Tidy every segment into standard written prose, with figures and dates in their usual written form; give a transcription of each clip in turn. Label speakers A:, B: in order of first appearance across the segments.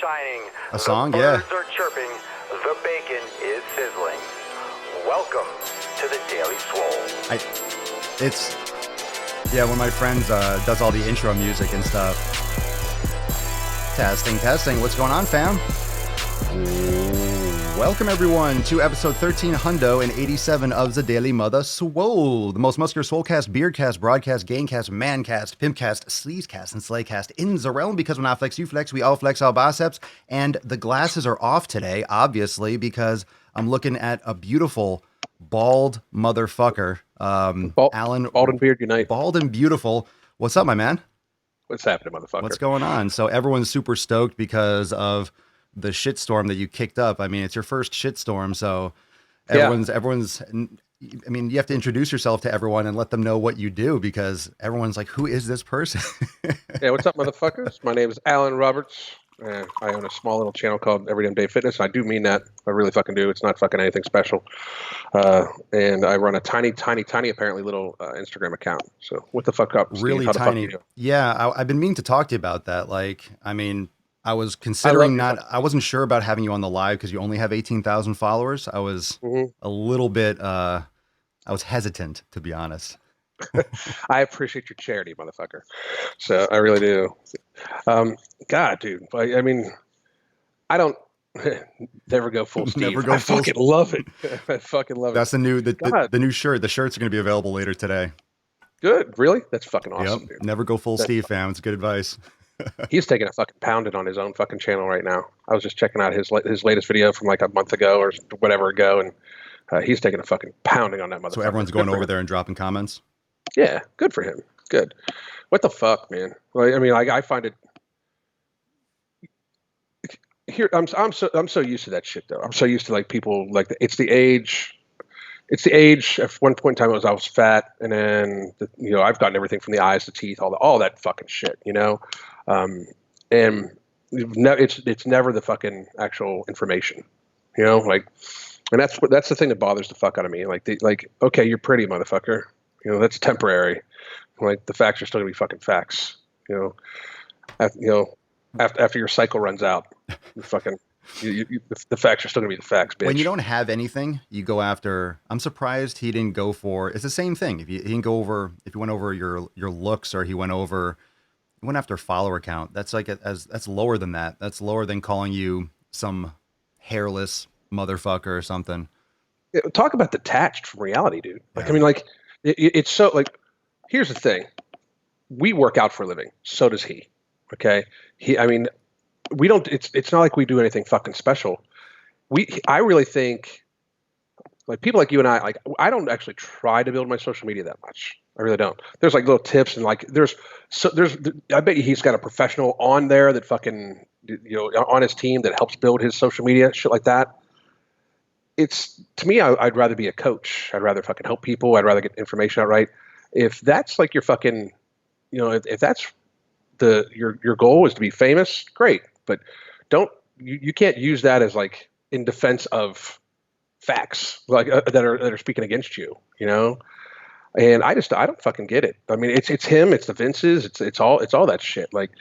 A: shining.
B: A song,
A: the
B: yeah.
A: birds are chirping. The bacon is sizzling. Welcome to the Daily Swole.
B: Yeah, one of my friends does all the intro music and stuff. Testing. What's going on, fam? Welcome, everyone, to episode 1387 of the Daily Mother Swole, the most muscular swolecast, beardcast, broadcast, gaincast, mancast, pimpcast, sleazecast, and slaycast in the realm, because when I flex, you flex, we all flex our biceps, and the glasses are off today, obviously, because I'm looking at a beautiful bald motherfucker. Alan.
C: Bald and beard unite.
B: Bald and beautiful. What's up, my man?
C: What's happening, motherfucker?
B: What's going on? So everyone's super stoked because of the shitstorm that you kicked up. I mean, it's your first shitstorm, so everyone's. I mean, you have to introduce yourself to everyone and let them know what you do, because everyone's like, "Who is this person?"
C: Yeah, what's up, motherfuckers? My name is Alan Roberts. I own a small little channel called Everyday Day Fitness. I do mean that. I really fucking do. It's not fucking anything special. And I run a tiny, apparently little Instagram account. So what the fuck up, Steve?
B: Really
C: How the
B: tiny.
C: fuck are you?
B: Yeah, I've been meaning to talk to you about that. Like, I mean, I was considering I wasn't sure about having you on the live because you only have 18,000 followers. I was a little bit, I was hesitant, to be honest.
C: I appreciate your charity, motherfucker. So I really do. God, dude. I mean, I don't never go full Steve.
B: Never go
C: I
B: full
C: fucking love it. I fucking love
B: That's
C: it.
B: the new shirt. The shirts are going to be available later today.
C: Good. Really? That's fucking awesome,
B: Yep.
C: dude.
B: Never go full Steve, fam. It's good advice.
C: He's taking a fucking pounding on his own fucking channel right now. I was just checking out his latest video from like a month ago or whatever ago, and he's taking a fucking pounding on that motherfucker.
B: So everyone's going over there and dropping comments.
C: Yeah, good for him. Good. What the fuck, man? Like, I mean, I find it. Here, I'm so used to that shit though. I'm so used to like people like it's the age. It's the age. At one point in time, I was fat, and then I've gotten everything from the eyes, the teeth, all that fucking shit, and it's never the fucking actual information, like, and that's the thing that bothers the fuck out of me. Like, okay, you're pretty, motherfucker, that's temporary. Like, the facts are still gonna be fucking facts, after your cycle runs out, the facts are still gonna be the facts, bitch.
B: When you don't have anything, you go after. I'm surprised he didn't go for. It's the same thing. If he went over your looks, or he went after follower count. That's like that's lower than that. That's lower than calling you some hairless motherfucker or something.
C: Talk about detached from reality, dude. Like,
B: Yeah.
C: I mean, like it's so like. Here's the thing. We work out for a living. So does he. Okay. We don't. It's not like we do anything fucking special. I really think, like, people like you and I, like, I don't actually try to build my social media that much. I really don't. There's like little tips, and like I bet you he's got a professional on there that fucking on his team that helps build his social media, shit like that. It's, to me, I'd rather be a coach. I'd rather fucking help people. I'd rather get information out right. If that's like your fucking, if that's your goal is to be famous, great. But you can't use that as like in defense of facts, like that are speaking against you, And I don't fucking get it. I mean, it's him, it's the Vinces, it's all that shit. Like,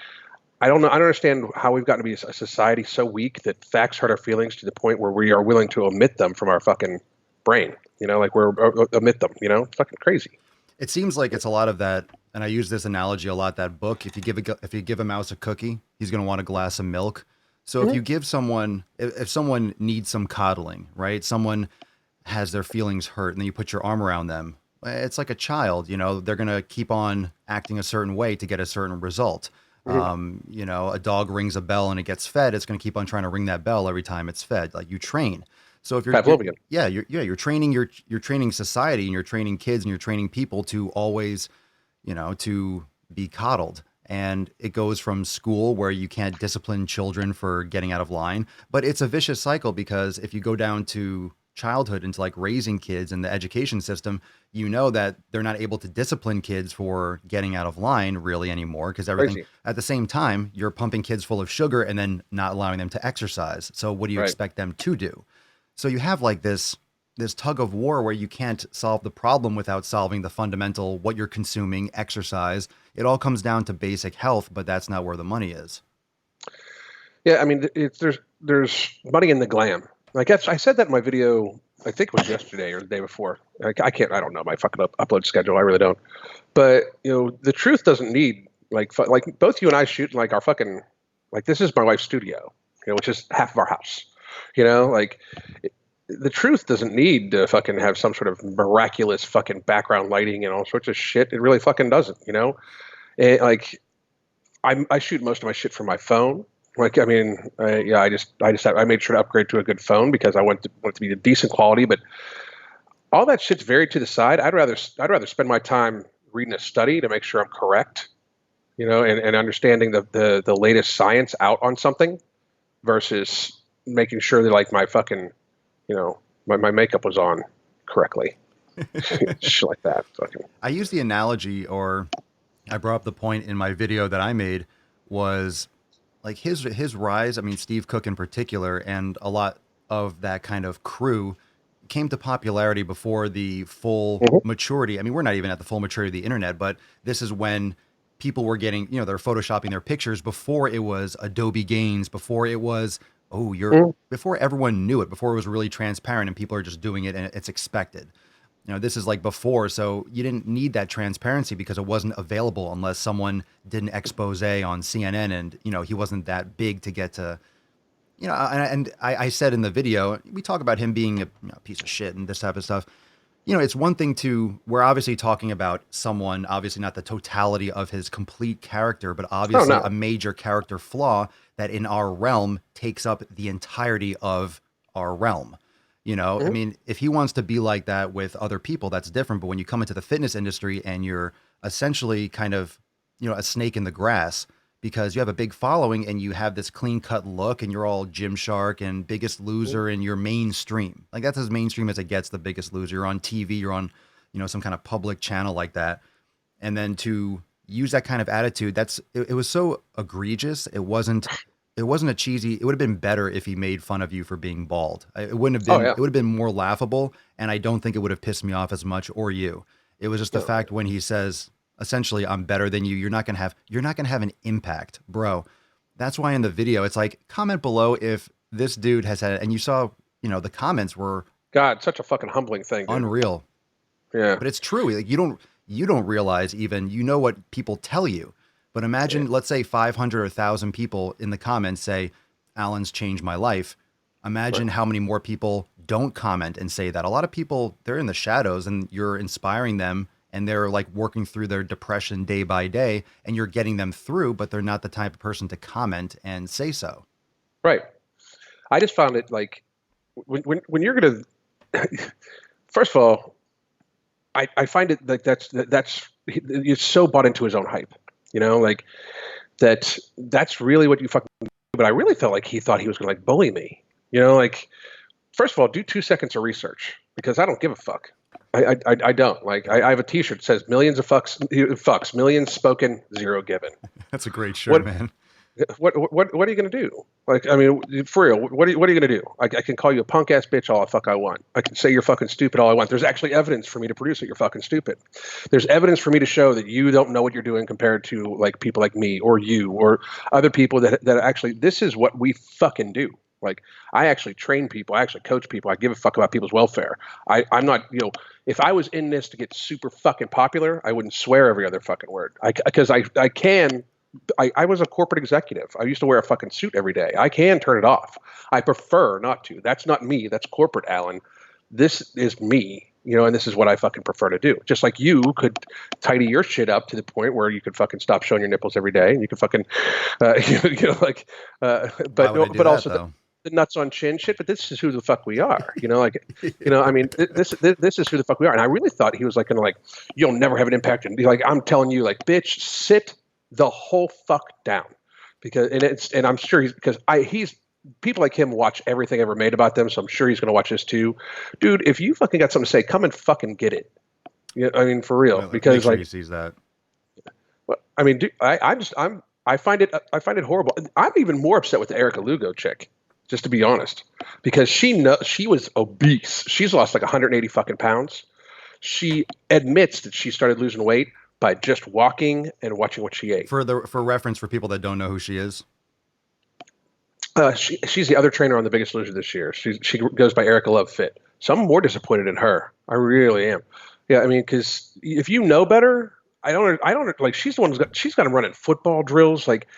C: I don't know. I don't understand how we've gotten to be a society so weak that facts hurt our feelings to the point where we are willing to omit them from our fucking brain. Like we're omit them. It's fucking crazy.
B: It seems like it's a lot of that, and I use this analogy a lot. That book, if you give a mouse a cookie, he's going to want a glass of milk. So if you give someone, if someone needs some coddling, right? Someone has their feelings hurt, and then you put your arm around them. It's like a child, they're going to keep on acting a certain way to get a certain result. A dog rings a bell and it gets fed. It's going to keep on trying to ring that bell every time it's fed. Like, you train. So if you're training society, and you're training kids, and you're training people to always, to be coddled. And it goes from school, where you can't discipline children for getting out of line, but it's a vicious cycle, because if you go down to childhood, into like raising kids in the education system, that they're not able to discipline kids for getting out of line really anymore, because everything
C: Crazy.
B: At the same time, you're pumping kids full of sugar and then not allowing them to exercise. So what do you expect them to do? So you have like this tug of war where you can't solve the problem without solving the fundamental, what you're consuming, exercise. It all comes down to basic health, but that's not where the money is.
C: Yeah, I mean, there's money in the glam. Like I said that in my video. I think it was yesterday or the day before. I don't know my fucking upload schedule. I really don't. But the truth doesn't need like both you and I shoot like our fucking like this is my wife's studio, which is half of our house. Like the truth doesn't need to fucking have some sort of miraculous fucking background lighting and all sorts of shit. It really fucking doesn't. Like I shoot most of my shit from my phone. Like, I mean, I made sure to upgrade to a good phone because I want it to be a decent quality. But all that shit's very to the side. I'd rather spend my time reading a study to make sure I'm correct, and understanding the latest science out on something, versus making sure that like my fucking, my makeup was on correctly, shit like that. Fucking.
B: I use the analogy, or I brought up the point in my video that I made was. Like his rise, I mean, Steve Cook in particular, and a lot of that kind of crew came to popularity before the full maturity. I mean, we're not even at the full maturity of the internet, but this is when people were getting, they're photoshopping their pictures before it was Adobe Gains, before it was, before everyone knew it, before it was really transparent and people are just doing it and it's expected. This is like before, so you didn't need that transparency because it wasn't available unless someone did an expose on CNN and, he wasn't that big to get to, and I said in the video, we talk about him being a piece of shit and this type of stuff. It's one thing we're obviously talking about someone, obviously not the totality of his complete character, but obviously a major character flaw that in our realm takes up the entirety of our realm. I mean, if he wants to be like that with other people, that's different. But when you come into the fitness industry and you're essentially kind of, a snake in the grass because you have a big following and you have this clean cut look and you're all Gymshark and Biggest Loser and you're mainstream. Like that's as mainstream as it gets, the Biggest Loser. You're on TV, you're on, some kind of public channel like that. And then to use that kind of attitude, it was so egregious. It wasn't a cheesy. It would have been better if he made fun of you for being bald. It wouldn't have been. It would have been more laughable, and I don't think it would have pissed me off as much or you. It was just the fact when he says, essentially, "I'm better than you." You're not gonna have an impact, bro. That's why in the video, it's like comment below if this dude has had. And you saw, the comments were
C: God, such a fucking humbling thing. Dude.
B: Unreal.
C: Yeah,
B: but it's true. Like you don't realize even what people tell you. But imagine, let's say 500 or 1,000 people in the comments say, Alan's changed my life. Imagine how many more people don't comment and say that. A lot of people, they're in the shadows and you're inspiring them and they're like working through their depression day by day and you're getting them through, but they're not the type of person to comment and say so.
C: Right. I just found it like when you're going to, first of all, I find it like you're so bought into his own hype. Like that's really what you fucking do. But I really felt like he thought he was going to like bully me. Like first of all, do 2 seconds of research because I don't give a fuck. I don't like. I have a T-shirt that says millions of fucks, millions spoken, zero given.
B: That's a great shirt, man.
C: What are you going to do? Like, I mean, for real, what are you going to do? I can call you a punk ass bitch all the fuck I want. I can say you're fucking stupid all I want. There's actually evidence for me to produce that you're fucking stupid. There's evidence for me to show that you don't know what you're doing compared to like people like me or you or other people that actually, this is what we fucking do. Like, I actually train people. I actually coach people. I give a fuck about people's welfare. I'm not, if I was in this to get super fucking popular, I wouldn't swear every other fucking word. Because I was a corporate executive. I used to wear a fucking suit every day. I can turn it off. I prefer not to. That's not me. That's corporate Alan. This is me, and this is what I fucking prefer to do. Just like you could tidy your shit up to the point where you could fucking stop showing your nipples every day and you could fucking, but also the nuts on chin shit. But this is who the fuck we are, I mean, this is who the fuck we are. And I really thought he was like, you'll never have an impact. And be like, I'm telling you, like, bitch, sit the whole fuck down, and I'm sure he's people like him watch everything ever made about them, so I'm sure he's going to watch this too, dude. If you fucking got something to say, come and fucking get it. I mean, for real, because
B: like he sees that.
C: Well, I mean, dude, I find it horrible. I'm even more upset with the Erica Lugo chick, just to be honest, because she was obese. She's lost like 180 fucking pounds. She admits that she started losing weight by just walking and watching what she ate.
B: For reference, for people that don't know who she is.
C: She's the other trainer on The Biggest Loser this year. She goes by Erica Love Fit. So I'm more disappointed in her. I really am. Yeah, I mean, because if you know better, I don't like. She's the one she's got them running football drills. Like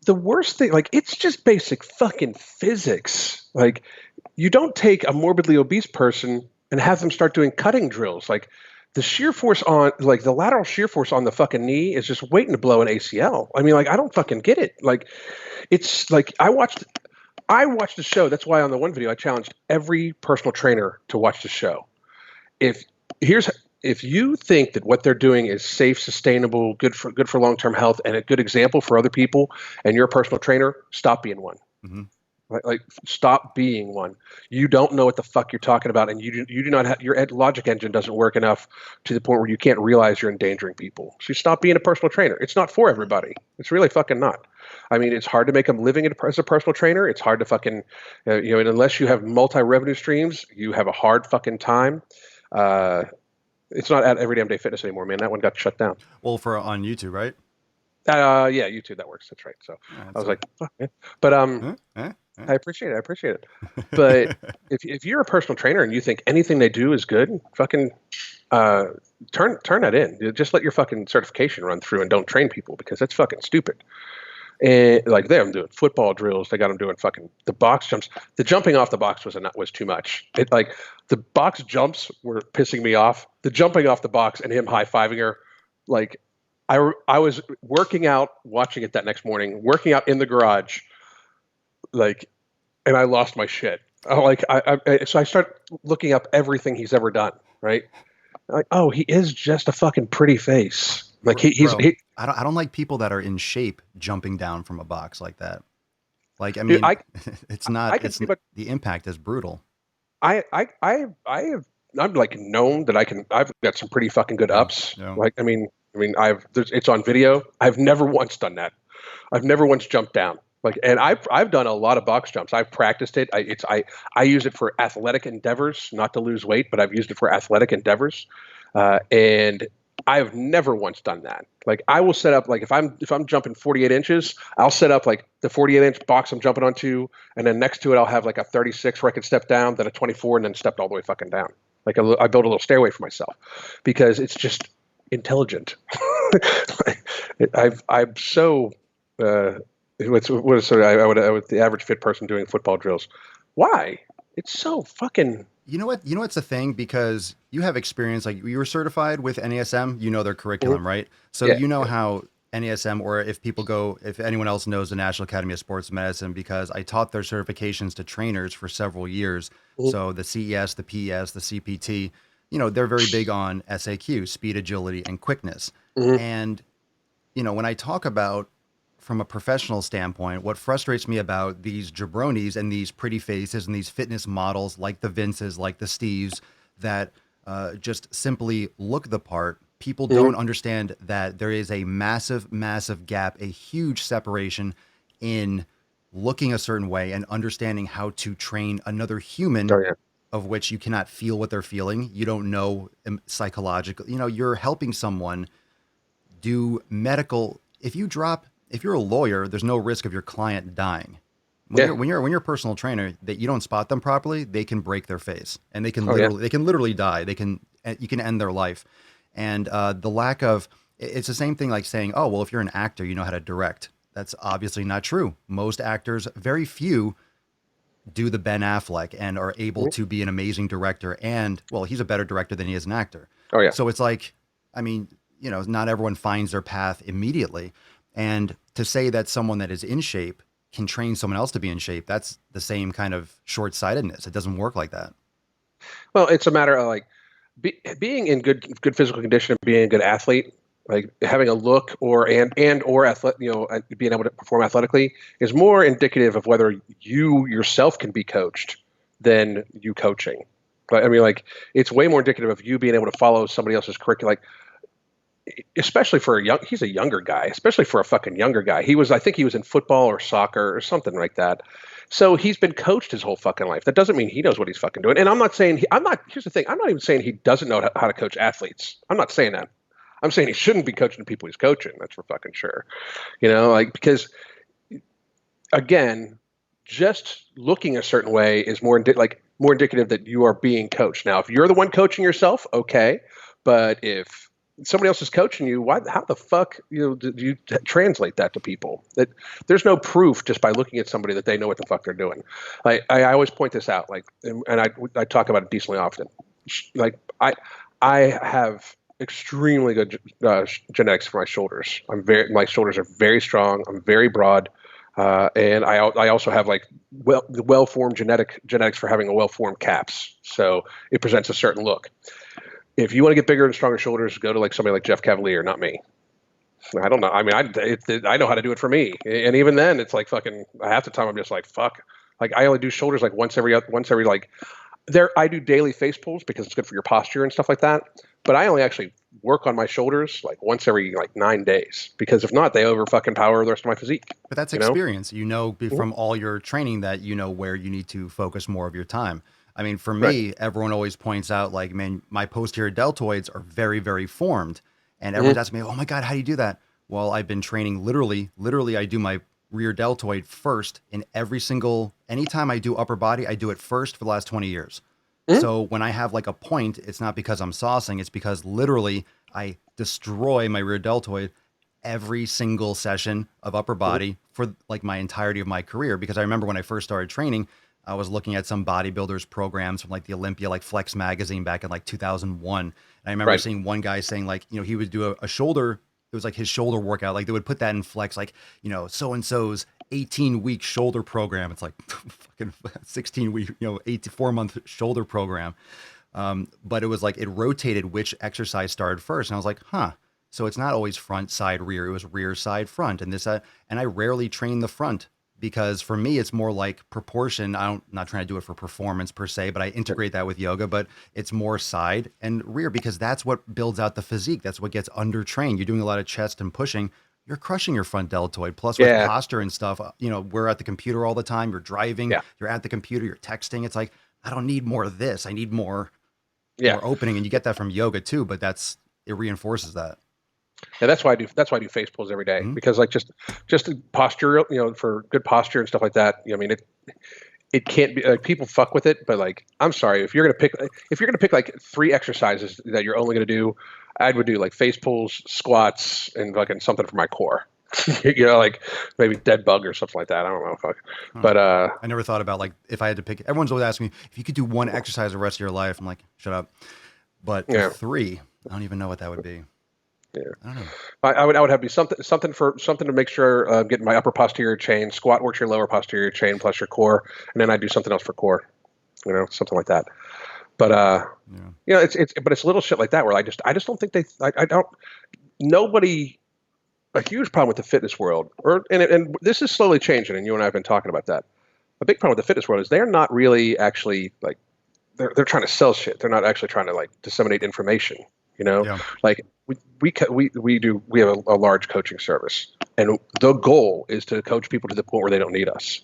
C: the worst thing, like it's just basic fucking physics. Like you don't take a morbidly obese person and have them start doing cutting drills. Like the shear force on, like the lateral shear force on the fucking knee is just waiting to blow an ACL. I mean, like I don't fucking get it. Like it's like I watched the show. That's why on the one video I challenged every personal trainer to watch the show. If you think that what they're doing is safe, sustainable, good for long-term health, and a good example for other people, and you're a personal trainer, stop being one. Mm-hmm. Like stop being one. You don't know what the fuck you're talking about, and you do not have your logic engine doesn't work enough to the point where you can't realize you're endangering people. So you stop being a personal trainer. It's not for everybody. It's really fucking not. I mean, it's hard to make a living as a personal trainer. It's hard to fucking, and unless you have multi-revenue streams, you have a hard fucking time. It's not at Every Damn Day Fitness anymore, man. That one got shut down.
B: Well, on YouTube, right?
C: Yeah, YouTube, that works. That's right. So I was like, fuck, man. But I appreciate it. But if you're a personal trainer and you think anything they do is good, fucking turn that in. Just let your fucking certification run through and don't train people because that's fucking stupid. And like they're doing football drills, they got them doing fucking the box jumps. The jumping off the box was too much. It like the box jumps were pissing me off. The jumping off the box and him high-fiving her, like I was working out, watching it that next morning, working out in the garage, like, and I lost my shit. So I start looking up everything he's ever done. Right? Like, oh, he is just a fucking pretty face. Like
B: I don't like people that are in shape jumping down from a box like that. Like, I mean, dude, it's not. The impact is brutal.
C: I'm like known that I've got some pretty fucking good ups. Yeah. Like, I mean, it's on video. I've never once done that. I've never once jumped down. Like, and I've done a lot of box jumps. I've practiced it. I use it for athletic endeavors, not to lose weight, but I've used it for athletic endeavors, and I've never once done that. Like I will set up, like if I'm jumping 48 inches, I'll set up like the 48-inch box I'm jumping onto, and then next to it I'll have like a 36 where I can step down, then a 24, and then step all the way fucking down. Like I build a little stairway for myself because it's just intelligent. I'm so the average fit person doing football drills. Why? It's so fucking.
B: You know what's the thing? Because you have experience, like you were certified with NASM, you know their curriculum, mm-hmm. right? So yeah, how NASM, or if anyone else knows the National Academy of Sports Medicine, because I taught their certifications to trainers for several years. Mm-hmm. So the CES, the PES, the CPT, they're very big on SAQ, speed, agility, and quickness. Mm-hmm. And, when I talk about from a professional standpoint, what frustrates me about these jabronis and these pretty faces and these fitness models like the Vinces, like the Steves, that just simply look the part, people mm-hmm. don't understand that there is a massive, massive gap, a huge separation in looking a certain way and understanding how to train another human, of which you cannot feel what they're feeling. You don't know psychologically. You're helping someone do medical. If you're a lawyer, there's no risk of your client dying. When you're a personal trainer, that you don't spot them properly, they can break their face and they can literally die. You can end their life. And the lack of, it's the same thing like saying, oh, well, if you're an actor, you know how to direct. That's obviously not true. Most actors, very few do the Ben Affleck and are able mm-hmm. to be an amazing director. And well, he's a better director than he is an actor. Oh yeah. So it's like, I mean, not everyone finds their path immediately. And to say that someone that is in shape can train someone else to be in shape, that's the same kind of short-sightedness. It doesn't work like that.
C: Well, it's a matter of like being in good physical condition and being a good athlete, like having a look or athlete, being able to perform athletically is more indicative of whether you yourself can be coached than you coaching. But I mean, like it's way more indicative of you being able to follow somebody else's curriculum. Like, especially for he's a younger guy, especially for a fucking younger guy. I think he was in football or soccer or something like that. So he's been coached his whole fucking life. That doesn't mean he knows what he's fucking doing. And I'm not saying here's the thing. I'm not even saying he doesn't know how to coach athletes. I'm not saying that. I'm saying he shouldn't be coaching the people he's coaching. That's for fucking sure. Because again, just looking a certain way is more indicative that you are being coached. Now, if you're the one coaching yourself, okay, but if somebody else is coaching you, how the fuck do you translate that to people? That there's no proof just by looking at somebody that they know what the fuck they're doing. I always point this out, and I talk about it decently often. Like I have extremely good genetics for my shoulders. My shoulders are very strong. I'm very broad. And I also have like well-formed genetics for having a well-formed caps. So it presents a certain look. If you want to get bigger and stronger shoulders, go to like somebody like Jeff Cavalier, not me. I don't know. I mean, I know how to do it for me. And even then it's like fucking half the time I'm just like, fuck. Like I only do shoulders like once every like I do daily face pulls because it's good for your posture and stuff like that. But I only actually work on my shoulders like once every like 9 days, because if not, they over fucking power the rest of my physique.
B: But that's experience, from all your training that you know where you need to focus more of your time. I mean, for me, everyone always points out like, man, my posterior deltoids are very, very formed. And everyone's asking me, oh my God, how do you do that? Well, I've been training literally I do my rear deltoid first in anytime I do upper body, I do it first for the last 20 years. So when I have like a point, it's not because I'm saucing, it's because literally I destroy my rear deltoid every single session of upper body for like my entirety of my career. Because I remember when I first started training, I was looking at some bodybuilders programs from like the Olympia, like Flex magazine back in like 2001. And I remember seeing one guy saying like, he would do a shoulder. It was like his shoulder workout. Like they would put that in Flex, like, so-and-so's 18-week shoulder program. It's like fucking 16-week, 4-month shoulder program. But it was like, it rotated which exercise started first. And I was like, so it's not always front, side, rear. It was rear, side, front. And and I rarely train the front, because for me, it's more like proportion. I'm not trying to do it for performance per se, but I integrate that with yoga, but it's more side and rear, because that's what builds out the physique. That's what gets undertrained. You're doing a lot of chest and pushing. You're crushing your front deltoid. Plus with posture and stuff, we're at the computer all the time. You're driving, you're at the computer, you're texting. It's like, I don't need more of this. I need more opening. And you get that from yoga too, but it reinforces that.
C: Yeah, that's why I do face pulls every day, because like just posture, for good posture and stuff like that. I mean, it can't be like, people fuck with it, but like, I'm sorry, if you're gonna pick like 3 exercises that you're only gonna do, I would do like face pulls, squats, and fucking something for my core. Like maybe dead bug or something like that. I don't know. Fuck. But
B: I never thought about like, if I had to pick. Everyone's always asking me if you could do one exercise the rest of your life. I'm like, shut up. But 3, I don't even know what that would be.
C: Yeah, I don't know. I would have to be something to make sure getting my upper posterior chain. Squat works your lower posterior chain plus your core, and then I do something else for core, something like that. But it's little shit like that where I just don't think nobody. A huge problem with the fitness world, and this is slowly changing, and you and I have been talking about that. A big problem with the fitness world is they're not really actually like they're trying to sell shit. They're not actually trying to like disseminate information. Like we have a large coaching service, and the goal is to coach people to the point where they don't need us.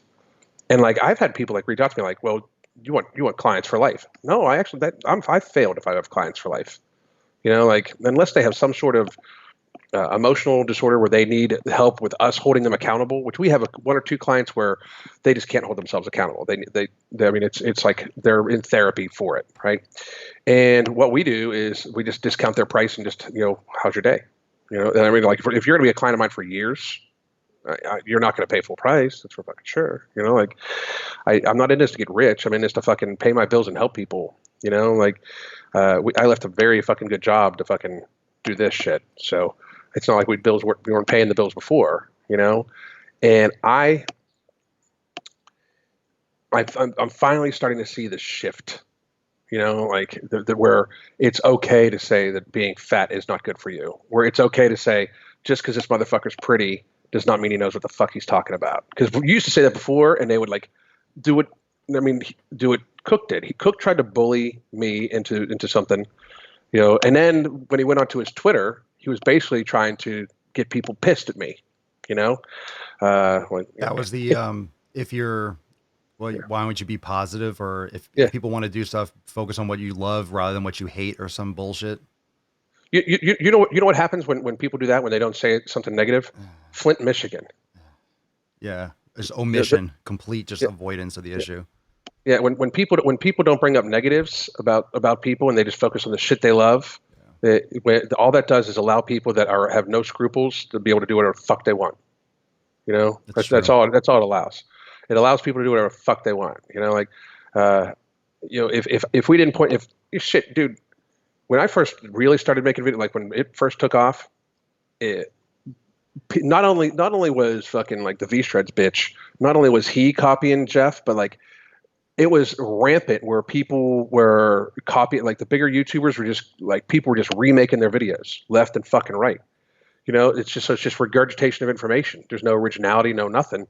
C: And like, I've had people like reach out to me like, well, you want clients for life? No, I failed if I have clients for life. Like, unless they have some sort of emotional disorder where they need help with us holding them accountable, which we have 1 or 2 clients where they just can't hold themselves accountable. I mean, it's like they're in therapy for it, right? And what we do is we just discount their price and just, how's your day? And I mean, like, if you're going to be a client of mine for years, you're not going to pay full price. That's for fucking sure. Like, I'm not in this to get rich. I'm in this to fucking pay my bills and help people. Like, I left a very fucking good job to fucking do this shit. So it's not like we weren't paying the bills before, And I'm finally starting to see the shift. Like where it's okay to say that being fat is not good for you. Where it's okay to say, just because this motherfucker's pretty does not mean he knows what the fuck he's talking about. Because we used to say that before, and they would like do it. I mean, do it. Cook did. Cook tried to bully me into something, And then when he went onto his Twitter, he was basically trying to get people pissed at me.
B: That was the if you're. Well, why don't you be positive? Or if people want to do stuff, focus on what you love rather than what you hate or some bullshit.
C: You know what happens when people do that, when they don't say something negative? Flint, Michigan.
B: Yeah. Just omission, complete just avoidance of the issue.
C: Yeah, when people don't bring up negatives about people and they just focus on the shit they love, all that does is allow people that have no scruples to be able to do whatever the fuck they want. You know, that's all it allows. It allows people to do whatever the fuck they want. You know, like, you know, if we didn't point, shit, dude, when I first really started making videos, like when it first took off, not only was fucking like the V-Shreds bitch, not only was he copying Jeff, but like it was rampant where people were copying, like the bigger YouTubers were just like, people were just remaking their videos left and fucking right. You know, it's just regurgitation of information. There's no originality, no nothing.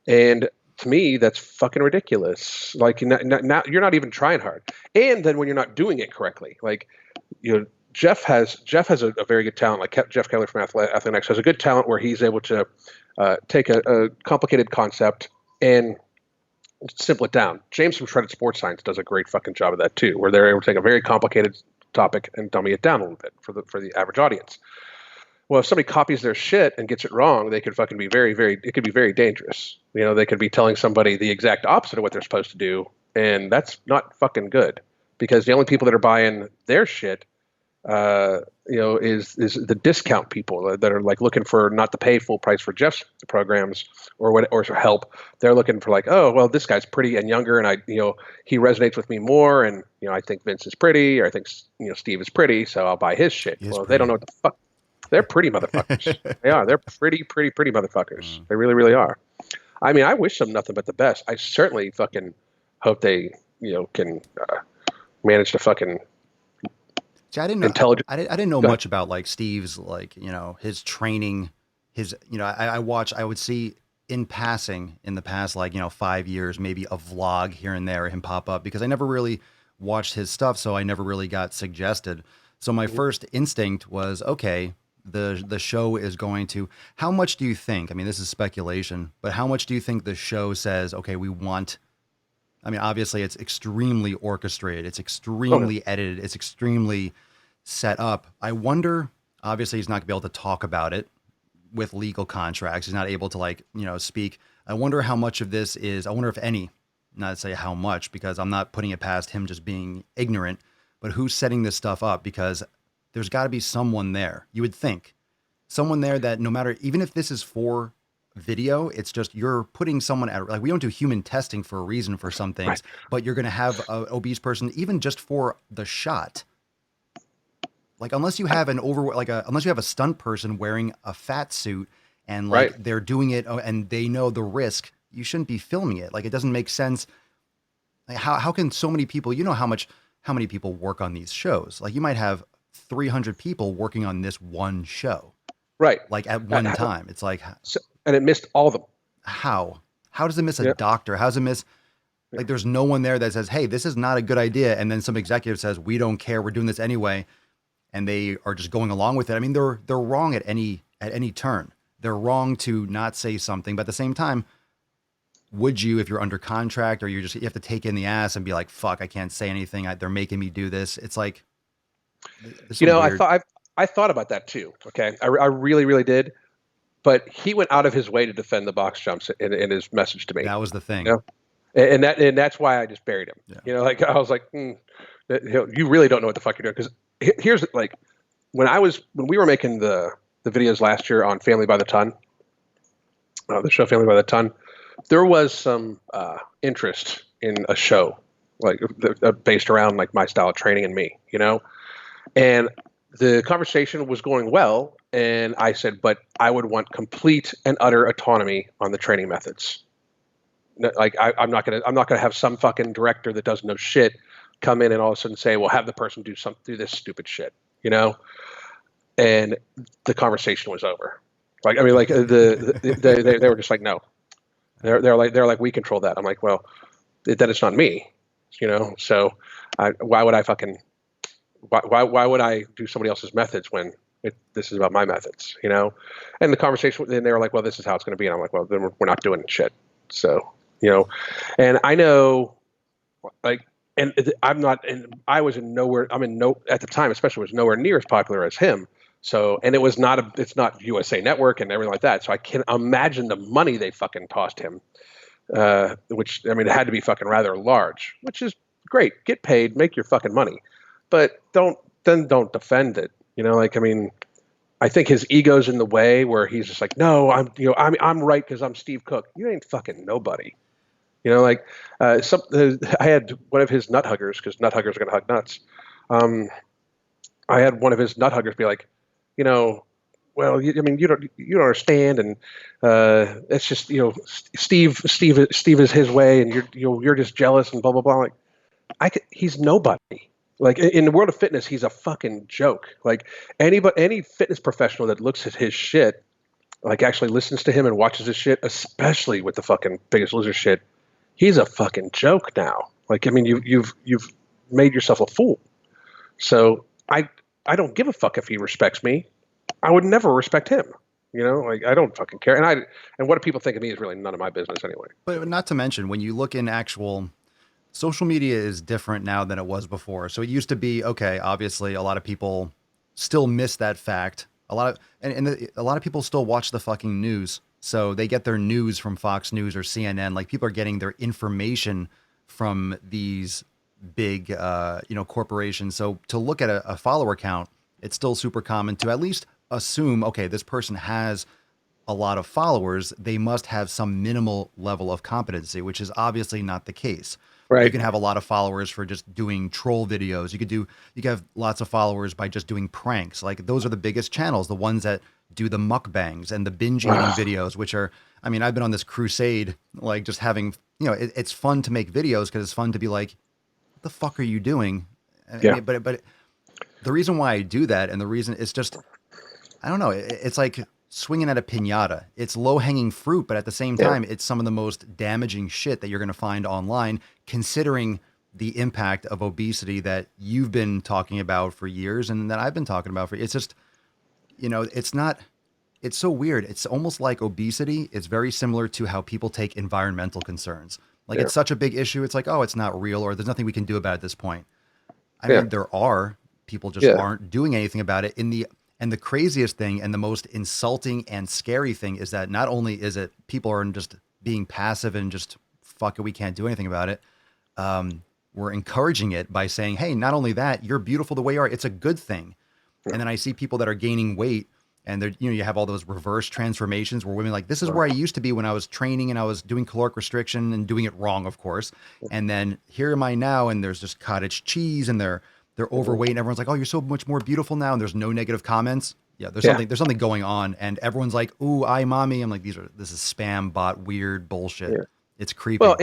C: And to me, that's fucking ridiculous. Like now you're not even trying hard. And then when you're not doing it correctly, like, you know, Jeff has a very good talent. Like Jeff Keller from Athletic has a good talent where he's able to take a complicated concept and simple it down. James from Shredded Sports Science does a great fucking job of that too, where they're able to take a very complicated topic and dummy it down a little bit for the average audience. Well, if somebody copies their shit and gets it wrong, they could fucking be it could be very dangerous. You know, they could be telling somebody the exact opposite of what they're supposed to do, and that's not fucking good, because the only people that are buying their shit, you know, is the discount people that are like looking for not to pay full price for Jeff's programs or help. They're looking for like, oh, well, this guy's pretty and younger, and he resonates with me more, and you know, I think Vince is pretty, or I think, you know, Steve is pretty, so I'll buy his shit. Well, they don't know what the fuck. They're pretty motherfuckers. They are. They're pretty motherfuckers. They really, really are. I mean, I wish them nothing but the best. I certainly fucking hope they, you know, can manage to fucking.
B: See, I didn't know much about like Steve's, like, you know, his training, his, you know, I would see in passing in the past, like, you know, 5 years, maybe a vlog here and there, him pop up, because I never really watched his stuff. So I never really got suggested. So my first instinct was, okay, the show is going to, how much do you think, I mean, this is speculation, but how much do you think the show says, okay, we want, I mean, obviously it's extremely orchestrated. It's extremely edited. It's extremely set up. I wonder, obviously he's not gonna be able to talk about it with legal contracts. He's not able to, like, you know, speak. I wonder how much of this is, I wonder if any, not to say how much, because I'm not putting it past him just being ignorant, but who's setting this stuff up? Because there's got to be someone there. You would think someone there that no matter, even if this is for video, it's just, you're putting someone at, like, we don't do human testing for a reason for some things, right, but you're going to have an obese person, even just for the shot. Like, unless you have unless you have a stunt person wearing a fat suit and like, right, they're doing it and they know the risk, you shouldn't be filming it. Like, it doesn't make sense. Like, how can so many people, you know, how many people work on these shows? Like, you might have 300 people working on this one show. Right. Like at one time. It's like,
C: and it missed all of them.
B: How does it miss a doctor? How does it miss, like, there's no one there that says, hey, this is not a good idea. And then some executive says, we don't care, we're doing this anyway. And they are just going along with it. I mean, they're wrong at any turn. They're wrong to not say something, but at the same time, would you, if you're under contract or you have to take in the ass and be like, fuck, I can't say anything, they're making me do this. It's like,
C: you know, weird. I thought about that too. Okay. I really, really did. But he went out of his way to defend the box jumps in his message to me.
B: That was the thing.
C: You know? And that's why I just buried him. Yeah. You know, like, I was like, you really don't know what the fuck you're doing. Because here's, like, when we were making the videos last year on Family by the Ton, the show Family by the Ton, there was some interest in a show like based around like my style of training and me, you know, and the conversation was going well. And I said, but I would want complete and utter autonomy on the training methods. Like, I'm not gonna have some fucking director that doesn't know shit come in and all of a sudden say, well, have the person do this stupid shit, you know? And the conversation was over. Like, I mean, like they were just like, no. They're like, we control that. I'm like, well, then it's not me, you know? So why would I do somebody else's methods when this is about my methods, you know? And the conversation, then they were like, well, this is how it's going to be. And I'm like, well, then we're not doing shit. So, you know, and I know, like, and I'm not, and I was at the time, especially, was nowhere near as popular as him. So, and it's not USA Network and everything like that. So I can imagine the money they fucking tossed him, which, I mean, it had to be fucking rather large, which is great. Get paid, make your fucking money, but don't defend it. You know, like, I mean, I think his ego's in the way where he's just like, no, I'm right because I'm Steve Cook. You ain't fucking nobody. You know, like, I had one of his nut huggers, because nut huggers are going to hug nuts. I had one of his nut huggers be like, you know, well, I mean, you don't understand, and it's just, you know, Steve is his way, and you're just jealous and blah blah blah. Like, he's nobody. Like, in the world of fitness, he's a fucking joke. Like, any fitness professional that looks at his shit, like actually listens to him and watches his shit, especially with the fucking Biggest Loser shit, he's a fucking joke now. Like, I mean, you've made yourself a fool. So I don't give a fuck if he respects me. I would never respect him. You know, like, I don't fucking care. And what do people think of me is really none of my business anyway.
B: But not to mention, when you look in actual social media is different now than it was before. So it used to be, okay, obviously a lot of people still miss that fact. A lot of people still watch the fucking news. So they get their news from Fox News or CNN. Like, people are getting their information from these big, corporations. So to look at a follower count, it's still super common to at least assume, okay, this person has a lot of followers. They must have some minimal level of competency, which is obviously not the case.
C: Right.
B: You can have a lot of followers for just doing troll videos. You can have lots of followers by just doing pranks. Like, those are the biggest channels, the ones that do the mukbangs and the binge eating videos, which are, I mean, I've been on this crusade, like, just having, you know, it's fun to make videos because it's fun to be like, what the fuck are you doing?
C: Yeah.
B: I mean, but the reason why I do that, and the reason it's just, I don't know, it's like swinging at a piñata. It's low hanging fruit, but at the same time, it's some of the most damaging shit that you're going to find online, considering the impact of obesity that you've been talking about for years and that I've been talking about it's just, you know, it's so weird. It's almost like obesity is very similar to how people take environmental concerns. Like, it's such a big issue. It's like, oh, it's not real, or there's nothing we can do about it at this point. I mean, there are people just aren't doing anything about it. And the craziest thing and the most insulting and scary thing is that not only is it people are just being passive and just, fuck it, we can't do anything about it. We're encouraging it by saying, hey, not only that, you're beautiful the way you are. It's a good thing. And then I see people that are gaining weight, and they're, you know, you have all those reverse transformations where women like, this is where I used to be when I was training and I was doing caloric restriction and doing it wrong, of course. And then here am I now, and there's just cottage cheese, and they're overweight, and everyone's like, oh, you're so much more beautiful now. And there's no negative comments. Yeah. There's something going on. And everyone's like, ooh, mommy. I'm like, this is spam bot, weird bullshit. Yeah. It's creepy.
C: Well,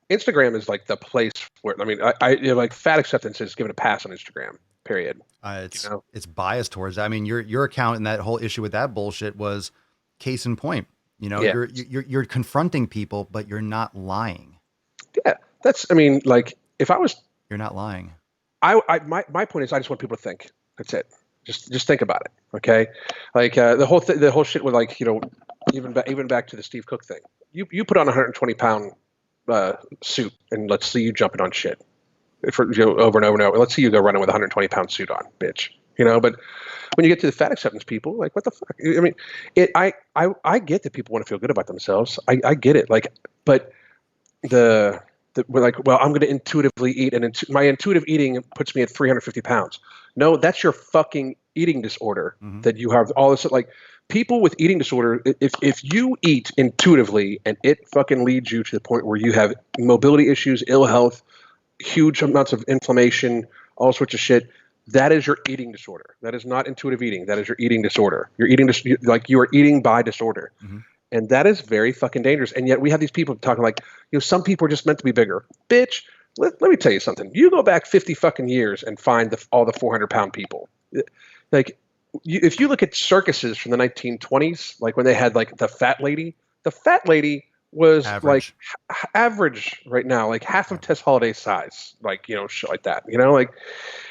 C: Instagram is like the place where, I mean, I like, fat acceptance is given a pass on Instagram, period.
B: It's biased towards that. I mean, your account and that whole issue with that bullshit was case in point. You know, you're confronting people, but you're not lying.
C: Yeah. I mean, like, if I was,
B: you're not lying.
C: My point is, I just want people to think. That's it. Just think about it. Okay. Like, the whole shit with, like, you know, even back to the Steve Cook thing. You put on a 120-pound suit, and let's see you jumping on shit for, you know, over and over and over. Let's see you go running with a 120-pound suit on, bitch. You know, but when you get to the fat acceptance people, like, what the fuck? I mean, I get that people want to feel good about themselves. I get it. Like, but we're like, well, I'm going to intuitively eat, and my intuitive eating puts me at 350 pounds. No, that's your fucking eating disorder that you have all this, like, people with eating disorder. If you eat intuitively and it fucking leads you to the point where you have mobility issues, ill health, huge amounts of inflammation, all sorts of shit, that is your eating disorder. That is not intuitive eating. That is your eating disorder. You're eating like you are eating by disorder. And that is very fucking dangerous. And yet we have these people talking like, you know, some people are just meant to be bigger. Bitch, let me tell you something. You go back 50 fucking years and find all the 400-pound people. Like, if you look at circuses from the 1920s, like when they had like the fat lady was average. Like average right now, like half of Tess Holliday's size, like, you know, shit like that. You know, like,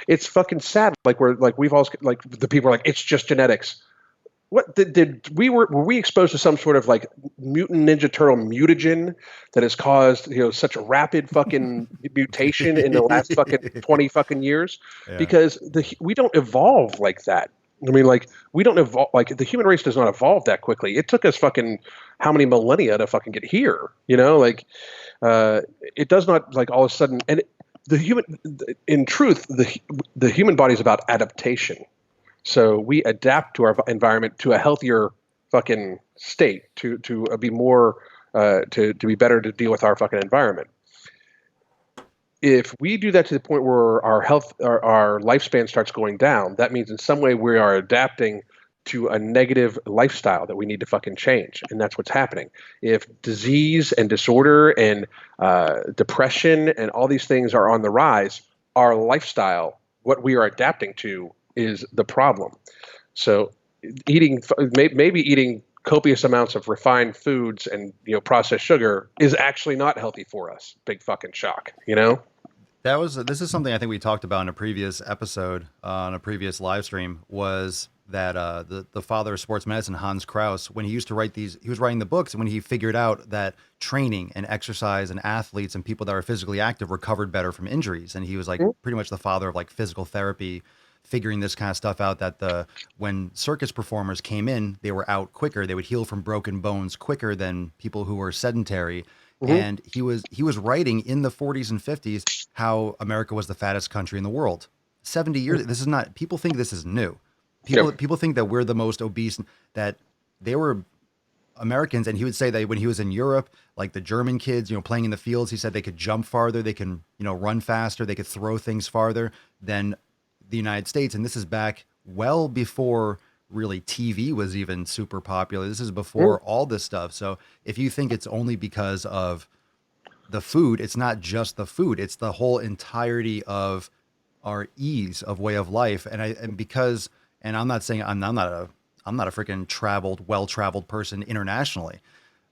C: it's fucking sad. Like, we've all, like, the people are like, it's just genetics. What were we exposed to some sort of like mutant Ninja Turtle mutagen that has caused, you know, such a rapid fucking mutation in the last fucking 20 fucking years? Yeah. Because we don't evolve like that. I mean, like, we don't evolve, like, the human race does not evolve that quickly. It took us fucking how many millennia to fucking get here, you know? Like, it does not, like, all of a sudden, and in truth, the human body is about adaptation. So we adapt to our environment to a healthier fucking state, to be more, to be better to deal with our fucking environment. If we do that to the point where our lifespan starts going down, that means in some way we are adapting to a negative lifestyle that we need to fucking change. And that's what's happening. If disease and disorder and depression and all these things are on the rise, our lifestyle, what we are adapting to, is the problem. So maybe eating copious amounts of refined foods and, you know, processed sugar is actually not healthy for us. Big fucking shock, you know?
B: This is something I think we talked about in a previous episode, on a previous live stream, was that the father of sports medicine, Hans Kraus, when he used to write he was writing the books, and when he figured out that training and exercise and athletes and people that were physically active recovered better from injuries. And he was like pretty much the father of like physical therapy, figuring this kind of stuff out, that when circus performers came in, they were out quicker. They would heal from broken bones quicker than people who were sedentary. And he was writing in the 40s and 50s how America was the fattest country in the world. 70 years. This is not, people think this is new. People think that we're the most obese, that they were Americans. And he would say that when he was in Europe, like the German kids, you know, playing in the fields, he said they could jump farther, they can, you know, run faster, they could throw things farther than the United States. And this is back well before really TV was even super popular. This is before all this stuff. So if you think it's only because of the food, it's not just the food, it's the whole entirety of our ease of way of life. And I'm not saying I'm not a freaking well-traveled person internationally,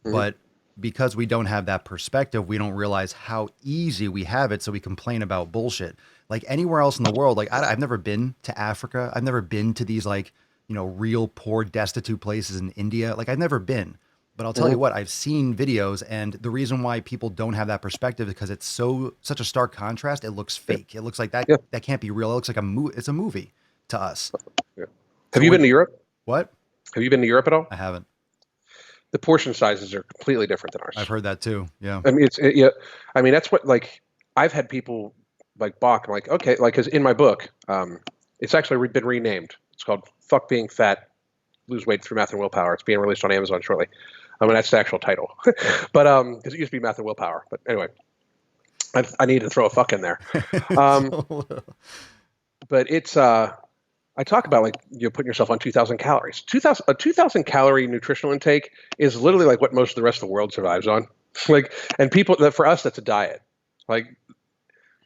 B: but because we don't have that perspective, we don't realize how easy we have it. So we complain about bullshit. Like anywhere else in the world, like I've never been to Africa. I've never been to these, like, you know, real poor, destitute places in India. Like I've never been, but I'll tell you what, I've seen videos, and the reason why people don't have that perspective is because it's such a stark contrast. It looks fake. It looks like that can't be real. It looks like it's a movie to us.
C: Have you been to Europe?
B: What?
C: Have you been to Europe at all?
B: I haven't.
C: The portion sizes are completely different than ours.
B: I've heard that too. Yeah.
C: I mean, I mean, that's what, like, I've had people like balk. I'm like, okay, like, because in my book, it's actually been renamed. It's called Fuck Being Fat, Lose Weight Through Math and Willpower. It's being released on Amazon shortly. I mean, that's the actual title. But because it used to be Math and Willpower. But anyway, I need to throw a fuck in there. But it's I talk about, like, you know, putting yourself on 2,000 calories. A 2,000 calorie nutritional intake is literally like what most of the rest of the world survives on. Like, and people, for us, that's a diet. Like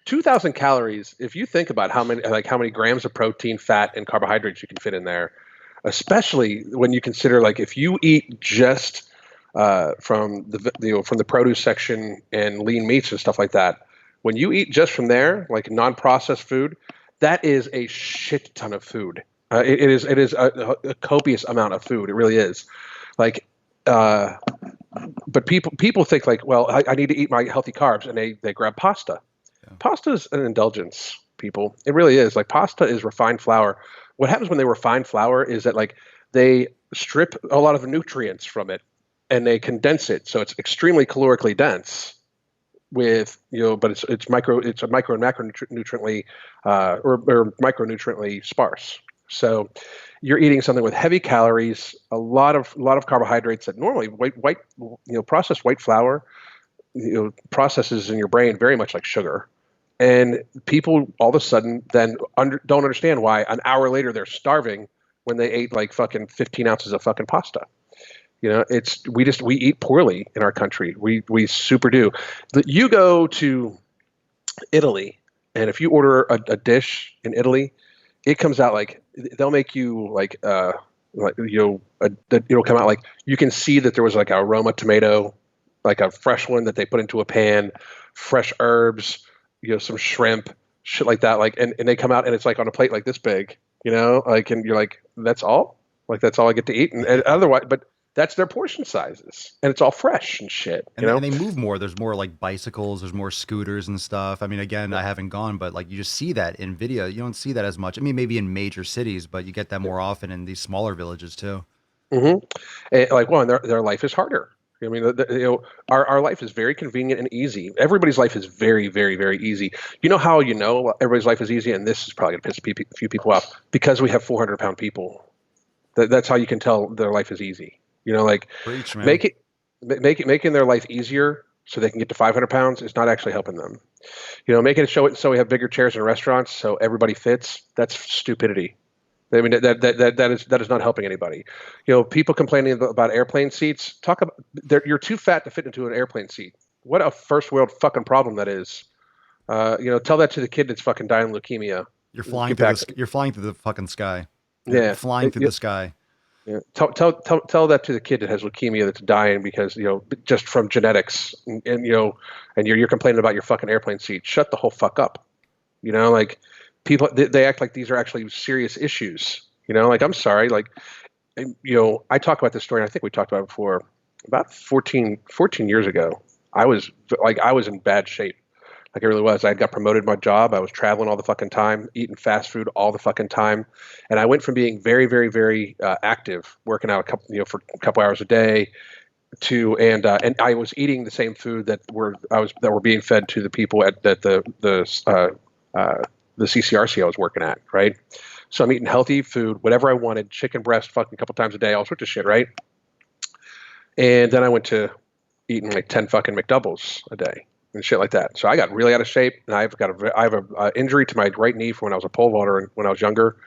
C: 2,000 calories, if you think about how many grams of protein, fat, and carbohydrates you can fit in there, especially when you consider, like, if you eat just from the produce section and lean meats and stuff like that, when you eat just from there, like non-processed food, that is a shit ton of food. It is a copious amount of food. It really is. Like, but people think, like, well, I need to eat my healthy carbs, and they grab pasta. Yeah. Pasta is an indulgence, people. It really is. Like, pasta is refined flour. What happens when they refine flour is that, like, they strip a lot of the nutrients from it and they condense it, so it's extremely calorically dense. With, you know, but it's a micro and macronutriently or micronutriently sparse. So you're eating something with heavy calories, a lot of carbohydrates that normally processed white flour, you know, processes in your brain very much like sugar. And people all of a sudden then don't understand why an hour later they're starving when they ate like fucking 15 ounces of fucking pasta. You know, we eat poorly in our country. We super do. You go to Italy, and if you order a dish in Italy, it comes out like, they'll make you like it'll come out like, you can see that there was like a Roma tomato, like a fresh one that they put into a pan, fresh herbs, you know, some shrimp, shit like that. Like, and they come out and it's like on a plate like this big, you know, like, and you're like, that's all? Like, that's all I get to eat? And otherwise, but that's their portion sizes, and it's all fresh and shit.
B: And they move more. There's more like bicycles. There's more scooters and stuff. I mean, again, I haven't gone, but like you just see that in video. You don't see that as much. I mean, maybe in major cities, but you get that more often in these smaller villages too.
C: And their life is harder. I mean, our life is very convenient and easy. Everybody's life is very, very, very easy. You know how everybody's life is easy, and this is probably going to piss a few people off, because we have 400-pound people. That's how you can tell their life is easy.
B: Preach, man.
C: Making their life easier so they can get to 500 pounds is not actually helping them. Making it so we have bigger chairs in restaurants so everybody fits. That's stupidity. I mean, that is not helping anybody. People complaining about airplane seats. You're too fat to fit into an airplane seat. What a first world fucking problem that is. Tell that to the kid that's fucking dying of leukemia.
B: You're flying through the fucking sky.
C: You're
B: flying through the sky.
C: Yeah. Tell that to the kid that has leukemia that's dying because just from genetics, and you're complaining about your fucking airplane seat. Shut the whole fuck up. People they act like these are actually serious issues. I'm sorry. I talk about this story, and I think we talked about it before. About 14 years ago, I was in bad shape. Like I really was. I got promoted in my job. I was traveling all the fucking time, eating fast food all the fucking time. And I went from being very, very, very active, working out for a couple hours a day, and I was eating the same food that were being fed to the people at the CCRC I was working at, right? So I'm eating healthy food, whatever I wanted, chicken breast fucking a couple times a day, all sorts of shit, right? And then I went to eating like 10 fucking McDoubles a day and shit like that. So I got really out of shape, and I have a injury to my right knee from when I was a pole vaulter and when I was younger,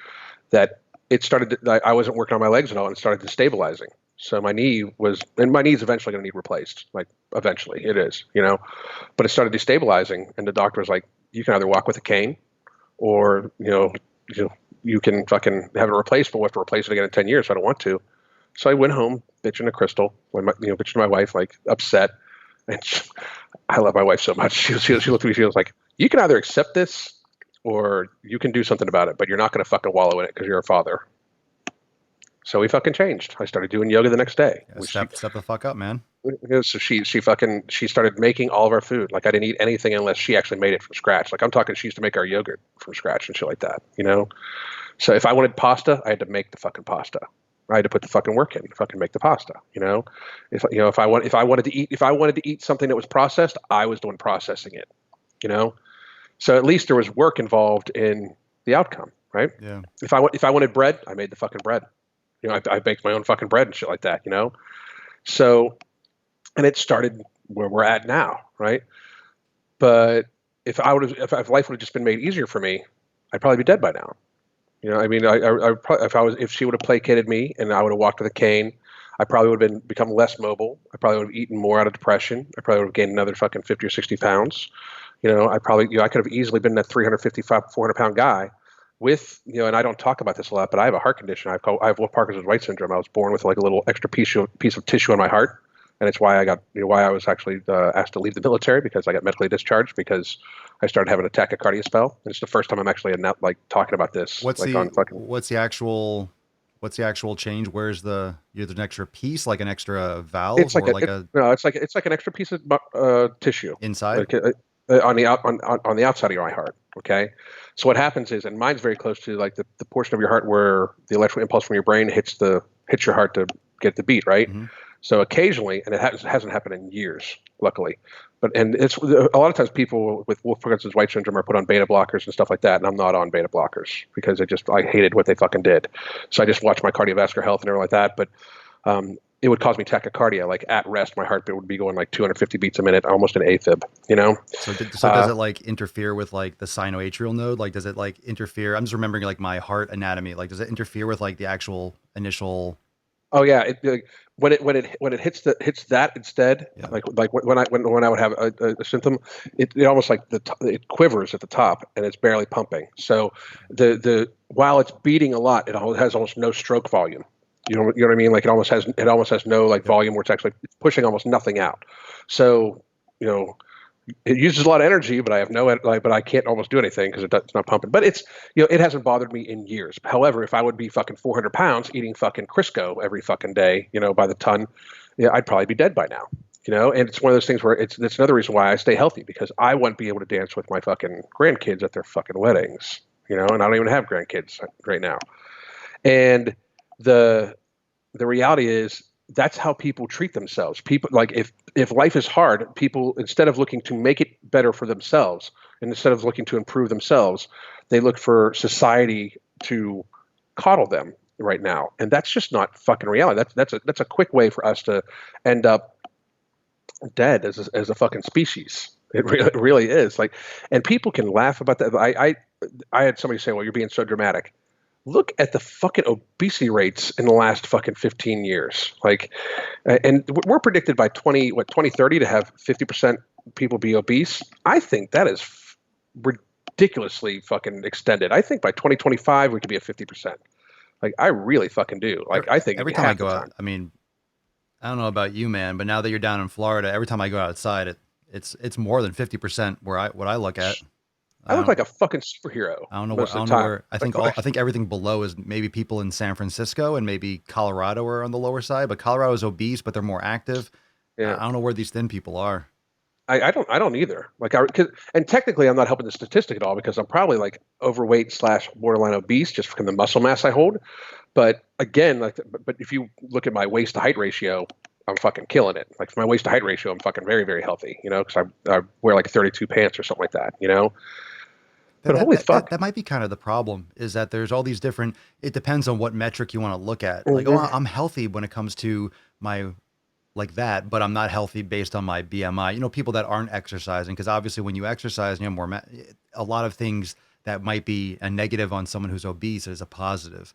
C: that I wasn't working on my legs at all, and it started destabilizing. So my knee's eventually going to need replaced. Like eventually it is, but it started destabilizing, and the doctor was like, you can either walk with a cane, or you can fucking have it replaced, but we'll have to replace it again in 10 years. So I don't want to. So I went home bitching to Crystal, bitching to my wife, like upset. And I love my wife so much. She looked at me. She was like, "You can either accept this, or you can do something about it, but you're not going to fucking wallow in it because you're a father." So we fucking changed. I started doing yoga the next day.
B: Yeah, step the fuck up, man.
C: So she started making all of our food. Like I didn't eat anything unless she actually made it from scratch. Like I'm talking, she used to make our yogurt from scratch and shit like that. So if I wanted pasta, I had to make the fucking pasta. I had to put the fucking work in to fucking make the pasta. If I wanted to eat something that was processed, I was the one processing it. So at least there was work involved in the outcome, right?
B: Yeah.
C: If I wanted bread, I made the fucking bread. I baked my own fucking bread and shit like that. So, and it started where we're at now, right? But if life would have just been made easier for me, I'd probably be dead by now. If she would have placated me and I would have walked with a cane, I probably would have become less mobile. I probably would have eaten more out of depression. I probably would have gained another fucking 50 or 60 pounds. I could have easily been that 355, 400 pound guy with, and I don't talk about this a lot, but I have a heart condition. I have Parkinson's White syndrome. I was born with like a little extra piece of tissue in my heart. And it's why why I was actually asked to leave the military, because I got medically discharged because I started having a tachycardia spell. And it's the first time I'm actually talking about this.
B: What's the actual change? Where's there's an extra piece, like an extra valve?
C: It's like it's like an extra piece of tissue
B: inside,
C: on the outside of your heart. Okay, so what happens is, and mine's very close to like the portion of your heart where the electrical impulse from your brain hits your heart to get the beat, right? Mm-hmm. So occasionally, and it hasn't happened in years, luckily, and it's a lot of times people with Parkinson's White syndrome are put on beta blockers and stuff like that, and I'm not on beta blockers because I hated what they fucking did. So I just watched my cardiovascular health and everything like that, but it would cause me tachycardia. Like at rest, my heartbeat would be going like 250 beats a minute, almost an AFib.
B: So does it like interfere with like the sinoatrial node? Like does it like interfere? I'm just remembering like my heart anatomy. Like does it interfere with like the actual initial?
C: Oh yeah, when it hits that instead, yeah. like when I would have a symptom, it almost like it quivers at the top and it's barely pumping. So while it's beating a lot, it has almost no stroke volume. You know what I mean? Like it almost has no like volume where it's pushing almost nothing out. So it uses a lot of energy, but I have but I can't almost do anything because it's not pumping. But it's, it hasn't bothered me in years. However, if I would be fucking 400 pounds eating fucking Crisco every fucking day, by the ton, I'd probably be dead by now. And it's one of those things where that's another reason why I stay healthy, because I wouldn't be able to dance with my fucking grandkids at their fucking weddings, and I don't even have grandkids right now. And the reality is that's how people treat themselves. People, like, if life is hard, people, instead of looking to make it better for themselves and instead of looking to improve themselves, they look for society to coddle them right now. And that's just not fucking reality. That's a quick way for us to end up dead as a fucking species. It really is. Like, and people can laugh about that. I had somebody say, well, you're being so dramatic. Look at the fucking obesity rates in the last fucking 15 years. Like, and we're predicted by 2030 to have 50% people be obese. I think that is ridiculously fucking extended. I think by 2025 we could be at 50%. Like, I really fucking do. Like, I think
B: every time I go out, I mean, I don't know about you, man, but now that you're down in Florida, every time I go outside, it's more than 50% what I look at.
C: I look like a fucking superhero.
B: I don't know where. I think everything below is maybe people in San Francisco and maybe Colorado are on the lower side, but Colorado is obese, but they're more active. Yeah. I don't know where these thin people are.
C: I don't either. Like, and technically I'm not helping the statistic at all, because I'm probably like overweight / borderline obese just from the muscle mass I hold. But again, but if you look at my waist to height ratio, I'm fucking killing it. Like, for my waist to height ratio, I'm fucking very, very healthy, because I wear like 32 pants or something like that, But holy fuck.
B: That might be kind of the problem, is that there's all these different, it depends on what metric you want to look at. Like, I'm healthy when it comes to my, like that, but I'm not healthy based on my BMI. People that aren't exercising, because obviously when you exercise, more, a lot of things that might be a negative on someone who's obese is a positive.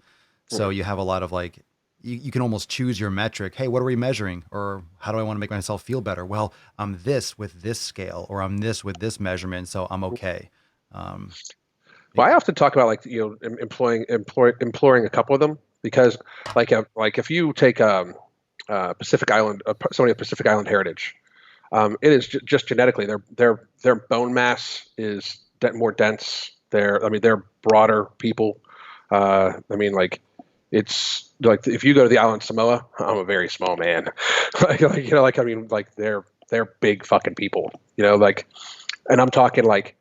B: So you have a lot of like, you can almost choose your metric. Hey, what are we measuring? Or how do I want to make myself feel better? Well, I'm this with this scale, or I'm this with this measurement, so I'm okay.
C: Well, I often talk about, like, employing a couple of them, because like if you take Pacific Island, somebody of Pacific Island heritage, it is just genetically their bone mass is more dense. They're broader people. It's like, if you go to the island of Samoa, I'm a very small man. They're big fucking people. And I'm talking like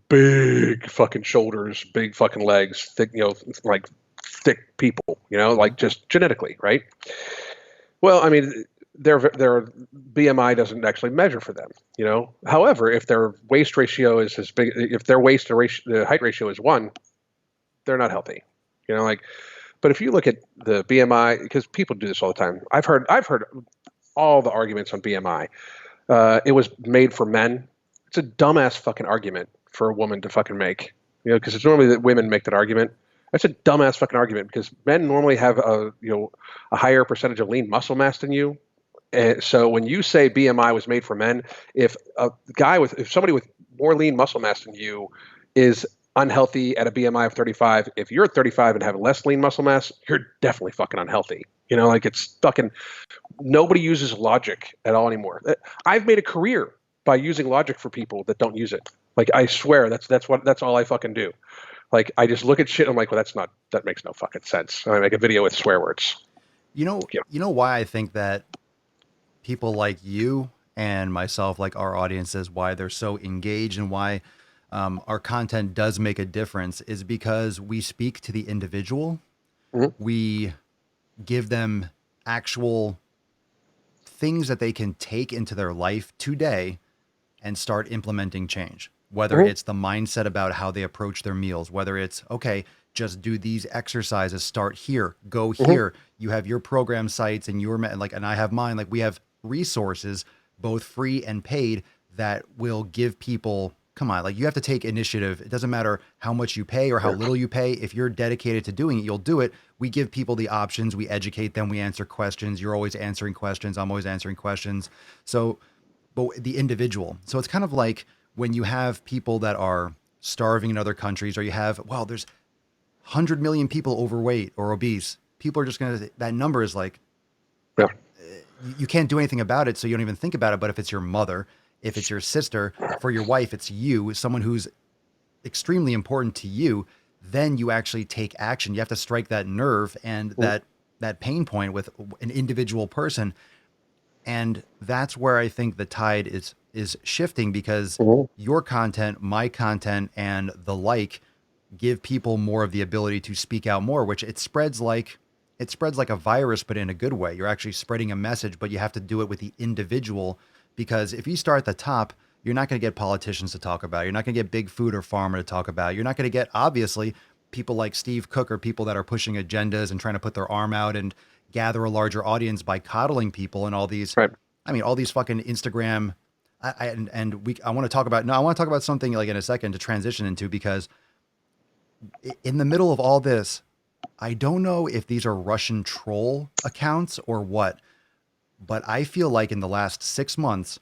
C: big fucking shoulders, big fucking legs, thick, like thick people, like just genetically, right? Well, their BMI doesn't actually measure for them, However, if their waist ratio is as big, if their waist to height ratio is 1, they're not healthy, But if you look at the BMI, because people do this all the time, I've heard all the arguments on BMI. It was made for men. It's a dumbass fucking argument for a woman to fucking make, because it's normally that women make that argument. That's a dumbass fucking argument, because men normally have a higher percentage of lean muscle mass than you. And so when you say BMI was made for men, if somebody with more lean muscle mass than you is unhealthy at a BMI of 35, if you're at 35 and have less lean muscle mass, you're definitely fucking unhealthy. It's fucking, nobody uses logic at all anymore. I've made a career by using logic for people that don't use it. Like, I swear that's all I fucking do. Like, I just look at shit and I'm like, well, that makes no fucking sense. And I make a video with swear words.
B: You know why I think that people like you and myself, like our audiences, why they're so engaged and why our content does make a difference, is because we speak to the individual. Mm-hmm. We give them actual things that they can take into their life today and start implementing change. Whether it's the mindset about how they approach their meals, whether it's, okay, just do these exercises, start here, go here. You have your program sites and and I have mine. Like, we have resources, both free and paid, that will give people, come on, like, you have to take initiative. It doesn't matter how much you pay or how little you pay. If you're dedicated to doing it, you'll do it. We give people the options. We educate them. We answer questions. You're always answering questions. I'm always answering questions. So, but the individual. So it's kind of like when you have people that are starving in other countries, or you have, there's 100 million people overweight or obese. People are just that number is like, you can't do anything about it. So you don't even think about it. But if it's your mother, If it's your sister, for your wife, it's you, someone who's extremely important to you, then you actually take action. You have to strike that nerve and that pain point with an individual person. And that's where I think the tide is shifting, because your content, my content, and the like give people more of the ability to speak out more, which it spreads like a virus, but in a good way. You're actually spreading a message, but you have to do it with the individual, because if you start at the top, you're not going to get politicians to talk about it. You're not going to get Big Food or Pharma to talk about it. You're not going to get, obviously, people like Steve Cook or people that are pushing agendas and trying to put their arm out and gather a larger audience by coddling people and all these, I mean, all these fucking Instagram. I want to talk about something like in a second to transition into, because in the middle of all this, I don't know if these are Russian troll accounts or what, but I feel like in the last 6 months,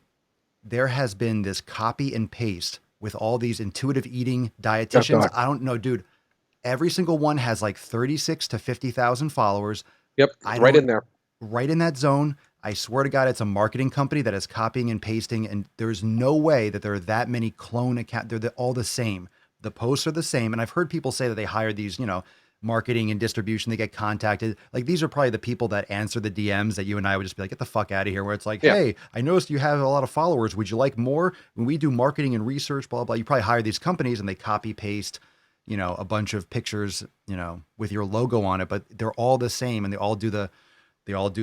B: there has been this copy and paste with all these intuitive eating dietitians. I don't know, dude. Every single one has like 36 to 50,000 followers.
C: Yep, right in there.
B: Right in that zone. I swear to God, it's a marketing company that is copying and pasting, and there's no way that there are that many clone accounts. They're all the same. The posts are the same. And I've heard people say that they hire these, marketing and distribution. They get contacted. Like, these are probably the people that answer the DMs that you and I would just be like, get the fuck out of here. Where it's like, hey, I noticed you have a lot of followers. Would you like more? When we do marketing and research, blah, blah, you probably hire these companies and they copy paste, a bunch of pictures, with your logo on it, but they're all the same. And they all do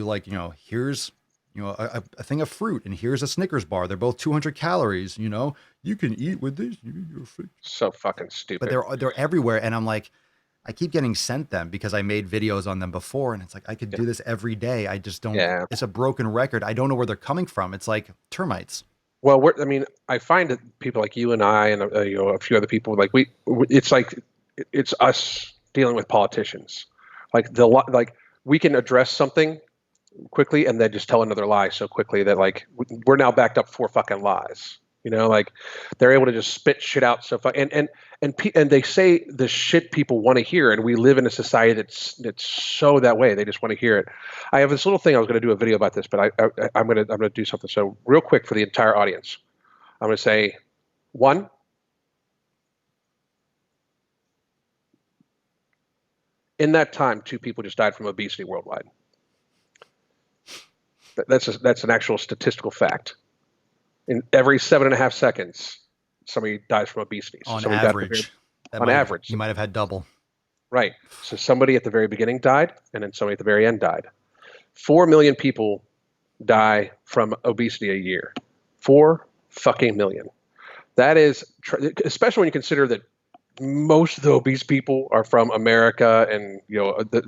B: like, here's, a thing of fruit, and here's a Snickers bar. They're both 200 calories, you can eat with this.
C: So fucking stupid.
B: But they're everywhere. And I'm like, I keep getting sent them because I made videos on them before, and it's like, I could do this every day. I just don't, it's a broken record. I don't know where they're coming from. It's like termites.
C: Well, I find that people like you and I and a few other people, like it's like it's us dealing with politicians. Like we can address something quickly and then just tell another lie so quickly that like we're now backed up 4 fucking lies. Like they're able to just spit shit out so far, and they say the shit people want to hear, and we live in a society that's so that way. They just want to hear it. I have this little thing. I was going to do a video about this, but I'm going to do something. So real quick for the entire audience, I'm going to say 1. In that time, 2 people just died from obesity worldwide. That's an actual statistical fact. In every 7.5 seconds, somebody dies from obesity. So
B: on average.
C: Average.
B: You might have had double.
C: Right. So somebody at the very beginning died, and then somebody at the very end died. 4 million people die from obesity a year. 4 fucking million. That is, especially when you consider that most of the obese people are from America and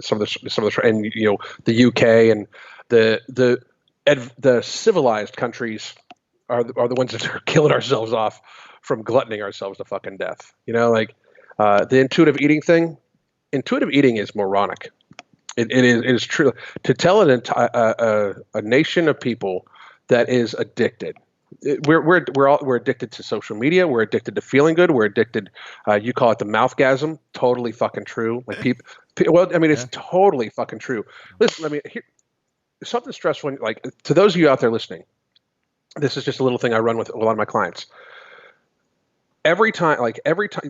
C: some of the UK and the civilized countries are the ones that are killing ourselves off from gluttoning ourselves to fucking death. The intuitive eating thing. Intuitive eating is moronic. It is true to tell a nation of people that is addicted. We're addicted to social media. We're addicted to feeling good. We're addicted. You call it the mouthgasm. Totally fucking true. Like people. Well, I mean, it's totally fucking true. Listen, something stressful. Like, to those of you out there listening, this is just a little thing I run with a lot of my clients. Every time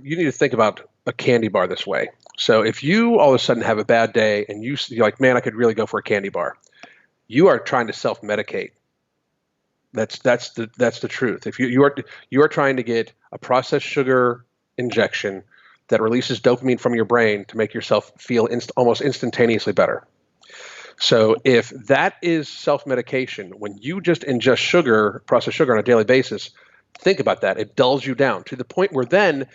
C: you need to think about a candy bar this way. So if you all of a sudden have a bad day and you're like, man, I could really go for a candy bar. You are trying to self-medicate. That's the truth. If you are trying to get a processed sugar injection that releases dopamine from your brain to make yourself feel almost instantaneously better. So if that is self-medication, when you just ingest processed sugar on a daily basis, think about that. It dulls you down to the point where then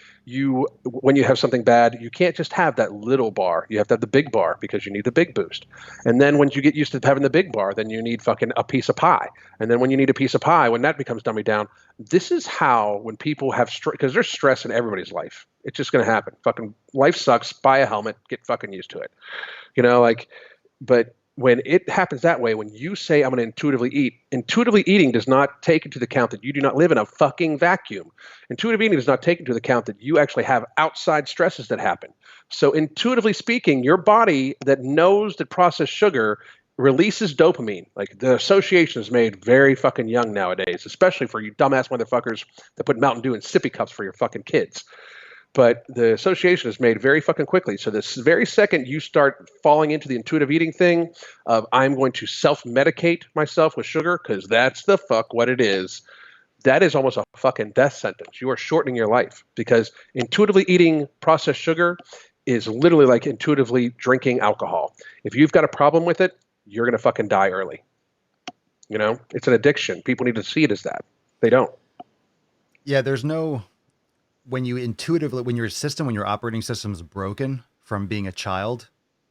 C: when you have something bad, you can't just have that little bar. You have to have the big bar because you need the big boost. And then when you get used to having the big bar, then you need fucking a piece of pie. And then when you need a piece of pie, when that becomes dummy down, this is how when people have stress, because there's stress in everybody's life. It's just going to happen. Fucking life sucks. Buy a helmet. Get fucking used to it. But when it happens that way, when you say, I'm going to intuitively eating does not take into account that you do not live in a fucking vacuum. Intuitive eating does not take into account that you actually have outside stresses that happen. So intuitively speaking, your body that knows that processed sugar releases dopamine. Like the association is made very fucking young nowadays, especially for you dumbass motherfuckers that put Mountain Dew in sippy cups for your fucking kids. But the association is made very fucking quickly. So this very second you start falling into the intuitive eating thing of I'm going to self-medicate myself with sugar because that's the fuck what it is. That is almost a fucking death sentence. You are shortening your life because intuitively eating processed sugar is literally like intuitively drinking alcohol. If you've got a problem with it, you're going to fucking die early. You know, it's an addiction. People need to see it as that. They don't.
B: Yeah, there's no, when your operating system is broken from being a child,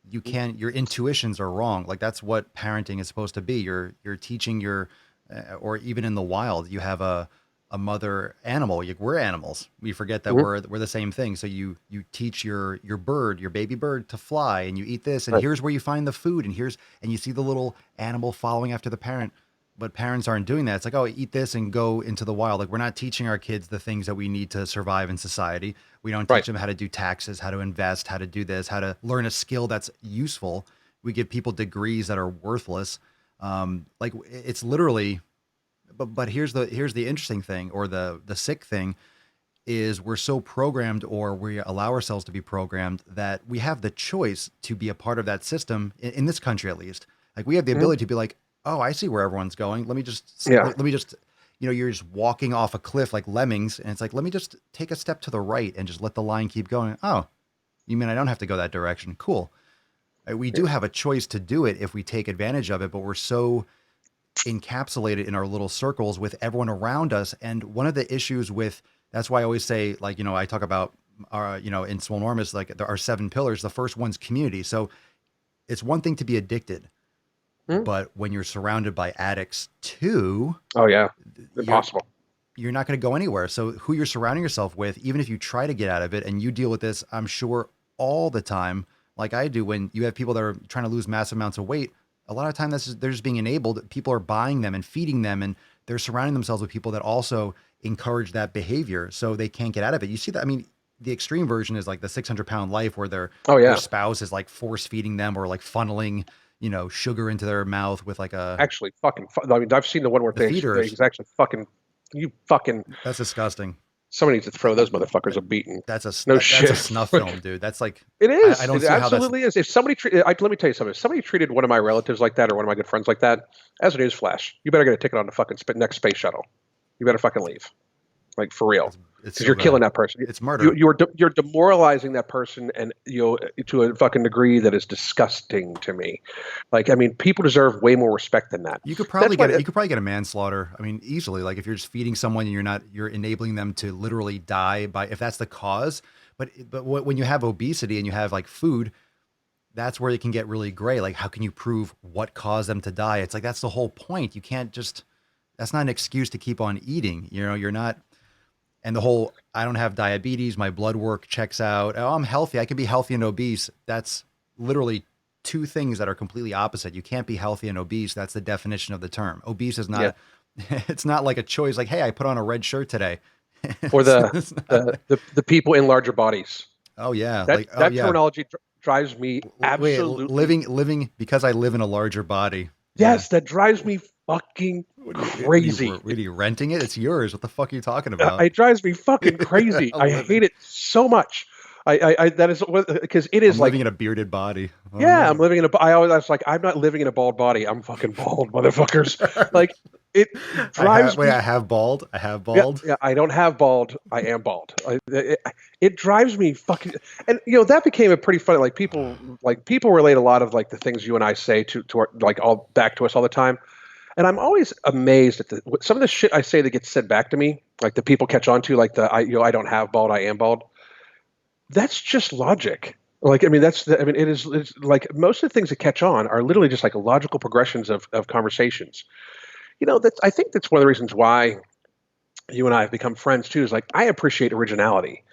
B: you can't, your intuitions are wrong. Like that's what parenting is supposed to be. You're teaching or even in the wild, you have a mother animal. We're animals. We forget that we're the same thing. So you teach your baby bird to fly, and you eat this, and here's where you find the food, and you see the little animal following after the parent. But parents aren't doing that. It's like, oh, eat this and go into the wild. Like we're not teaching our kids the things that we need to survive in society. We don't teach them how to do taxes, how to invest, how to do this, how to learn a skill that's useful. We give people degrees that are worthless. Like it's literally, but here's the interesting thing, or the sick thing is we're so programmed, or we allow ourselves to be programmed, that we have the choice to be a part of that system in this country, at least. Like we have the ability to be like, oh, I see where everyone's going. Let me just, you're just walking off a cliff like lemmings. And it's like, let me just take a step to the right and just let the line keep going. Oh, you mean I don't have to go that direction? Cool. We do have a choice to do it if we take advantage of it, but we're so encapsulated in our little circles with everyone around us. And one of the issues that's why I always say, like, I talk about our, in Swolenormous, like there are 7 pillars. The first one's community. So it's one thing to be addicted, but when you're surrounded by addicts too,
C: impossible.
B: You're not going to go anywhere. So who you're surrounding yourself with, even if you try to get out of it, and you deal with this, I'm sure all the time, like I do, when you have people that are trying to lose massive amounts of weight, a lot of time they're just being enabled. People are buying them and feeding them, and they're surrounding themselves with people that also encourage that behavior, so they can't get out of it. You see that? I mean, the extreme version is like the 600-pound life, where their spouse is like force feeding them, or like funneling, sugar into their mouth with like a
C: I mean, I've seen the one where he's actually
B: that's disgusting.
C: Somebody needs to throw those motherfuckers a beating.
B: That's a snuff film, dude. That's like,
C: it is.
B: I don't
C: it
B: see
C: absolutely is. If somebody let me tell you something. If somebody treated one of my relatives like that, or one of my good friends like that, as a newsflash, you better get a ticket on the fucking next space shuttle. You better fucking leave, like for real. Because you're killing that person.
B: It's murder.
C: You're demoralizing that person, and to a fucking degree that is disgusting to me. Like, I mean, people deserve way more respect than that.
B: You could probably get a manslaughter. I mean, easily. Like if you're just feeding someone and you're enabling them to literally die if that's the cause. But when you have obesity and you have like food, that's where it can get really gray. Like, how can you prove what caused them to die? It's like, that's the whole point. You can't that's not an excuse to keep on eating. You're not. And the whole, I don't have diabetes, my blood work checks out. Oh, I'm healthy. I can be healthy and obese. That's literally 2 things that are completely opposite. You can't be healthy and obese. That's the definition of the term. Obese is not, it's not like a choice. Like, hey, I put on a red shirt today.
C: Or the people in larger bodies.
B: Oh yeah.
C: That terminology drives me absolutely.
B: Living because I live in a larger body.
C: Yes, that drives me fucking crazy.
B: Are you renting it? It's yours. What the fuck are you talking about?
C: It drives me fucking crazy. I hate it so much. That is because it is
B: I'm living in a bearded body.
C: Oh, yeah, I'm living in I was like, I'm not living in a bald body. I'm fucking bald, motherfuckers. Like it drives me.
B: I have bald.
C: Yeah, I don't have bald. I am bald. It drives me fucking. And that became a pretty funny. Like people relate a lot of like the things you and I say to our, like all back to us all the time. And I'm always amazed at some of the shit I say that gets said back to me. Like the people catch on to, like I don't have bald. I am bald. That's just logic. Like, I mean, it is like most of the things that catch on are literally just like logical progressions of conversations. I think that's one of the reasons why you and I have become friends too, is like, I appreciate originality,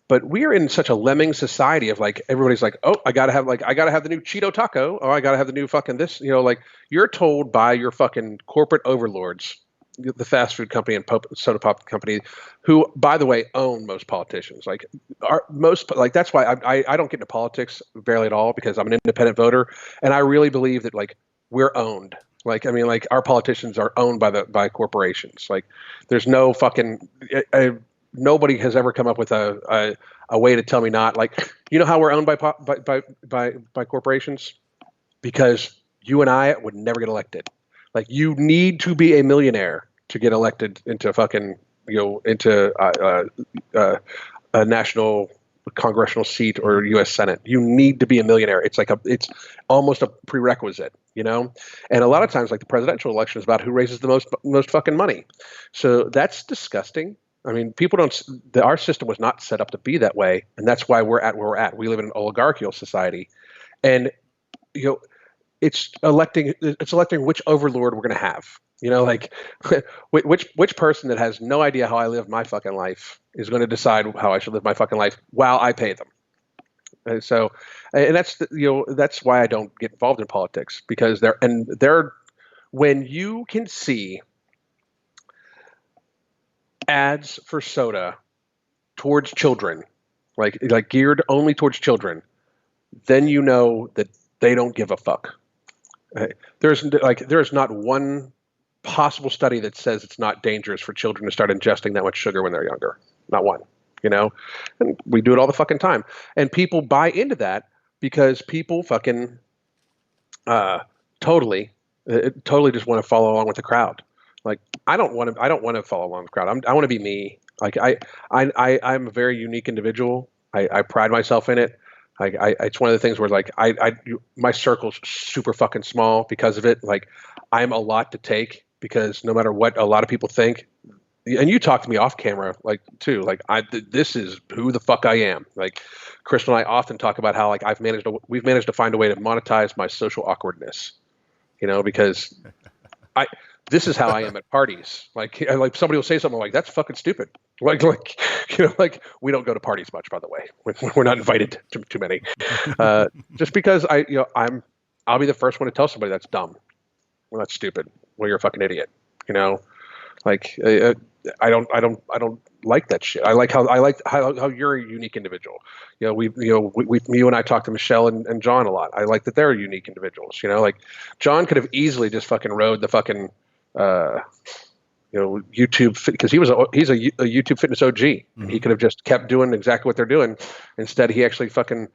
C: but we are in such a lemming society of like, everybody's like, oh, I gotta have the new Cheeto taco. Oh, I gotta have the new fucking this, like you're told by your fucking corporate overlords, the fast food company and soda pop company, who, by the way, own most politicians. Like that's why I don't get into politics barely at all, because I'm an independent voter, and I really believe that like we're owned. Like, I mean, like our politicians are owned by corporations. Like, there's no fucking nobody has ever come up with a way to tell me not. Like, you know how we're owned by corporations? Because you and I would never get elected. Like, you need to be a millionaire to get elected into fucking into a national congressional seat or U.S. Senate. You need to be a millionaire. It's it's almost a prerequisite, And a lot of times, like the presidential election is about who raises the most fucking money. So that's disgusting. I mean, people don't. Our system was not set up to be that way, and that's why we're at where we're at. We live in an oligarchical society, and it's electing which overlord we're going to have. Like which person that has no idea how I live my fucking life is going to decide how I should live my fucking life while I pay them. And so, and that's why I don't get involved in politics, because they're when you can see ads for soda towards children, like geared only towards children, then you know that they don't give a fuck. There's not one possible study that says it's not dangerous for children to start ingesting that much sugar when they're younger. Not one, and we do it all the fucking time. And people buy into that because people fucking totally just want to follow along with the crowd. Like, I don't want to follow along with the crowd. I want to be me. Like, I'm a very unique individual. I pride myself in it. Like, it's one of the things where, like, my circle's super fucking small because of it. Like, I'm a lot to take, because no matter what a lot of people think, and you talk to me off camera, like, too, like, this is who the fuck I am. Like, Crystal and I often talk about how, like, we've managed to find a way to monetize my social awkwardness, because this is how I am at parties. Like somebody will say something like, "That's fucking stupid." Like we don't go to parties much, by the way. We're not invited to too many. Just because I'll be the first one to tell somebody that's dumb. Well, that's stupid. Well, you're a fucking idiot. Like, I don't like that shit. I like how you're a unique individual. You and I talk to Michelle and John a lot. I like that they're unique individuals. Like, John could have easily just fucking rode the fucking YouTube, because he's a YouTube fitness OG. Mm-hmm. He could have just kept doing exactly what they're doing. Instead, he actually fucking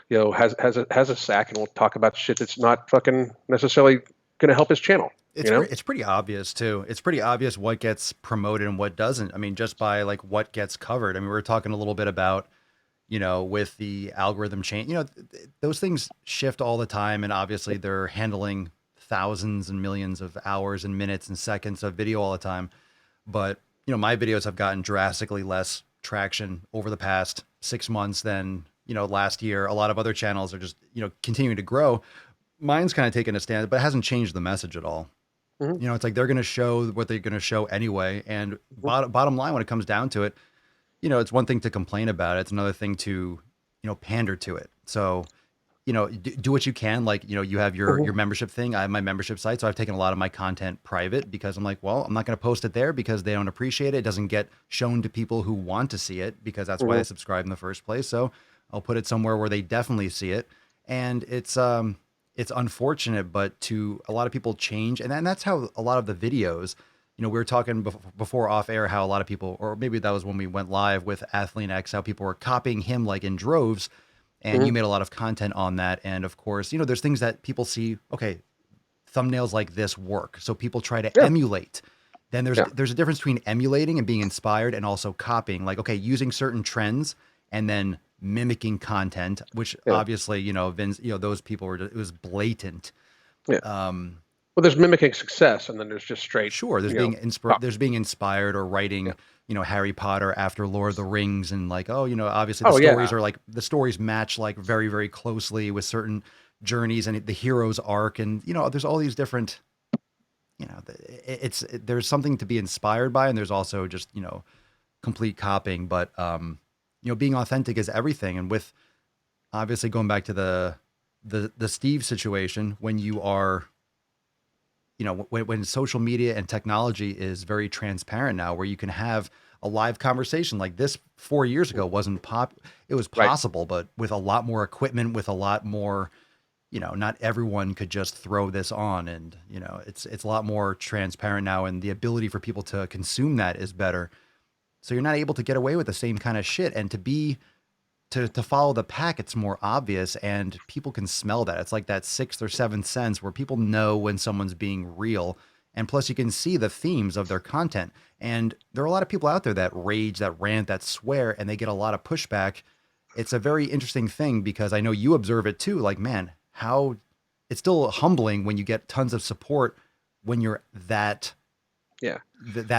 C: has a sack and will talk about shit that's not fucking necessarily going to help his channel.
B: It's pretty obvious too. It's pretty obvious what gets promoted and what doesn't. I mean, just by like what gets covered. I mean, we were talking a little bit about, with the algorithm change, those things shift all the time. And obviously they're handling thousands and millions of hours and minutes and seconds of video all the time. But, my videos have gotten drastically less traction over the past 6 months than, last year. A lot of other channels are just, continuing to grow. Mine's kind of taken a stand, but it hasn't changed the message at all. Mm-hmm. It's like they're going to show what they're going to show anyway. And bottom line, when it comes down to it, it's one thing to complain about it. It's another thing to, pander to it. So, do what you can. Like, you have your membership thing. I have my membership site. So I've taken a lot of my content private, because I'm like, well, I'm not going to post it there because they don't appreciate it. It doesn't get shown to people who want to see it, because that's why they subscribe in the first place. So I'll put it somewhere where they definitely see it. And it's unfortunate, but to a lot of people change. And that's how a lot of the videos, we were talking before off air, how a lot of people, or maybe that was when we went live with Athlean X, how people were copying him like in droves. And you made a lot of content on that. And of course, there's things that people see, okay, thumbnails like this work. So people try to emulate. Then there's a difference between emulating and being inspired, and also copying, like, okay, using certain trends and then mimicking content, which obviously, Vince, those people were, it was blatant.
C: Yeah. Well, there's mimicking success, and then there's just straight.
B: Sure. There's being inspired. There's being inspired, or writing, Harry Potter after Lord of the Rings, and like, obviously the stories are like, the stories match like very, very closely with certain journeys and the hero's arc, and there's all these different, there's something to be inspired by, and there's also just complete copying, but being authentic is everything. And with obviously going back to the Steve situation, when you are, when social media and technology is very transparent now, where you can have a live conversation like this 4 years ago wasn't it was possible, but with a lot more equipment, with a lot more, not everyone could just throw this on, and it's a lot more transparent now, and the ability for people to consume that is better. So you're not able to get away with the same kind of shit, and to follow the pack, it's more obvious, and people can smell that. It's like that sixth or seventh sense where people know when someone's being real, and plus you can see the themes of their content. And there are a lot of people out there that rage, that rant, that swear, and they get a lot of pushback. It's a very interesting thing because I know you observe it too. Like, man, how it's still humbling when you get tons of support when you're that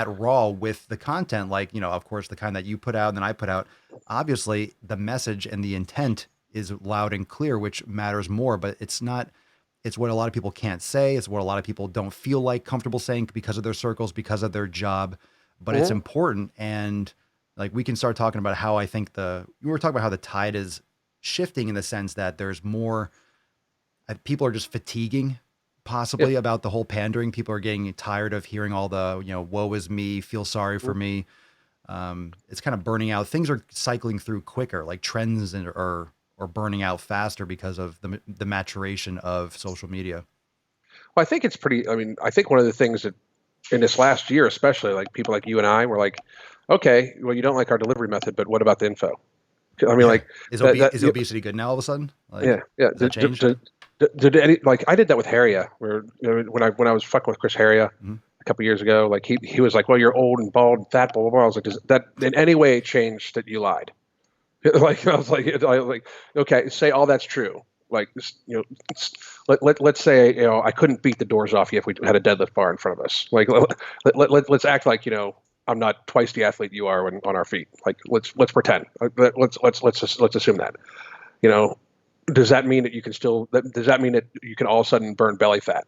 B: raw with the content. Like, of course, the kind that you put out and then I put out, obviously the message and the intent is loud and clear, which matters more, but it's what a lot of people can't say. It's what a lot of people don't feel like comfortable saying because of their circles, because of their job, but it's important. And like, we can start talking about how I think we were talking about how the tide is shifting in the sense that there's more, people are just fatiguing possibly about the whole pandering. People are getting tired of hearing all the, woe is me, feel sorry for me. It's kind of burning out. Things are cycling through quicker, like trends are burning out faster because of the maturation of social media.
C: Well, I think it's I think one of the things that in this last year, especially, like people like you and I were like, okay, well, you don't like our delivery method, but what about the info? I mean, like,
B: is obesity good now all of a sudden? Like,
C: Has that changed? Did any, like, I did that with Harria, where when I was fucking with Chris Harria a couple years ago, like he was like, well, you're old and bald and fat, blah blah blah. I was like, does that in any way change that you lied? Like, I was like, okay, say all that's true. Like, let's say, I couldn't beat the doors off you if we had a deadlift bar in front of us. Like, let's act like, I'm not twice the athlete you are on our feet. Like, let's pretend. Let's assume that. Does that mean that you can does that mean that you can all of a sudden burn belly fat?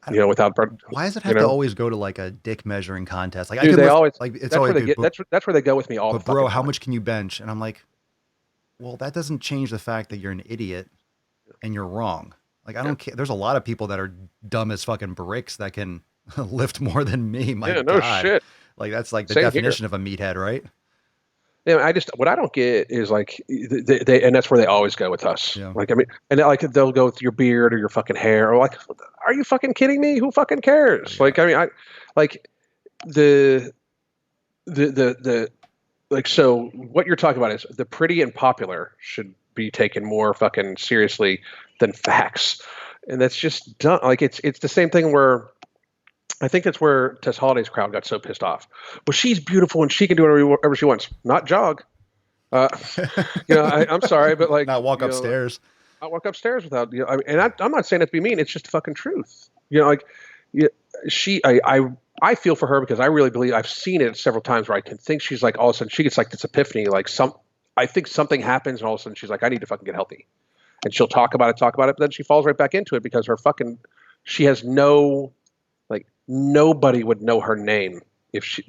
C: Without burn.
B: Why does it have to always go to like a dick measuring contest? Like,
C: dude, it's
B: that's
C: always where they get. That's where they go with me all the fucking time.
B: Bro, how much can you bench? And I'm like, well, that doesn't change the fact that you're an idiot and you're wrong. Like, I don't care. There's a lot of people that are dumb as fucking bricks that can lift more than me. My God.
C: No shit.
B: Like, that's like the
C: Same
B: definition
C: here.
B: of a meathead, right?
C: Yeah, what I don't get is like they and that's where they always go with us.
B: Yeah.
C: Like, I mean, and like they'll go with your beard or your fucking hair, or like, are you fucking kidding me? Who fucking cares? Yeah. Like, I mean, I like the like, so what you're talking about is the pretty and popular should be taken more fucking seriously than facts, and that's just dumb. Like, it's the same thing where. I think that's where Tess Holliday's crowd got so pissed off. Well, she's beautiful and she can do whatever she wants. Not jog. I'm sorry, but like,
B: not walk upstairs.
C: Not walk upstairs without, I'm not saying it to be mean. It's just the fucking truth. I feel for her because I really believe I've seen it several times where I can think she's like, all of a sudden she gets like this epiphany, like I think something happens and all of a sudden she's like, I need to fucking get healthy. And she'll talk about it, but then she falls right back into it because she has nobody would know her name if she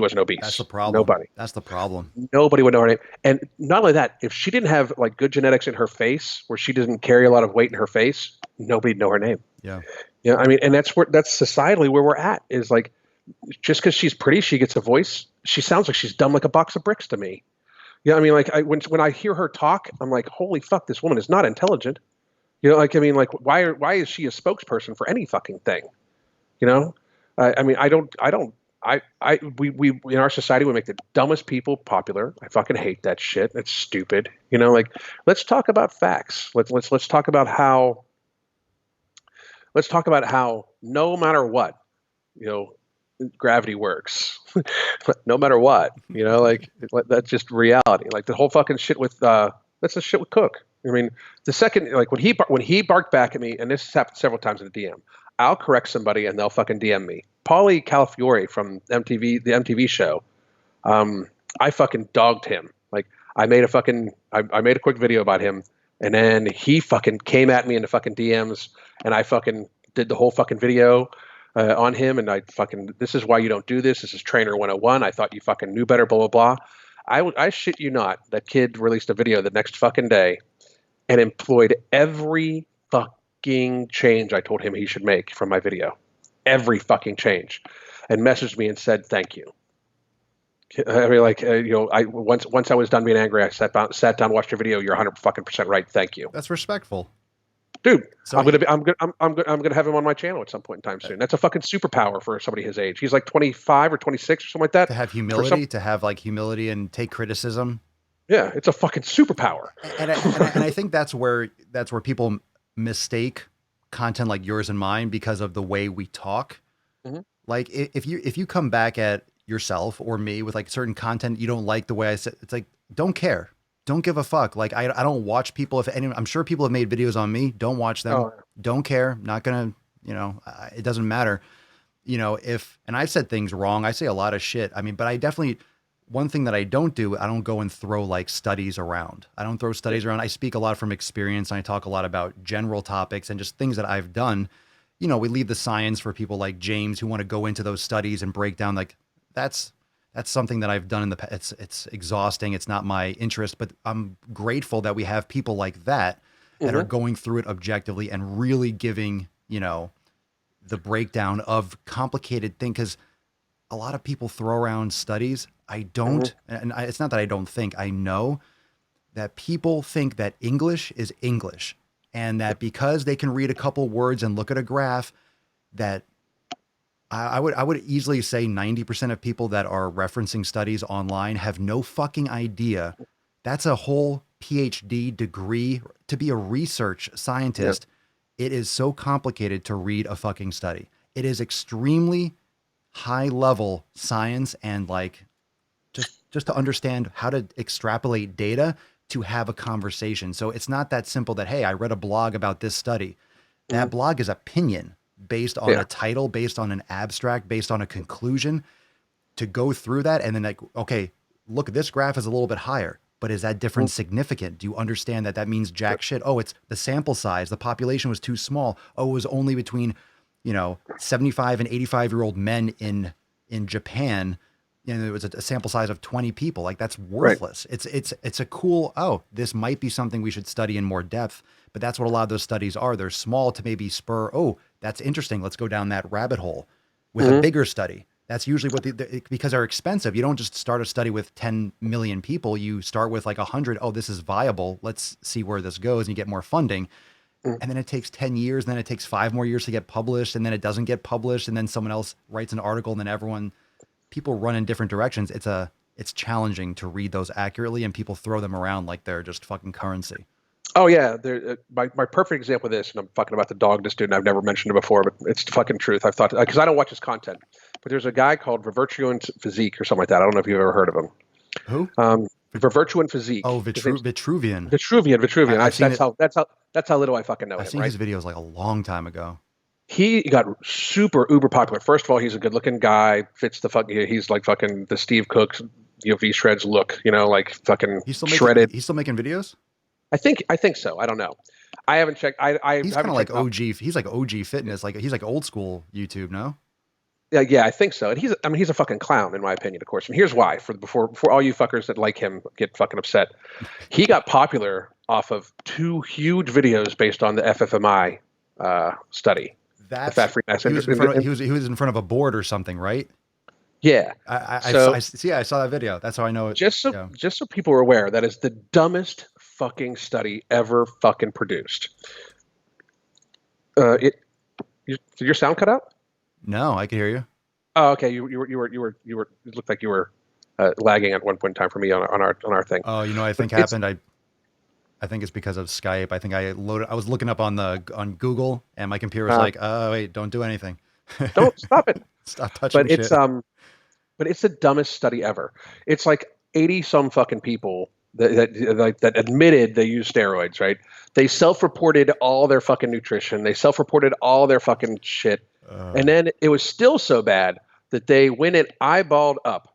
C: wasn't obese.
B: That's the problem.
C: Nobody.
B: That's the problem.
C: Nobody would know her name. And not only that, if she didn't have like good genetics in her face, where she doesn't carry a lot of weight in her face, nobody'd know her name.
B: Yeah.
C: I mean, and that's societally where we're at, is like, just because she's pretty, she gets a voice. She sounds like she's dumb like a box of bricks to me. I mean, like, when I hear her talk, I'm like, holy fuck, this woman is not intelligent. I mean, like, why is she a spokesperson for any fucking thing? I mean, we in our society, we make the dumbest people popular. I fucking hate that shit. It's stupid. Like, let's talk about facts. Let's talk about how no matter what, gravity works. No matter what, like, that's just reality. Like, the whole fucking shit with, that's the shit with Cook. I mean, the second, like, when he barked back at me, and this has happened several times in the DM, I'll correct somebody and they'll fucking DM me. Paulie Calafiore from the MTV show. I fucking dogged him. Like, I made a quick video about him, and then he fucking came at me in the fucking DMs, and I fucking did the whole fucking video on him, and this is why you don't do this. This is Trainer 101. I thought you fucking knew better, blah, blah, blah. I shit you not. That kid released a video the next fucking day and employed every fucking change I told him he should make from my video. Every fucking change. And messaged me and said, thank you. I mean, like, once I was done being angry, I sat down, watched your video. You're 100% right. Thank you.
B: That's respectful.
C: Dude,
B: So
C: I'm gonna have him on my channel at some point in time soon. That's a fucking superpower for somebody his age. He's like 25 or 26 or something like that.
B: to have humility, to have like humility and take criticism.
C: Yeah, it's a fucking superpower.
B: And I think that's where people mistake content like yours and mine because of the way we talk.
C: Mm-hmm.
B: Like if you come back at yourself or me with like certain content you don't like the way I said, it's like, don't care. Don't give a fuck. Like I don't watch people. If anyone, I'm sure people have made videos on me. Don't watch them.
C: Oh.
B: Don't care. Not gonna, it doesn't matter. And I've said things wrong. I say a lot of shit. I mean, but I definitely, one thing that I don't do, I don't go and throw like studies around. I don't throw studies around. I speak a lot from experience. And I talk a lot about general topics and just things that I've done. We leave the science for people like James who want to go into those studies and break down. Like that's something that I've done in the past. It's exhausting. It's not my interest, but I'm grateful that we have people like that are going through it objectively and really giving, the breakdown of complicated things. Cause a lot of people throw around studies. I don't, it's not that I don't think, I know that people think that English is English and that because they can read a couple words and look at a graph that I would easily say 90% of people that are referencing studies online have no fucking idea. That's a whole PhD degree to be a research scientist. Yep. It is so complicated to read a fucking study. It is extremely high level science and like just to understand how to extrapolate data to have a conversation. So it's not that simple that, hey, I read a blog about this study. That blog is opinion based on a title, based on an abstract, based on a conclusion. To go through that and then like, okay, look, this graph is a little bit higher, but is that difference significant? Do you understand that means jack shit? Oh, it's the sample size. The population was too small. Oh, it was only between, 75 and 85-year-old men in Japan. It was a sample size of 20 people. Like that's worthless. Right. It's a cool, this might be something we should study in more depth, but that's what a lot of those studies are. They're small to maybe spur, that's interesting. Let's go down that rabbit hole with a bigger study. That's usually what because they're expensive. You don't just start a study with 10 million people. You start with like 100. Oh, this is viable. Let's see where this goes. And you get more funding. And then it takes 10 years. And then it takes 5 more years to get published. And then it doesn't get published. And then someone else writes an article and then people run in different directions. It's challenging to read those accurately and people throw them around like they're just fucking currency.
C: Oh yeah, my perfect example of this, and I'm fucking about the dog this dude, and I've never mentioned it before, but it's the fucking truth. I've thought, because I don't watch his content, but there's a guy called Overtraining Physique or something like that. I don't know if you've ever heard of him.
B: Who?
C: Overtraining Physique.
B: Oh, Vitruvian.
C: That's how little I fucking know him.
B: I've seen his videos like a long time ago.
C: He got super uber popular. First of all, he's a good looking guy. Fits the fucking. He's like fucking the Steve Cook, V-Shreds look. Like fucking shredded.
B: He's still making videos.
C: I think so. I don't know. I haven't checked.
B: He's kind of like OG. He's like OG fitness. Like he's like old school YouTube. No.
C: Yeah, I think so. And he's a fucking clown in my opinion, of course. And here's why. For all you fuckers that like him get fucking upset. He got popular off of 2 huge videos based on the FFMI study.
B: That's he was in front of a board or something, right?
C: Yeah.
B: I saw that video. That's how I know it.
C: Just so people are aware, that is the dumbest fucking study ever fucking produced. Did your sound cut out?
B: No, I can hear you.
C: Oh, okay. You were. It looked like you were lagging at one point in time for me on our thing.
B: Oh, I think happened. I think it's because of Skype. I think I was looking up on Google, and my computer was like, "Oh, wait, don't do anything.
C: Don't stop it.
B: Stop touching shit."
C: But it's the dumbest study ever. It's like 80 some fucking people that admitted they use steroids, right? They self-reported all their fucking nutrition. They self-reported all their fucking shit. And then it was still so bad that they went and eyeballed up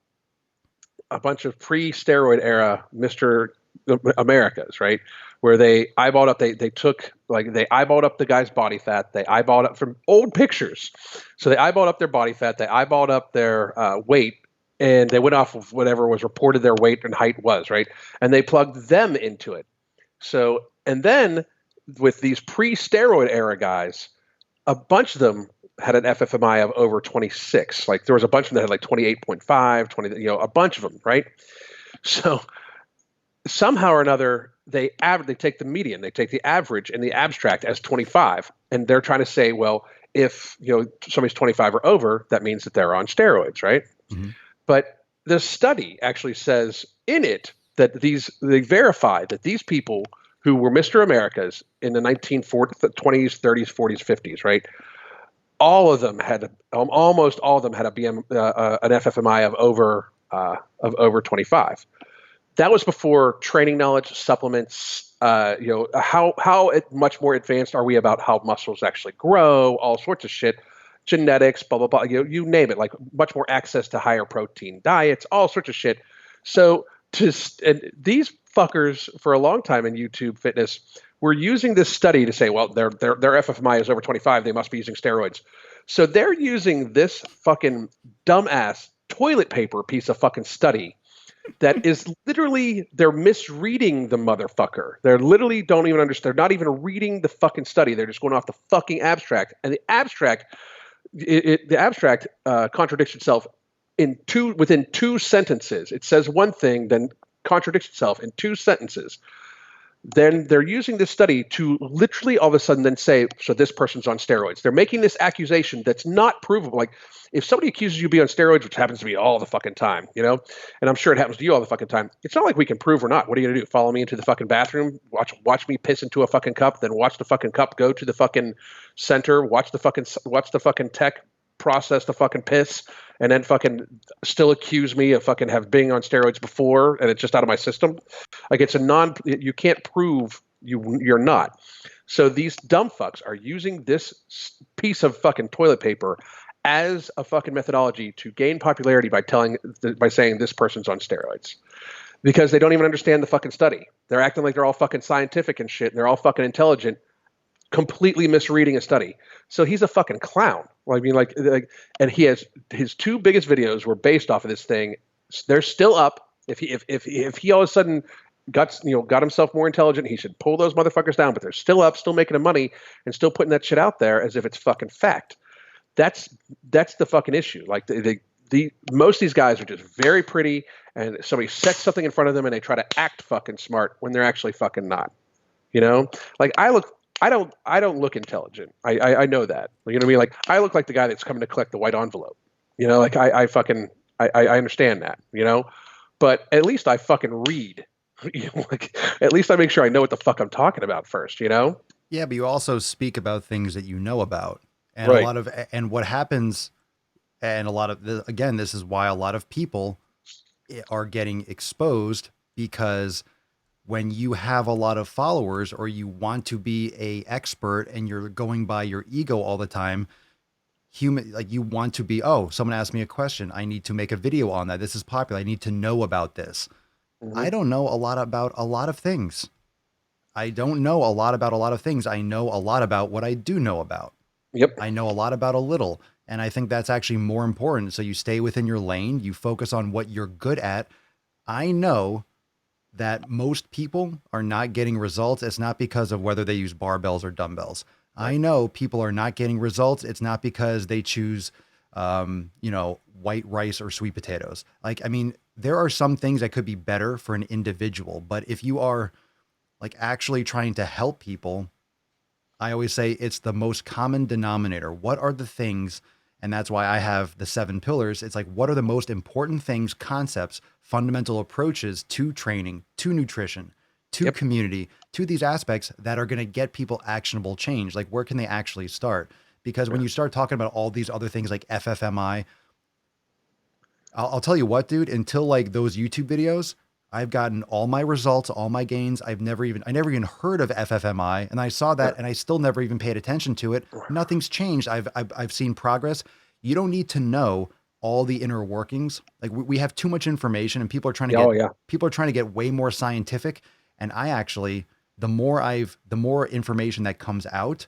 C: a bunch of pre-steroid era Mr. Americas, right? Where they eyeballed up, they eyeballed up the guy's body fat. They eyeballed up from old pictures. So they eyeballed up their body fat. They eyeballed up their weight, and they went off of whatever was reported their weight and height was, right? And they plugged them into it. So, and then with these pre-steroid era guys, a bunch of them had an FFMI of over 26. Like there was a bunch of them that had like 28.5, 20, a bunch of them, right? So somehow or another, they take the median, they take the average and the abstract as 25, and they're trying to say, well, if somebody's 25 or over, that means that they're on steroids, right?
B: Mm-hmm. But
C: the study actually says in it that they verify that these people who were Mr. Americas in the 1920s, 30s, 40s, 50s, right? Almost all of them had an FFMI of over 25. That was before training knowledge, supplements. How much more advanced are we about how muscles actually grow? All sorts of shit, genetics, blah blah blah. You name it. Like much more access to higher protein diets, all sorts of shit. So and these fuckers for a long time in YouTube fitness were using this study to say, well, their FFMI is over 25. They must be using steroids. So they're using this fucking dumbass toilet paper piece of fucking study that is literally, they're misreading the motherfucker. They're literally don't even understand. They're not even reading the fucking study. They're just going off the fucking abstract. And the abstract, contradicts itself within two sentences. It says one thing, then contradicts itself in two sentences. Then they're using this study to literally all of a sudden then say, so this person's on steroids. They're making this accusation that's not provable. Like if somebody accuses you of being on steroids, which happens to be all the fucking time, and I'm sure it happens to you all the fucking time. It's not like we can prove or not. What are you gonna do? Follow me into the fucking bathroom, watch me piss into a fucking cup, then watch the fucking cup go to the fucking center, watch the fucking tech process the fucking piss, and then fucking still accuse me of fucking being on steroids before, and it's just out of my system. Like you can't prove you're not. So these dumb fucks are using this piece of fucking toilet paper as a fucking methodology to gain popularity by saying this person's on steroids, because they don't even understand the fucking study. They're acting like they're all fucking scientific and shit, and they're all fucking intelligent, completely misreading a study. So he's a fucking clown. Well, I mean, like, and he has his two biggest videos were based off of this thing. They're still up. If he all of a sudden got himself more intelligent, he should pull those motherfuckers down. But they're still up, still making him money, and still putting that shit out there as if it's fucking fact. That's the fucking issue. Like most of these guys are just very pretty, and somebody sets something in front of them, and they try to act fucking smart when they're actually fucking not. Like I don't look intelligent. I know that. You know what I mean? Like I look like the guy that's coming to collect the white envelope. Like I understand that. But at least I fucking read. Like at least I make sure I know what the fuck I'm talking about first.
B: Yeah, but you also speak about things that you know about, and
C: right.
B: what happens, and a lot of this is why a lot of people are getting exposed, because when you have a lot of followers or you want to be a expert and you're going by your ego all the time, like you want to be, oh, someone asked me a question, I need to make a video on that. This is popular. I need to know about this. Mm-hmm. I don't know a lot about a lot of things. I don't know a lot about a lot of things. I know a lot about what I do know about.
C: Yep.
B: I know a lot about a little. And I think that's actually more important. So you stay within your lane, you focus on what you're good at. I know that most people are not getting results. It's not because of whether they use barbells or dumbbells. Right. I know people are not getting results. It's not because they choose, white rice or sweet potatoes. Like, I mean, there are some things that could be better for an individual, but if you are like actually trying to help people, I always say it's the most common denominator. What are the things? And that's why I have the 7 pillars. It's like, what are the most important things, concepts, fundamental approaches to training, to nutrition, to community, to these aspects that are going to get people actionable change? Like, where can they actually start? Because when you start talking about all these other things like FFMI, I'll tell you what, dude, until like those YouTube videos, I've gotten all my results, all my gains. I never even heard of FFMI, and I saw that, and I still never even paid attention to it. Nothing's changed. I've seen progress. You don't need to know all the inner workings. Like we have too much information, and people are trying to get way more scientific. And I actually, the more information that comes out,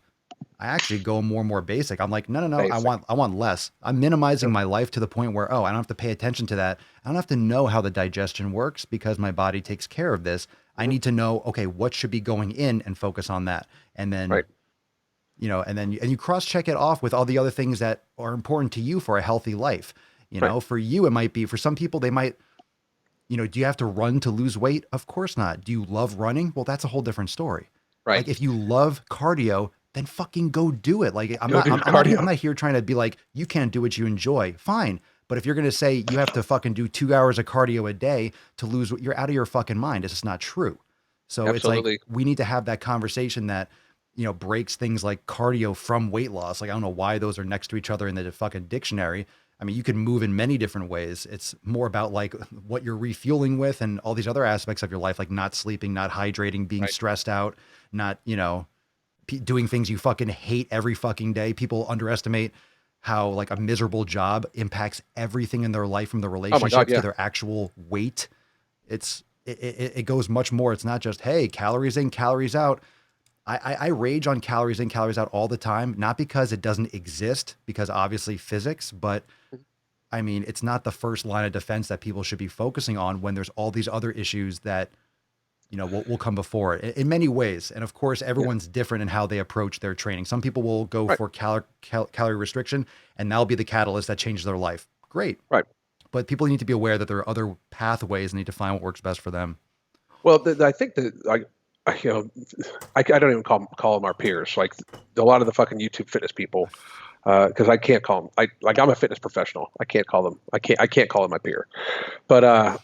B: I actually go more and more basic. I'm like, no, basic. I want less. I'm minimizing my life to the point where, I don't have to pay attention to that. I don't have to know how the digestion works because my body takes care of this. I need to know, okay, what should be going in and focus on that. And then, and you cross-check it off with all the other things that are important to you for a healthy life. For you, it might be, for some people, they might, do you have to run to lose weight? Of course not. Do you love running? Well, that's a whole different story.
C: Right.
B: Like if you love cardio, then fucking go do it. Like I'm
C: Go
B: not,
C: do
B: I'm
C: cardio.
B: not here trying to be like, you can't do what you enjoy. Fine. But if you're going to say you have to fucking do 2 hours of cardio a day to lose, you're out of your fucking mind. It's just not true. So
C: Absolutely.
B: it's like, we need to have that conversation that, breaks things like cardio from weight loss. Like, I don't know why those are next to each other in the fucking dictionary. I mean, you can move in many different ways. It's more about like what you're refueling with and all these other aspects of your life, like not sleeping, not hydrating, being
C: Right.
B: stressed out, not, doing things you fucking hate every fucking day. People underestimate how like a miserable job impacts everything in their life, from the
C: Oh my
B: relationships
C: God, yeah.
B: to their actual weight. It goes much more. It's not just, hey, calories in, calories out. I rage on calories in, calories out all the time, not because it doesn't exist, because obviously physics, but I mean, it's not the first line of defense that people should be focusing on when there's all these other issues that, will come before it in many ways. And of course, everyone's different in how they approach their training. Some people will go
C: Right.
B: for calorie restriction, and that'll be the catalyst that changes their life. Great.
C: Right.
B: But people need to be aware that there are other pathways and need to find what works best for them.
C: Well, I think that I don't even call them our peers. Like a lot of the fucking YouTube fitness people, because I can't call them. I'm a fitness professional. I can't call them. I can't call them my peer. But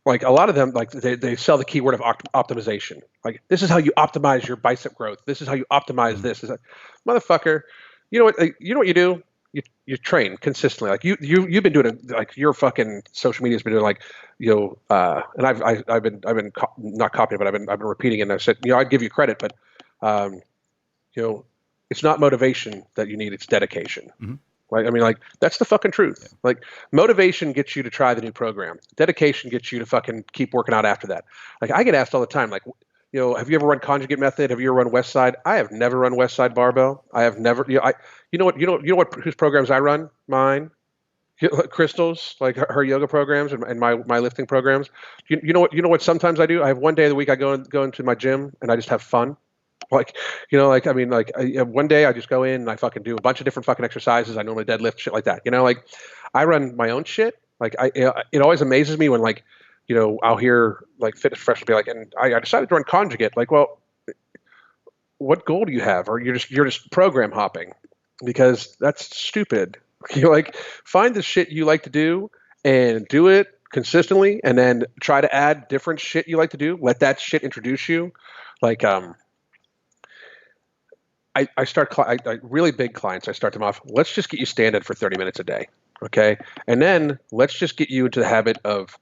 C: like a lot of them, like they sell the keyword of optimization. Like, this is how you optimize your bicep growth. This is how you optimize this. Is that, motherfucker? You know what? You know what you do? You train consistently. Like you've been doing it. Like your fucking social media's been doing like, and I've been not copying, but I've been repeating it. And I said, I'd give you credit, but it's not motivation that you need. It's dedication.
B: Mm-hmm.
C: Right? I mean, like, that's the fucking truth. Yeah. Like, motivation gets you to try the new program. Dedication gets you to fucking keep working out after that. Like, I get asked all the time, like, have you ever run Conjugate Method? Have you ever run West Side? I have never run West Side Barbell. I have never. Whose programs I run? Mine. Crystal's, like her yoga programs and my lifting programs. You know what? Sometimes I do. I have one day of the week I go into my gym and I just have fun. Like, one day I just go in and I fucking do a bunch of different fucking exercises. I normally deadlift, shit like that. Like, I run my own shit. Like, it always amazes me when, like, I'll hear like fitness professionals be like, and I decided to run Conjugate. Like, well, what goal do you have? Or you're just program hopping, because that's stupid. Like, find the shit you like to do and do it consistently, and then try to add different shit you like to do. Let that shit introduce you. Like, I start really big clients. I start them off. Let's just get you standing for 30 minutes a day, okay? And then let's just get you into the habit of,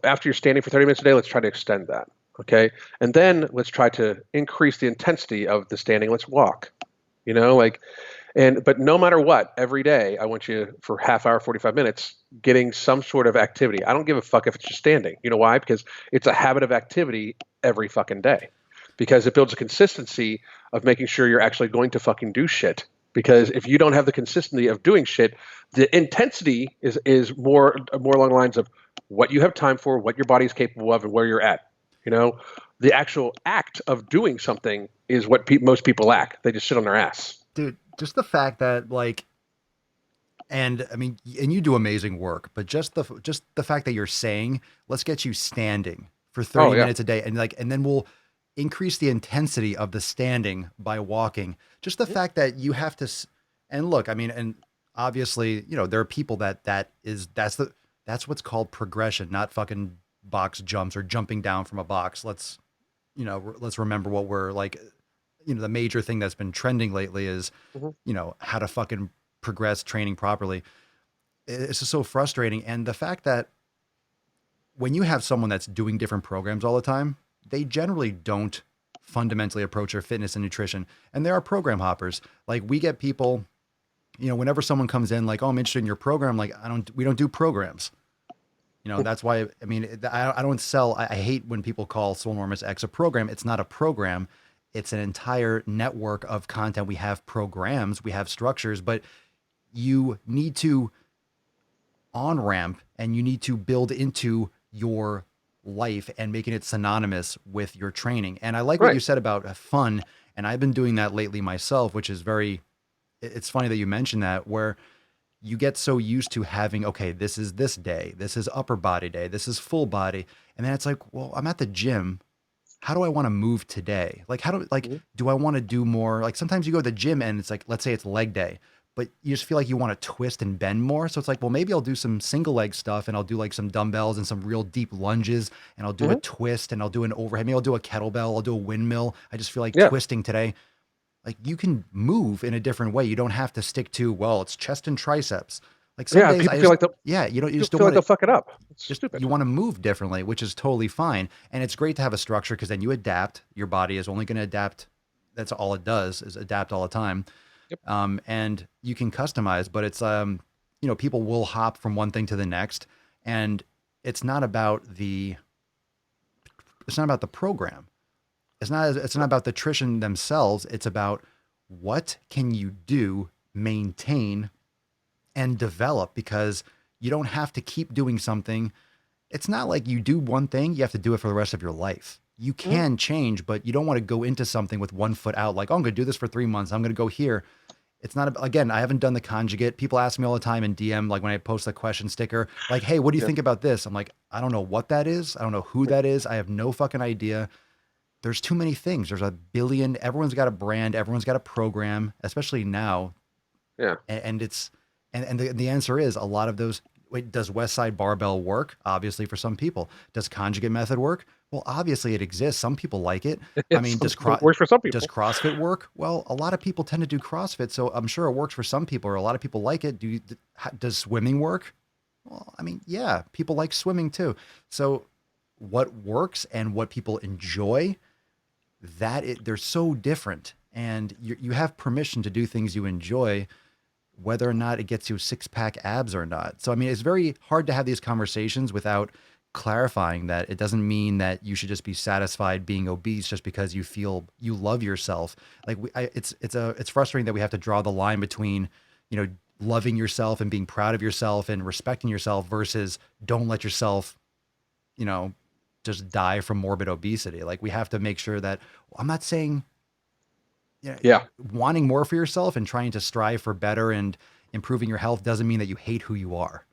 C: after you're standing for 30 minutes a day, let's try to extend that, okay? And then let's try to increase the intensity of the standing. Let's walk, but no matter what, every day I want you for half hour, 45 minutes, getting some sort of activity. I don't give a fuck if it's just standing. You know why? Because it's a habit of activity every fucking day. Because it builds a consistency of making sure you're actually going to fucking do shit. Because if you don't have the consistency of doing shit, the intensity is more along the lines of what you have time for, what your body is capable of, and where you're at. The actual act of doing something is what most people lack. They just sit on their ass.
B: Dude, just the fact that, like, and I mean, and you do amazing work, but just the fact that you're saying, let's get you standing for 30 minutes a day, and then we'll increase the intensity of the standing by walking. Just the fact that you have to, and look, I mean, and obviously, there are people that's what's called progression, not fucking box jumps or jumping down from a box. Let's remember what we're like, the major thing that's been trending lately is, how to fucking progress training properly. It's just so frustrating. And the fact that when you have someone that's doing different programs all the time, they generally don't fundamentally approach their fitness and nutrition. And there are program hoppers. Like, we get people, whenever someone comes in like, oh, I'm interested in your program. Like, we don't do programs. That's why, I mean, I don't sell. I hate when people call Swolenormous X a program. It's not a program. It's an entire network of content. We have programs, we have structures, but you need to on-ramp and you need to build into your life and making it synonymous with your training. And I like what you said about fun. And I've been doing that lately myself, which is it's funny that you mentioned that, where you get so used to having, okay, this is this day, this is upper body day, this is full body. And then it's like, well, I'm at the gym. How do I want to move today? Like, do I want to do more? Like sometimes you go to the gym and it's like, let's say it's leg day, but you just feel like you want to twist and bend more. So it's like, well, maybe I'll do some single leg stuff and I'll do like some dumbbells and some real deep lunges and I'll do a twist and I'll do an overhead. Maybe I'll do a kettlebell. I'll do a windmill. I just feel like twisting today. Like you can move in a different way. You don't have to stick to, well, it's chest and triceps. Like some days
C: people feel like
B: you just don't
C: feel like they'll fuck it up. It's
B: just
C: stupid.
B: You want to move differently, which is totally fine. And it's great to have a structure because then you adapt. Your body is only going to adapt. That's all it does is adapt all the time.
C: Yep.
B: And you can customize, but it's, people will hop from one thing to the next, and it's not about the program. It's not about the nutrition themselves. It's about what can you do, maintain, and develop, because you don't have to keep doing something. It's not like you do one thing, you have to do it for the rest of your life. You can change, but you don't want to go into something with one foot out. Like, oh, I'm going to do this for 3 months. I'm going to go here. It's not, again, I haven't done the conjugate. People ask me all the time in DM, like when I post the question sticker, like, hey, what do you think about this? I'm like, I don't know what that is. I don't know who that is. I have no fucking idea. There's too many things. There's a billion, everyone's got a brand. Everyone's got a program, especially now.
C: Yeah.
B: And the answer is a lot of those. Wait, does West Side Barbell work? Obviously for some people. Does conjugate method work? Well, obviously it exists. Some people like it. I mean, does
C: works for some people.
B: Does CrossFit work? Well, a lot of people tend to do CrossFit, so I'm sure it works for some people, or a lot of people like it. Does swimming work? Well, I mean, yeah, people like swimming too. So what works and what people enjoy, they're so different, and you have permission to do things you enjoy, whether or not it gets you 6-pack abs or not. So, I mean, it's very hard to have these conversations without clarifying that it doesn't mean that you should just be satisfied being obese just because you feel you love yourself. Like it's frustrating that we have to draw the line between, loving yourself and being proud of yourself and respecting yourself versus don't let yourself, just die from morbid obesity. Like we have to make sure that I'm not saying, wanting more for yourself and trying to strive for better and improving your health doesn't mean that you hate who you are.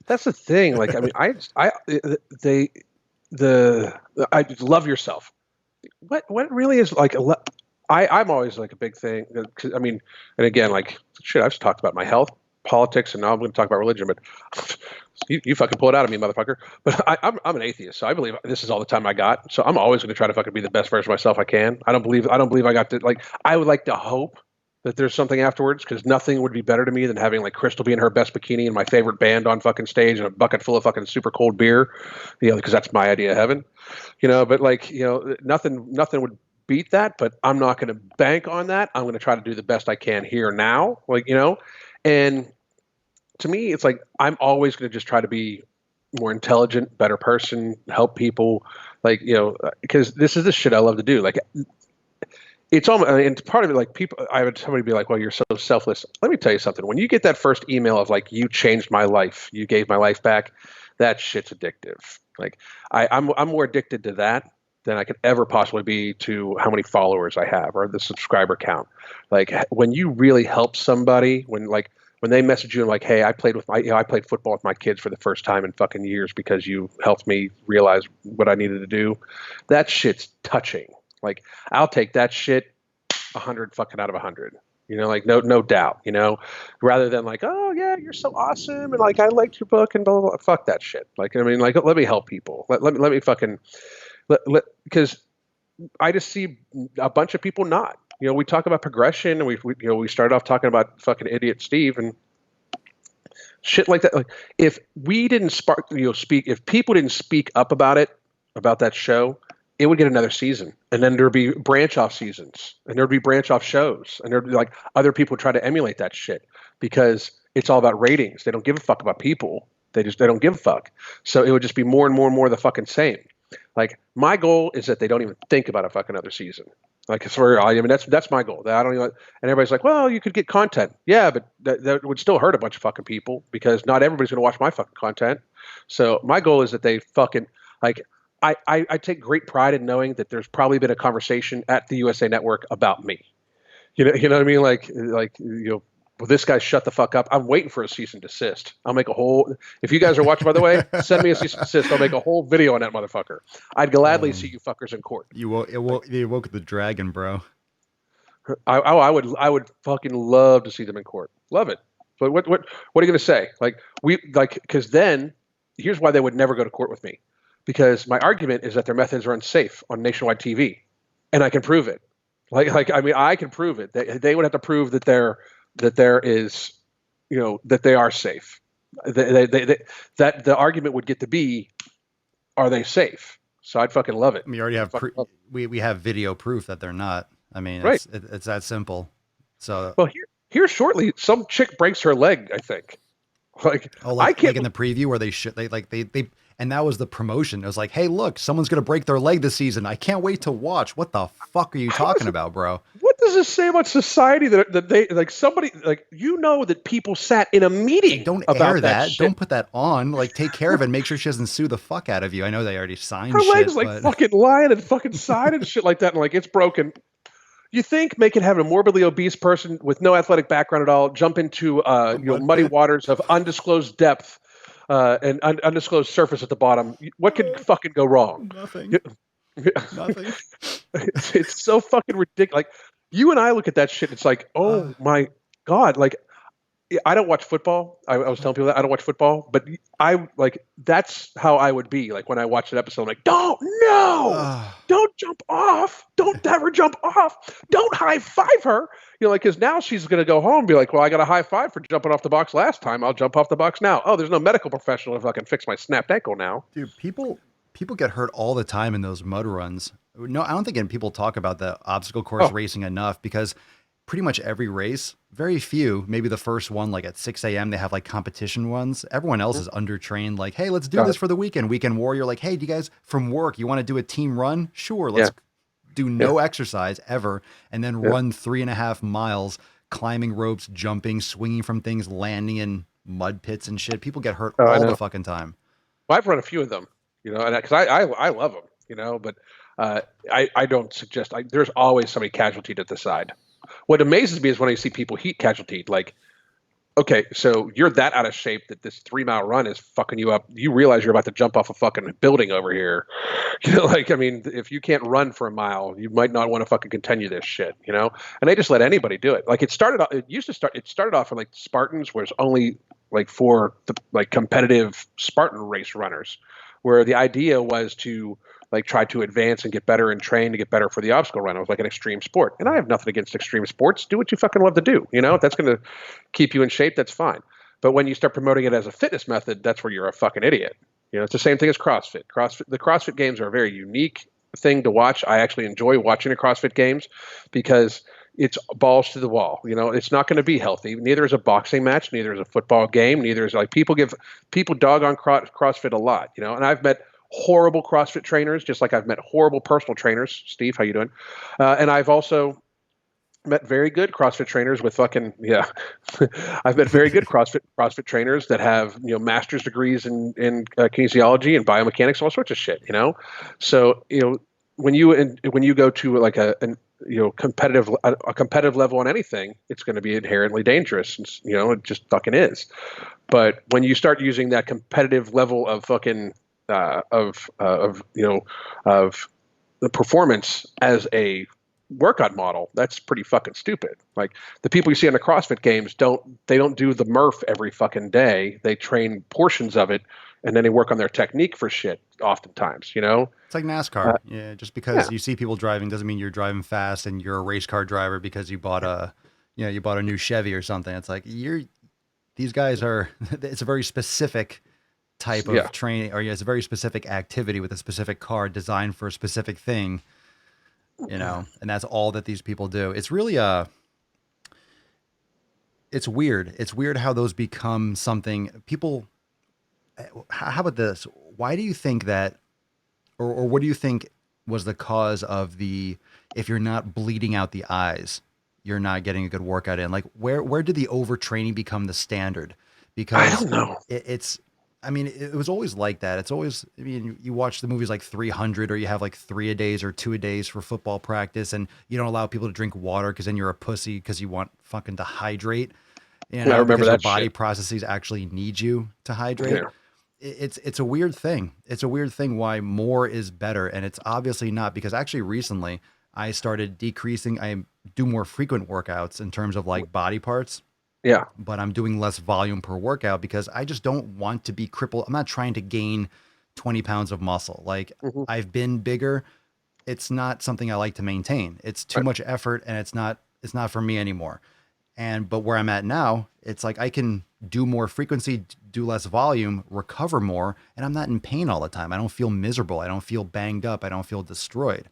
C: That's the thing. Like, I mean, I love yourself. What really is like, I'm always like a big thing. I mean, and again, like shit, I've talked about my health, politics, and now I'm going to talk about religion, but you fucking pull it out of me, motherfucker. But I'm an atheist, so I believe this is all the time I got. So I'm always going to try to fucking be the best version of myself I can. I don't believe I got to, like, I would like to hope that there's something afterwards, because nothing would be better to me than having like Crystal be in her best bikini and my favorite band on fucking stage and a bucket full of fucking super cold beer, because that's my idea of heaven, but like, nothing would beat that, but I'm not going to bank on that. I'm going to try to do the best I can here now, and to me, it's like, I'm always going to just try to be more intelligent, better person, help people, like, because this is the shit I love to do. Like, it's almost, and part of it, like people, I would somebody be like, well, you're so selfless. Let me tell you something. When you get that first email of like, you changed my life, you gave my life back, that shit's addictive. Like I'm more addicted to that than I could ever possibly be to how many followers I have or the subscriber count. Like when you really help somebody, when they message you and like, hey, I played football with my kids for the first time in fucking years because you helped me realize what I needed to do. That shit's touching. Like I'll take that shit 100 fucking out of 100. Like no doubt. Rather than like, oh yeah, you're so awesome and like I liked your book and blah blah blah. Fuck that shit. Like I mean, like let me help people. Let me fucking because I just see a bunch of people not. We talk about progression, and we started off talking about fucking idiot Steve and shit like that. Like if we didn't if people didn't speak up about that show, it would get another season, and then there'd be branch off seasons, and there'd be branch off shows, and there'd be like other people try to emulate that shit because it's all about ratings. They don't give a fuck about people. They don't give a fuck. So it would just be more and more and more the fucking same. Like my goal is that they don't even think about a fucking other season. Like that's my goal. That I don't even. And everybody's like, well, you could get content. Yeah, but that would still hurt a bunch of fucking people because not everybody's going to watch my fucking content. So my goal is that they fucking like. I take great pride in knowing that there's probably been a conversation at the USA Network about me. You know what I mean? Like will this guy shut the fuck up? I'm waiting for a cease and desist. I'll make a whole, if you guys are watching, by the way, send me a cease and desist. I'll make a whole video on that motherfucker. I'd gladly see you fuckers in court.
B: You woke the dragon, bro.
C: I would fucking love to see them in court. Love it. But what are you going to say? Because then here's why they would never go to court with me. Because my argument is that their methods are unsafe on nationwide TV, and I can prove it. I can prove it. They would have to prove that there is, that they are safe. That the argument would get to be, are they safe? So I'd fucking love it.
B: We already have we have video proof that they're not. I mean,
C: right.
B: It's that simple. So
C: well, here shortly, some chick breaks her leg, I think. I can't.
B: Like in the preview where they and that was the promotion. It was like, hey, look, someone's gonna break their leg this season. I can't wait to watch. What the fuck are you talking about, bro?
C: What does this say about society that they like somebody like that people sat in a meeting?
B: Don't
C: about
B: air that.
C: Shit.
B: Don't put that on. Like, take care of it. Make sure she doesn't sue the fuck out of you. I know they already signed.
C: Her leg's
B: shit,
C: like
B: but...
C: fucking lying and fucking side and shit like that, and like it's broken. You think make it have a morbidly obese person with no athletic background at all jump into muddy waters of undisclosed depth and undisclosed surface at the bottom? What could fucking go wrong?
B: Nothing. Nothing.
C: It's so fucking ridiculous. Like you and I look at that shit. It's like, oh my god. Like I don't watch football. I was telling people that I don't watch football, but that's how I would be like when I watch an episode. I'm like, don't jump off. Don't ever jump off. Don't high five her. Because now she's going to go home and be like, well, I got a high five for jumping off the box last time. I'll jump off the box now. Oh, there's no medical professional if I can fix my snapped ankle now.
B: Dude, people get hurt all the time in those mud runs. No, I don't think people talk about the obstacle course racing enough because pretty much every race, very few, maybe the first one, like at 6 a.m., they have like competition ones. Everyone else is undertrained. Like, hey, let's do this for the weekend. Weekend warrior. Like, hey, do you guys from work, you want to do a team run? Sure. Let's do no exercise ever. And then run 3.5 miles, climbing ropes, jumping, swinging from things, landing in mud pits and shit. People get hurt all the fucking time.
C: Well, I've run a few of them, because I love them, but I don't suggest, there's always somebody casualty at the side. What amazes me is when I see people heat casualty. Like, okay, so you're that out of shape that this 3-mile run is fucking you up. You realize you're about to jump off a fucking building over here. If you can't run for a mile, you might not want to fucking continue this shit, And they just let anybody do it. Like it started off with like Spartans, where it's only like for the like competitive Spartan race runners, where the idea was to like try to advance and get better and train to get better for the obstacle run. It was like an extreme sport. And I have nothing against extreme sports. Do what you fucking love to do. If that's going to keep you in shape, that's fine. But when you start promoting it as a fitness method, that's where you're a fucking idiot. It's the same thing as CrossFit. The CrossFit games are a very unique thing to watch. I actually enjoy watching the CrossFit games because it's balls to the wall. It's not going to be healthy. Neither is a boxing match. Neither is a football game. Neither is like people dog on CrossFit a lot, and I've met horrible CrossFit trainers, just like I've met horrible personal trainers. Steve, how you doing? And I've also met very good CrossFit trainers with fucking I've met very good CrossFit trainers that have master's degrees in kinesiology and biomechanics, all sorts of shit. So when you go to like a competitive level on anything, it's going to be inherently dangerous. It just fucking is. But when you start using that competitive level of fucking of the performance as a workout model, that's pretty fucking stupid. Like the people you see on the CrossFit games don't do the Murph every fucking day. They train portions of it and then they work on their technique for shit oftentimes,
B: It's like NASCAR. Just because you see people driving doesn't mean you're driving fast and you're a race car driver because you bought a new Chevy or something. It's like these guys are it's a very specific type of training, or it's a very specific activity with a specific car designed for a specific thing, and that's all that these people do. It's really it's weird. It's weird how those become something people. How about this? Why do you think that, or what do you think was the cause of if you're not bleeding out the eyes, you're not getting a good workout in? Like where did the overtraining become the standard? Because
C: I don't know.
B: It was always like that. It's always, you watch the movies like 300, or you have like 3-a-days or 2-a-days for football practice, and you don't allow people to drink water because then you're a pussy because you want fucking to hydrate. You know,
C: I remember
B: because your
C: that
B: body
C: shit.
B: processes actually need you to hydrate.
C: Yeah.
B: It's a weird thing. It's a weird thing why more is better. And it's obviously not, because actually recently I started decreasing. I do more frequent workouts in terms of like body parts,
C: Yeah.
B: but I'm doing less volume per workout because I just don't want to be crippled. I'm not trying to gain 20 pounds of muscle. Like
C: Mm-hmm.
B: I've been bigger. It's not something I like to maintain. It's too much effort and it's not for me anymore. But where I'm at now, it's like I can do more frequency, do less volume, recover more, and I'm not in pain all the time. I don't feel miserable. I don't feel banged up. I don't feel destroyed.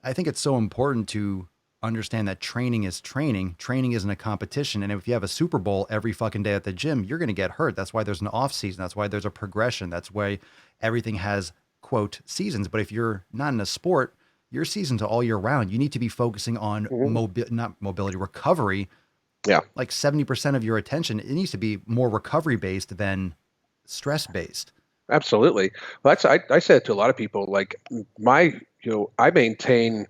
B: I think it's so important to understand that training is training. Training isn't a competition. And if you have a Super Bowl every fucking day at the gym, you're going to get hurt. That's why there's an off season. That's why there's a progression. That's why everything has, quote, seasons. But if you're not in a sport, your season's all year round. You need to be focusing on not mobility, recovery.
C: Yeah.
B: Like 70% of your attention, it needs to be more recovery based than stress based.
C: Absolutely. Well, I say it to a lot of people. Like I maintain,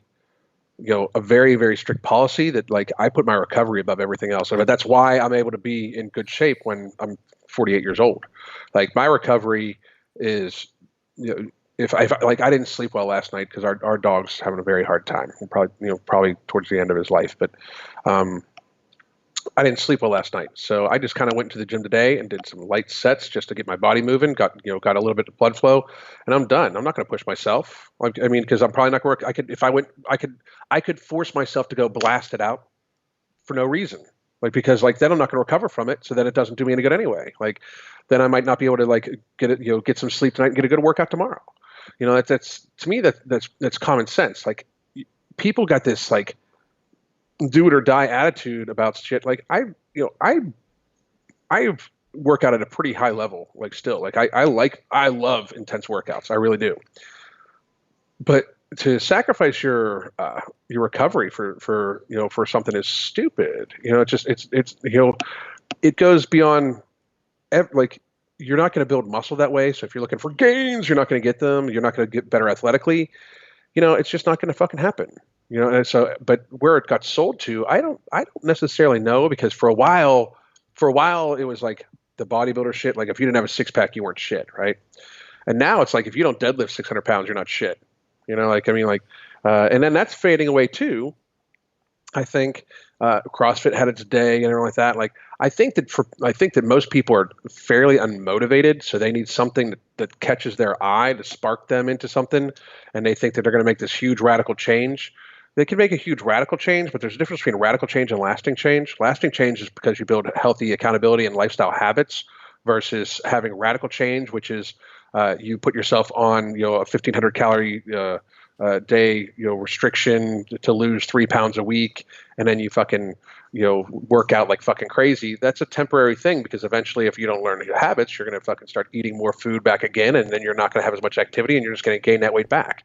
C: a very, very strict policy that like I put my recovery above everything else. But that's why I'm able to be in good shape when I'm 48 years old. Like my recovery is, if like I didn't sleep well last night because our dog's having a very hard time. Probably towards the end of his life, but I didn't sleep well last night, so I just kind of went to the gym today and did some light sets just to get my body moving. Got a little bit of blood flow, and I'm done. I'm not going to push myself. Because I'm probably not going to work. I could force myself to go blast it out for no reason. Because then I'm not going to recover from it, so then it doesn't do me any good anyway. Then I might not be able to get some sleep tonight and get a good workout tomorrow. That's to me that's common sense. People got this do it or die attitude about shit. I work out at a pretty high level. I love intense workouts. I really do. But to sacrifice your recovery for something is stupid. It goes beyond you're not going to build muscle that way. So if you're looking for gains, you're not going to get them. You're not going to get better athletically. It's just not going to fucking happen. And so, but where it got sold to, I don't necessarily know, because for a while it was like the bodybuilder shit. Like if you didn't have a six pack, you weren't shit, right? And now it's like if you don't deadlift 600 pounds, you're not shit. And then that's fading away too. I think CrossFit had its day and everything like that. I think that most people are fairly unmotivated, so they need something that catches their eye to spark them into something, and they think that they're going to make this huge radical change. They can make a huge radical change, but there's a difference between radical change and lasting change. Lasting change is because you build healthy accountability and lifestyle habits, versus having radical change, which is you put yourself on a 1,500 calorie day restriction to lose 3 pounds a week, and then you fucking work out like fucking crazy. That's a temporary thing, because eventually if you don't learn your habits, you're going to fucking start eating more food back again, and then you're not going to have as much activity, and you're just going to gain that weight back.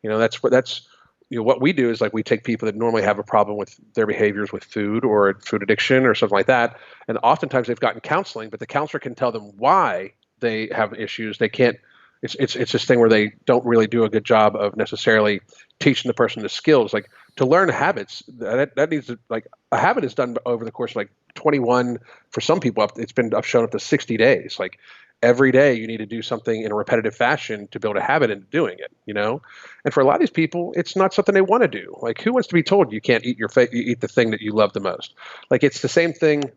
C: That's what we do is we take people that normally have a problem with their behaviors with food or food addiction or something like that, and oftentimes they've gotten counseling, but the counselor can tell them why they have issues. They can't. It's this thing where they don't really do a good job of necessarily teaching the person the skills. To learn habits, that needs to, a habit is done over the course of 21, for some people I've shown up to 60 days. Every day you need to do something in a repetitive fashion to build a habit into doing it, And for a lot of these people, it's not something they want to do. Who wants to be told you can't eat you eat the thing that you love the most? It's the same thing.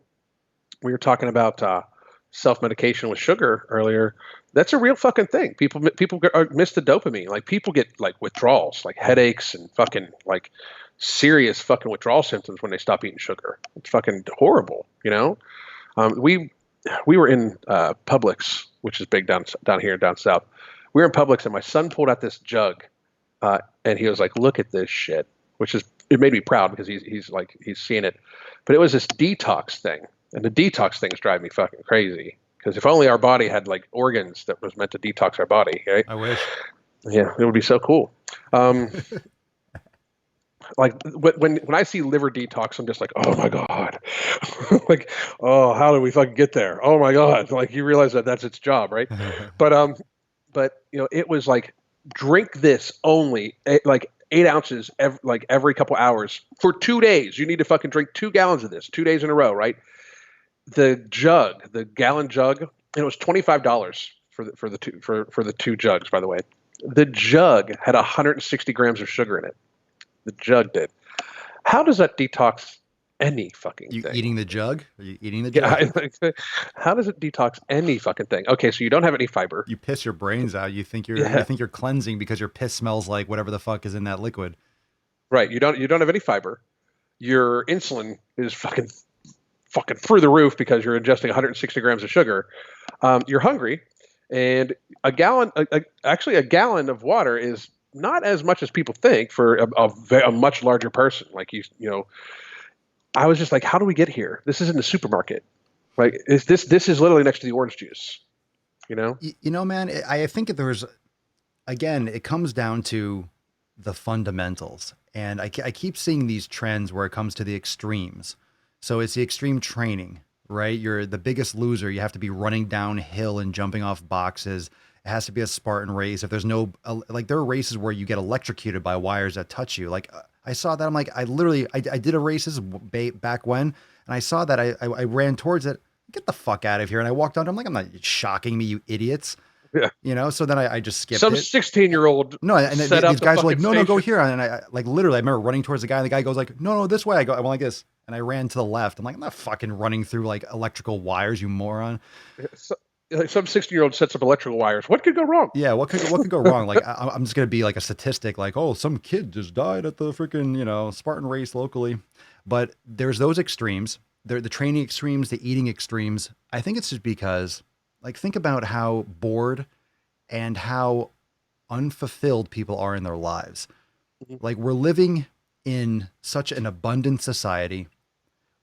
C: We were talking about self-medication with sugar earlier. That's a real fucking thing. People miss the dopamine. People get withdrawals, headaches and fucking serious fucking withdrawal symptoms when they stop eating sugar. It's fucking horrible, We were in Publix, which is big down here down south. We were in Publix, and my son pulled out this jug, and he was like, "Look at this shit," it made me proud, because he's seeing it. But it was this detox thing, and the detox things drive me fucking crazy. Because if only our body had organs that was meant to detox our body, right?
B: I wish.
C: Yeah, it would be so cool. When I see liver detox, I'm just like, oh my God. Oh, how did we fucking get there? Oh my God. You realize that that's its job, right? But it was drink this only 8 ounces every couple hours for 2 days. You need to fucking drink 2 gallons of this 2 days in a row, right? the gallon jug, and it was $25 for the two jugs. By the way, the jug had 160 grams of sugar in it. The jug did. How does that detox any fucking thing?
B: You eating the jug? Are you eating the jug?
C: Yeah. How does it detox any fucking thing? Okay, so you don't have any fiber.
B: You piss your brains out. You think you're cleansing because your piss smells like whatever the fuck is in that liquid.
C: Right. You don't have any fiber. Your insulin is fucking through the roof because you're ingesting 160 grams of sugar. You're hungry, and a gallon of water is not as much as people think for a much larger person. Like I was just like, how do we get here? This is in the supermarket. Like, this is literally next to the orange juice.
B: Man, I think again, it comes down to the fundamentals. And I keep seeing these trends where it comes to the extremes. So it's the extreme training, right? You're the biggest loser. You have to be running downhill and jumping off boxes. It has to be a Spartan race. If there's no, there are races where you get electrocuted by wires that touch you. Like, I saw that. I'm like, I did a races back when, and I saw that I ran towards it. Get the fuck out of here. And I walked on. I'm like, I'm not shocking me, you idiots.
C: Yeah.
B: So then I just skipped
C: Some
B: it.
C: 16-year-old.
B: No, and these guys were like, no, go here. And I literally, I remember running towarst the guy, and the guy goes like, no, this way. I went like this. And I ran to the left. I'm like, I'm not fucking running through like electrical wires, you moron.
C: Some 16-year-old sets up electrical wires. What could go wrong?
B: Yeah, what could go wrong? Like, I'm just going to be like a statistic, like, oh, some kid just died at the freaking, Spartan race locally. But there's those extremes. The training extremes, the eating extremes. I think it's just because, like, think about how bored and how unfulfilled people are in their lives. Mm-hmm. Like, we're living in such an abundant society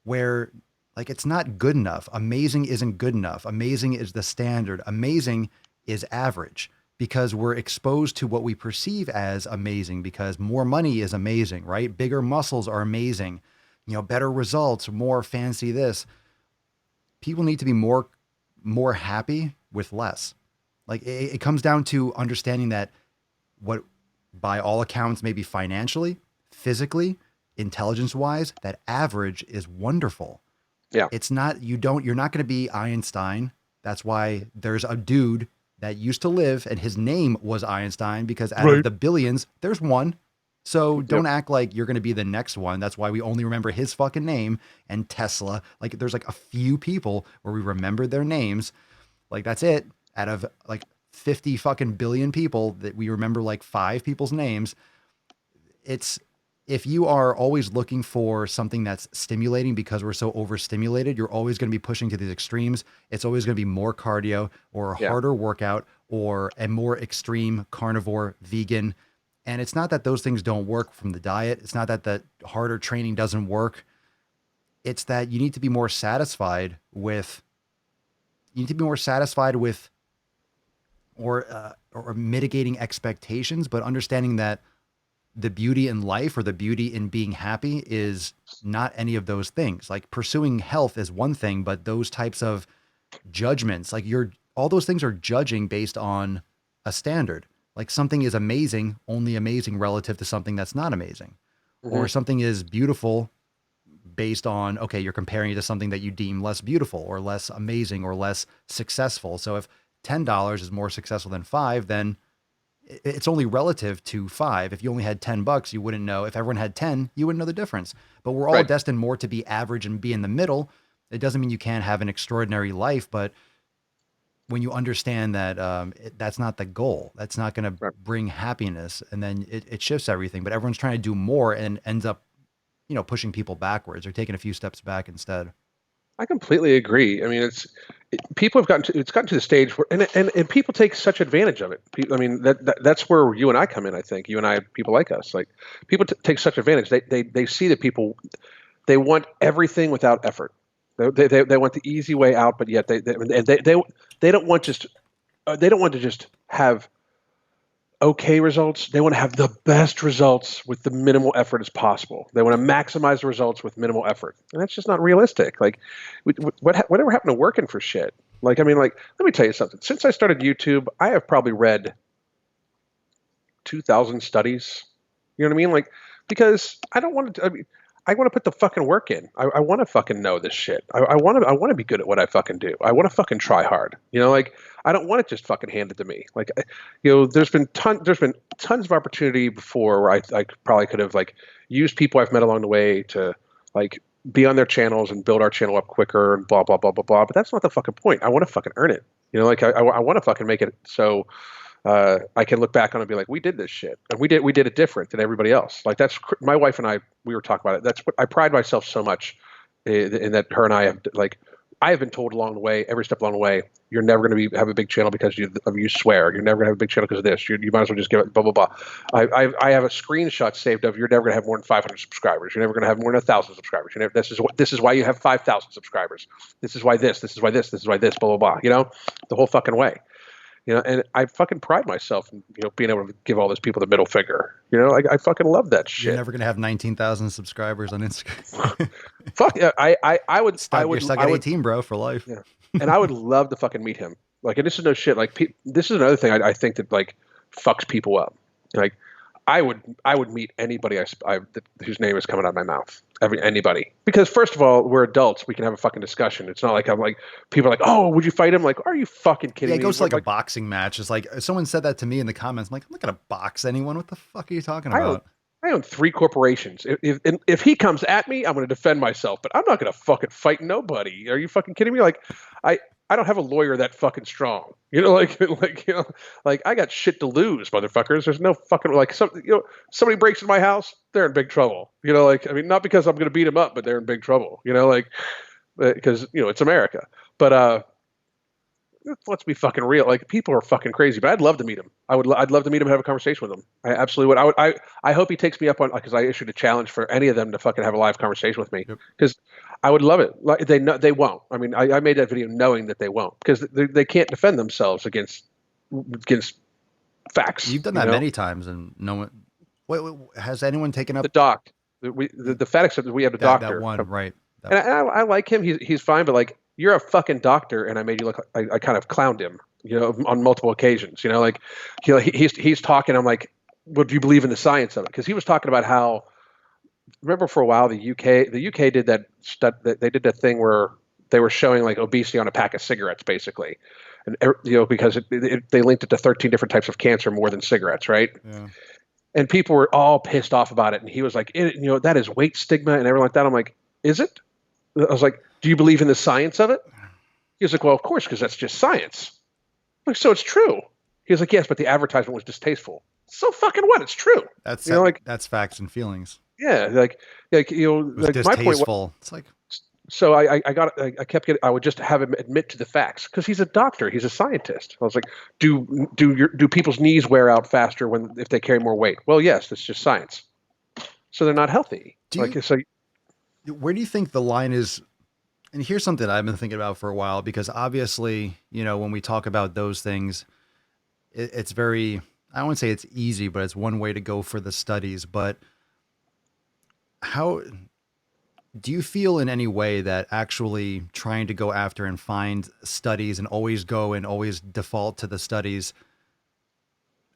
B: where, like, it's not good enough. Amazing isn't good enough. Amazing is the standard. Amazing is average because we're exposed to what we perceive as amazing because more money is amazing, right? Bigger muscles are amazing. Better results, more fancy this. People need to be more happy with less. Like, it comes down to understanding that what, by all accounts, maybe financially, physically, intelligence-wise, that average is wonderful.
C: Yeah.
B: It's not, you're not going to be Einstein. That's why there's a dude that used to live and his name was Einstein because out of the billions, there's one. So don't act like you're going to be the next one. That's why we only remember his fucking name and Tesla. Like, there's like a few people where we remember their names. Like, that's it. Out of like 50 fucking billion people that we remember like 5 people's names. If you are always looking for something that's stimulating because we're so overstimulated, you're always going to be pushing to these extremes. It's always going to be more cardio or a harder workout or a more extreme carnivore vegan. And it's not that those things don't work from the diet. It's not that the harder training doesn't work. It's that you need to be more satisfied with, or mitigating expectations, but understanding that the beauty in life or the beauty in being happy is not any of those things. Like, pursuing health is one thing, but those types of judgments, like all those things are judging based on a standard. Like, something is amazing, only amazing relative to something that's not amazing. Mm-hmm. Or something is beautiful based on, okay, you're comparing it to something that you deem less beautiful or less amazing or less successful. So if $10 is more successful than 5, then it's only relative to 5. If you only had $10, you wouldn't know. If everyone had 10, you wouldn't know the difference. But we're all destined more to be average and be in the middle. It doesn't mean you can't have an extraordinary life, but when you understand that that's not the goal, that's not going to bring happiness, and then it shifts everything. But everyone's trying to do more and ends up, pushing people backwards or taking a few steps back instead.
C: I completely agree. I mean, people have gotten to the stage where, and people take such advantage of it. I mean, that's where you and I come in. I think you and I, people like us, like people take such advantage. They see that people, they want everything without effort. They want the easy way out, but yet they don't want to just have okay results. They want to have the best results with the minimal effort as possible. They want to maximize the results with minimal effort, and that's just not realistic. Like, whatever happened to working for shit? Like, I mean, like, let me tell you something. Since I started YouTube, I have probably read 2,000 studies. You know what I mean? Like, because I don't want to. I mean, I want to put the fucking work in. I want to fucking know this shit. I want to be good at what I fucking do. I want to fucking try hard. Like I don't want it just fucking handed to me. Like, there's been tons of opportunity before where I probably could have like used people I've met along the way to like be on their channels and build our channel up quicker and blah blah blah blah blah. But that's not the fucking point. I want to fucking earn it. Like I want to fucking make it so I can look back on it and be like, we did this shit, and we did it different than everybody else. Like that's my wife and I. We were talking about it. That's what I pride myself so much in that her and I have like. I have been told along the way, every step along the way, you're never going to have a big channel because you swear. You're never going to have a big channel because of this. You might as well just give it blah blah blah. I have a screenshot saved of you're never going to have more than 500 subscribers. You're never going to have more than 1,000 subscribers. This is why you have 5,000 subscribers. This is why this. This is why this. This is why this. Blah blah blah. The whole fucking way. And I fucking pride myself in, being able to give all those people the middle finger. I fucking love that shit.
B: You're never gonna have 19,000 subscribers on Instagram.
C: Fuck yeah, I would.
B: You're stuck at 18, bro, for life.
C: Yeah, and I would love to fucking meet him. Like, and this is no shit. Like, this is another thing I think that like fucks people up. Like, I would meet anybody whose name is coming out of my mouth. Anybody. Because first of all, we're adults. We can have a fucking discussion. It's not like I'm like, people are like, oh, would you fight him? Like, are you fucking kidding me?
B: Yeah, it goes to like a boxing match. It's like, someone said that to me in the comments. I'm like, I'm not going to box anyone. What the fuck are you talking about?
C: I own 3 corporations. If he comes at me, I'm going to defend myself. But I'm not going to fucking fight nobody. Are you fucking kidding me? Like, I don't have a lawyer that fucking strong. Like I got shit to lose, motherfuckers. There's no fucking somebody breaks in my house, they're in big trouble. Not because I'm gonna beat them up, but they're in big trouble. Because it's America. But let's be fucking real. Like, people are fucking crazy. But I'd love to meet him. I'd love to meet him and have a conversation with him. I absolutely would. I hope he takes me up on, because I issued a challenge for any of them to fucking have a live conversation with me. Because I would love it. Like, they won't. I made that video knowing that they won't, because they can't defend themselves against facts.
B: You've done that many times, and no one. Wait, has anyone taken up
C: the doc? The fact that we have a doctor.
B: That one, right?
C: And I like him. He's fine, but like, you're a fucking doctor, and I made you look. I kind of clowned him, on multiple occasions. He's talking. I'm like, well, do you believe in the science of it? Because he was talking about how. Remember, for a while, the UK did that. They did that thing where they were showing like obesity on a pack of cigarettes, basically, and because they linked it to 13 different types of cancer more than cigarettes, right? Yeah. And people were all pissed off about it, and he was like, that is weight stigma and everything like that. I'm like, is it? I was like, do you believe in the science of it? He was like, well, of course, because that's just science. I'm like, so it's true. He was like, yes, but the advertisement was distasteful. So fucking what? It's true.
B: That's that's facts and feelings.
C: Yeah, like
B: my point was, it's like,
C: so I would just have him admit to the facts, because he's a doctor, he's a scientist. I was like, do people's knees wear out faster if they carry more weight? Well, yes, that's just science. So they're not healthy.
B: Where do you think the line is? And here's something I've been thinking about for a while, because obviously, when we talk about those things, it's very, I wouldn't say it's easy, but it's one way to go for the studies. But how do you feel in any way that actually trying to go after and find studies and always default to the studies?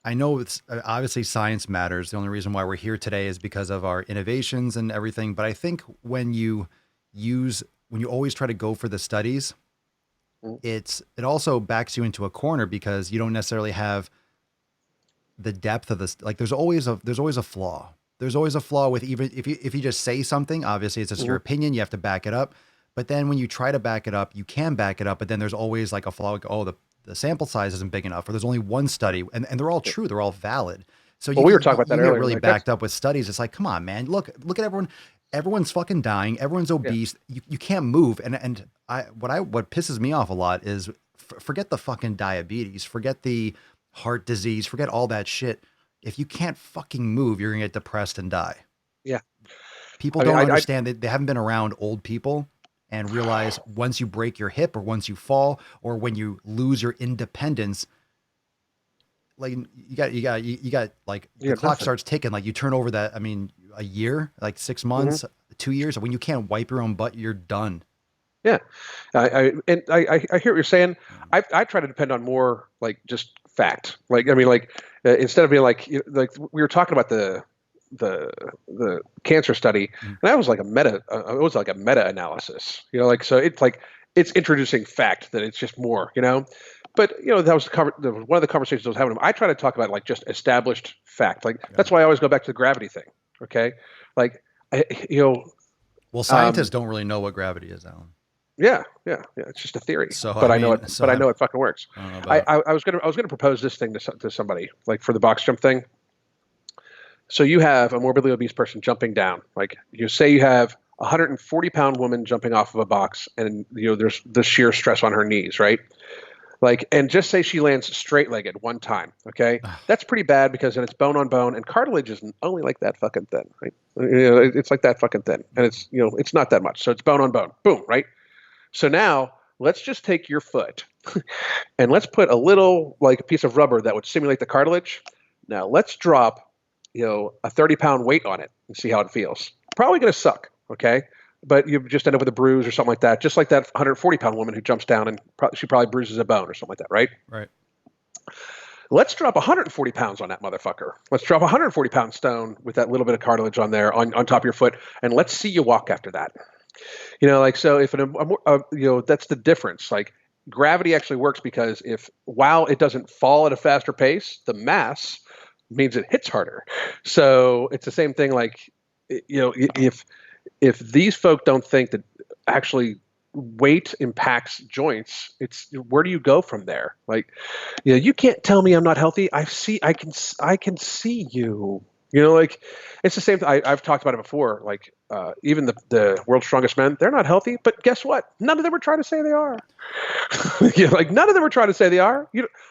B: I know it's obviously science matters. The only reason why we're here today is because of our innovations and everything. But I think when you always try to go for the studies, it also backs you into a corner, because you don't necessarily have the depth of this. Like, there's always a flaw. There's always a flaw with, even if you just say something, obviously it's just your opinion, you have to back it up. But then when you try to back it up, you can back it up, but then there's always like a flaw. Like, oh, the sample size isn't big enough, or there's only one study, and they're all true. They're all valid. So
C: we were talking about that earlier.
B: Really backed up with studies. It's like, come on, man, look at everyone. Everyone's fucking dying. Everyone's obese. Yeah. You can't move. And what pisses me off a lot is forget the fucking diabetes, forget the heart disease, forget all that shit. If you can't fucking move, you're gonna get depressed and die.
C: Yeah.
B: People don't understand that. They haven't been around old people and realize once you break your hip, or once you fall, or when you lose your independence, like you got like the clock starts ticking. Like, you turn over that, a year, like 6 months, 2 years. When you can't wipe your own butt, you're done.
C: Yeah. I hear what you're saying. I try to depend on more like just fact. Like, instead of being like we were talking about the cancer study, and that was like a meta. It was like a meta analysis. Like so it's introducing fact that it's just more. But that was one of the conversations I was having. I try to talk about like just established fact. Like that's why I always go back to the gravity thing. Okay, like
B: Well, scientists don't really know what gravity is, Alan.
C: Yeah. It's just a theory.
B: So
C: but I know it. I know it fucking works.
B: I
C: was gonna propose this thing to somebody, like for the box jump thing. So you have a morbidly obese person jumping down. Like you say, you have a 140-pound woman jumping off of a box, and there's the sheer stress on her knees, right? Like, and just say she lands straight-legged one time. Okay, that's pretty bad because then it's bone on bone, and cartilage is only like that fucking thin, right? It's like that fucking thin, and it's not that much. So it's bone on bone. Boom, right? So now let's just take your foot and let's put a little like a piece of rubber that would simulate the cartilage. Now let's drop, a 30-pound weight on it and see how it feels. Probably going to suck. Okay. But you just end up with a bruise or something like that. Just like that 140-pound woman who jumps down and she probably bruises a bone or something like that. Right.
B: Right.
C: Let's drop 140 pounds on that motherfucker. Let's drop a 140-pound stone with that little bit of cartilage on there on top of your foot. And let's see you walk after that. So if that's the difference. Like gravity actually works because while it doesn't fall at a faster pace, the mass means it hits harder. So it's the same thing. Like, if these folk don't think that actually weight impacts joints, it's where do you go from there? Like, you can't tell me I'm not healthy. I can see you. Like it's the same thing. I've talked about it before. Like even the world's strongest men, they're not healthy. But guess what? None of them are trying to say they are. Like none of them are trying to say they are.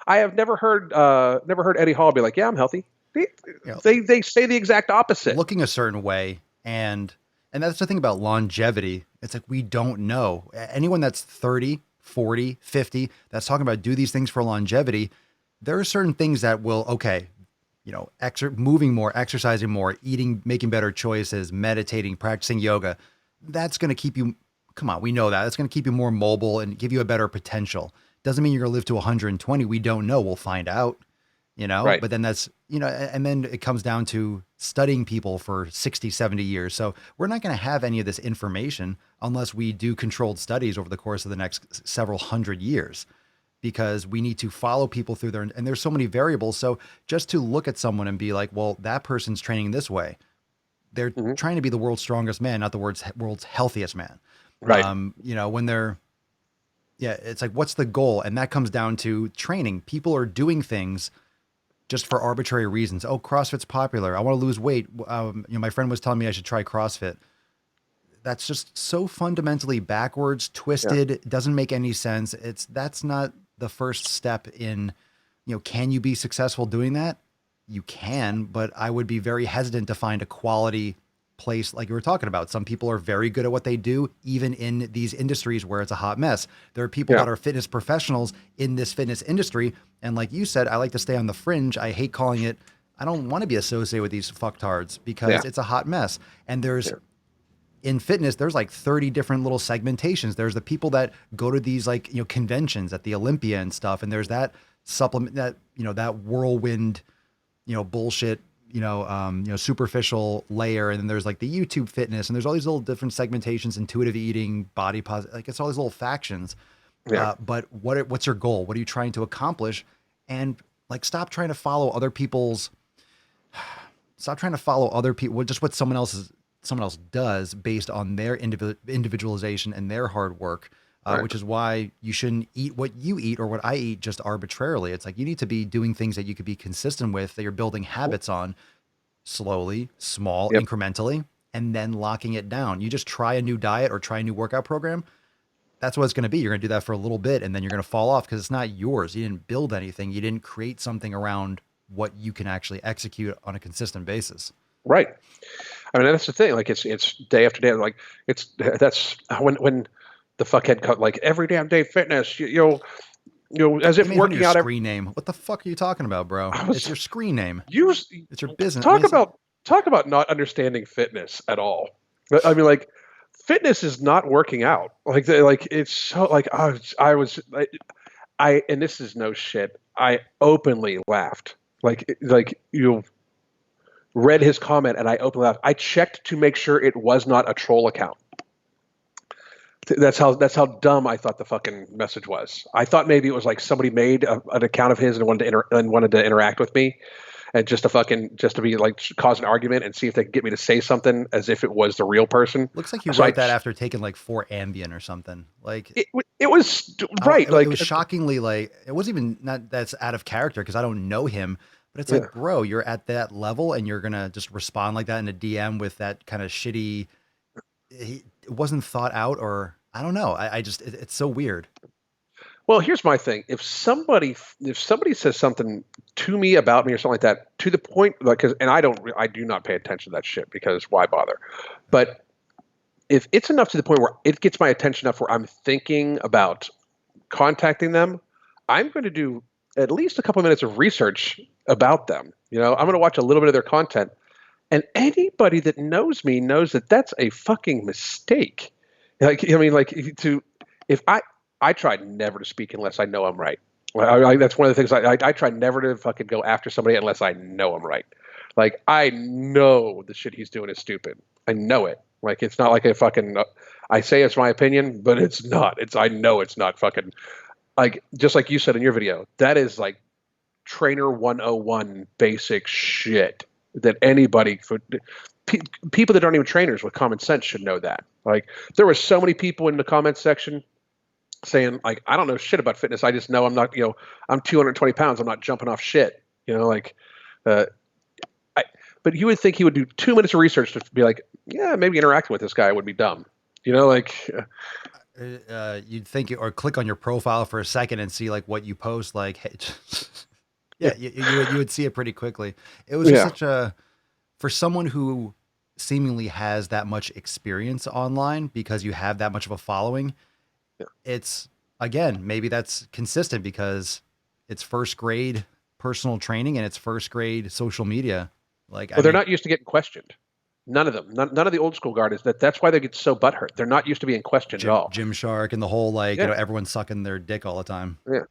C: I have never heard Eddie Hall be like, "Yeah, I'm healthy." They say the exact opposite.
B: Looking a certain way, and that's the thing about longevity. It's like we don't know. Anyone that's 30, 40, 50 that's talking about do these things for longevity, there are certain things that will moving more, exercising more, eating, making better choices, meditating, practicing yoga. That's going to keep you, come on, we know that. That's going to keep you more mobile and give you a better potential. Doesn't mean you're going to live to 120. We don't know. We'll find out,
C: Right.
B: But then that's, and then it comes down to studying people for 60, 70 years. So we're not going to have any of this information unless we do controlled studies over the course of the next several hundred years. Because we need to follow people through there. And there's so many variables. So just to look at someone and be like, well, that person's training this way. They're trying to be the world's strongest man, not the world's healthiest man.
C: Right.
B: When it's like, what's the goal? And that comes down to training. People are doing things just for arbitrary reasons. Oh, CrossFit's popular. I want to lose weight. My friend was telling me I should try CrossFit. That's just so fundamentally backwards, twisted, doesn't make any sense. That's not the first step in, can you be successful doing that? You can, but I would be very hesitant to find a quality place like you were talking about. Some people are very good at what they do, even in these industries where it's a hot mess. There are people that are fitness professionals in this fitness industry. And like you said, I like to stay on the fringe. I hate calling it, I don't want to be associated with these fucktards because it's a hot mess. And in fitness, there's like 30 different little segmentations. There's the people that go to these conventions at the Olympia and stuff. And there's that supplement that, that whirlwind, bullshit, superficial layer. And then there's like the YouTube fitness and there's all these little different segmentations, intuitive eating, body positive, like it's all these little factions. Yeah. But what's your goal? What are you trying to accomplish? And like, stop trying to follow other people, just what someone else does based on their individualization and their hard work, which is why you shouldn't eat what you eat or what I eat just arbitrarily. It's like you need to be doing things that you could be consistent with, that you're building habits on slowly, small, incrementally, and then locking it down. You just try a new diet or try a new workout program. That's what it's going to be. You're going to do that for a little bit and then you're going to fall off because it's not yours. You didn't build anything. You didn't create something around what you can actually execute on a consistent basis.
C: Right. I mean, that's the thing. Like it's day after day. Like that's when the fuckhead cut like every damn day fitness. As if working out.
B: Screen name. What the fuck are you talking about, bro? It's your screen name. It's your business.
C: Talk about not understanding fitness at all. I mean, like fitness is not working out. Like it's so like I was and this is no shit. I openly laughed. Like read his comment, and I opened it up. I checked to make sure it was not a troll account. That's how dumb I thought the fucking message was. I thought maybe it was like somebody made an account of his and wanted to interact with me, and just to be like cause an argument and see if they could get me to say something as if it was the real person.
B: Looks like you wrote that after taking like 4 Ambien or something. Like
C: it was right.
B: Like it was shockingly like it wasn't even not that's out of character because I don't know him. But it's like, bro, you're at that level and you're gonna just respond like that in a DM with that kind of shitty. It wasn't thought out, or I don't know. I just it's so weird.
C: Well, here's my thing. If somebody says something to me about me or something like that, to the point, like, and I do not pay attention to that shit because why bother? But if it's enough to the point where it gets my attention enough where I'm thinking about contacting them, I'm going to do at least a couple of minutes of research about them. I'm going to watch a little bit of their content. And anybody that knows me knows that that's a fucking mistake. Like, I mean, like I try never to speak unless I know I'm right. That's one of the things I try never to fucking go after somebody unless I know I'm right. Like, I know the shit he's doing is stupid. I know it. Like, it's not like I say it's my opinion, but it's not. I know it's not fucking, like, just like you said in your video, that is like trainer 101 basic shit that anybody, people that aren't even trainers with common sense should know that. Like, there were so many people in the comments section saying, like, I don't know shit about fitness. I just know I'm not, I'm 220 pounds. I'm not jumping off shit. But you would think he would do 2 minutes of research to be like, yeah, maybe interacting with this guy would be dumb. You'd
B: think, or click on your profile for a second and see like what you post. Like, hey, you would see it pretty quickly. It was just for someone who seemingly has that much experience online because you have that much of a following. It's, again, maybe that's consistent because it's first grade personal training and it's first grade social media. Like,
C: they're not used to getting questioned. None of them. None of the old school guard is that's why they get so butthurt. They're not used to being questioned at all.
B: Gymshark and the whole everyone sucking their dick all the time.
C: Yeah,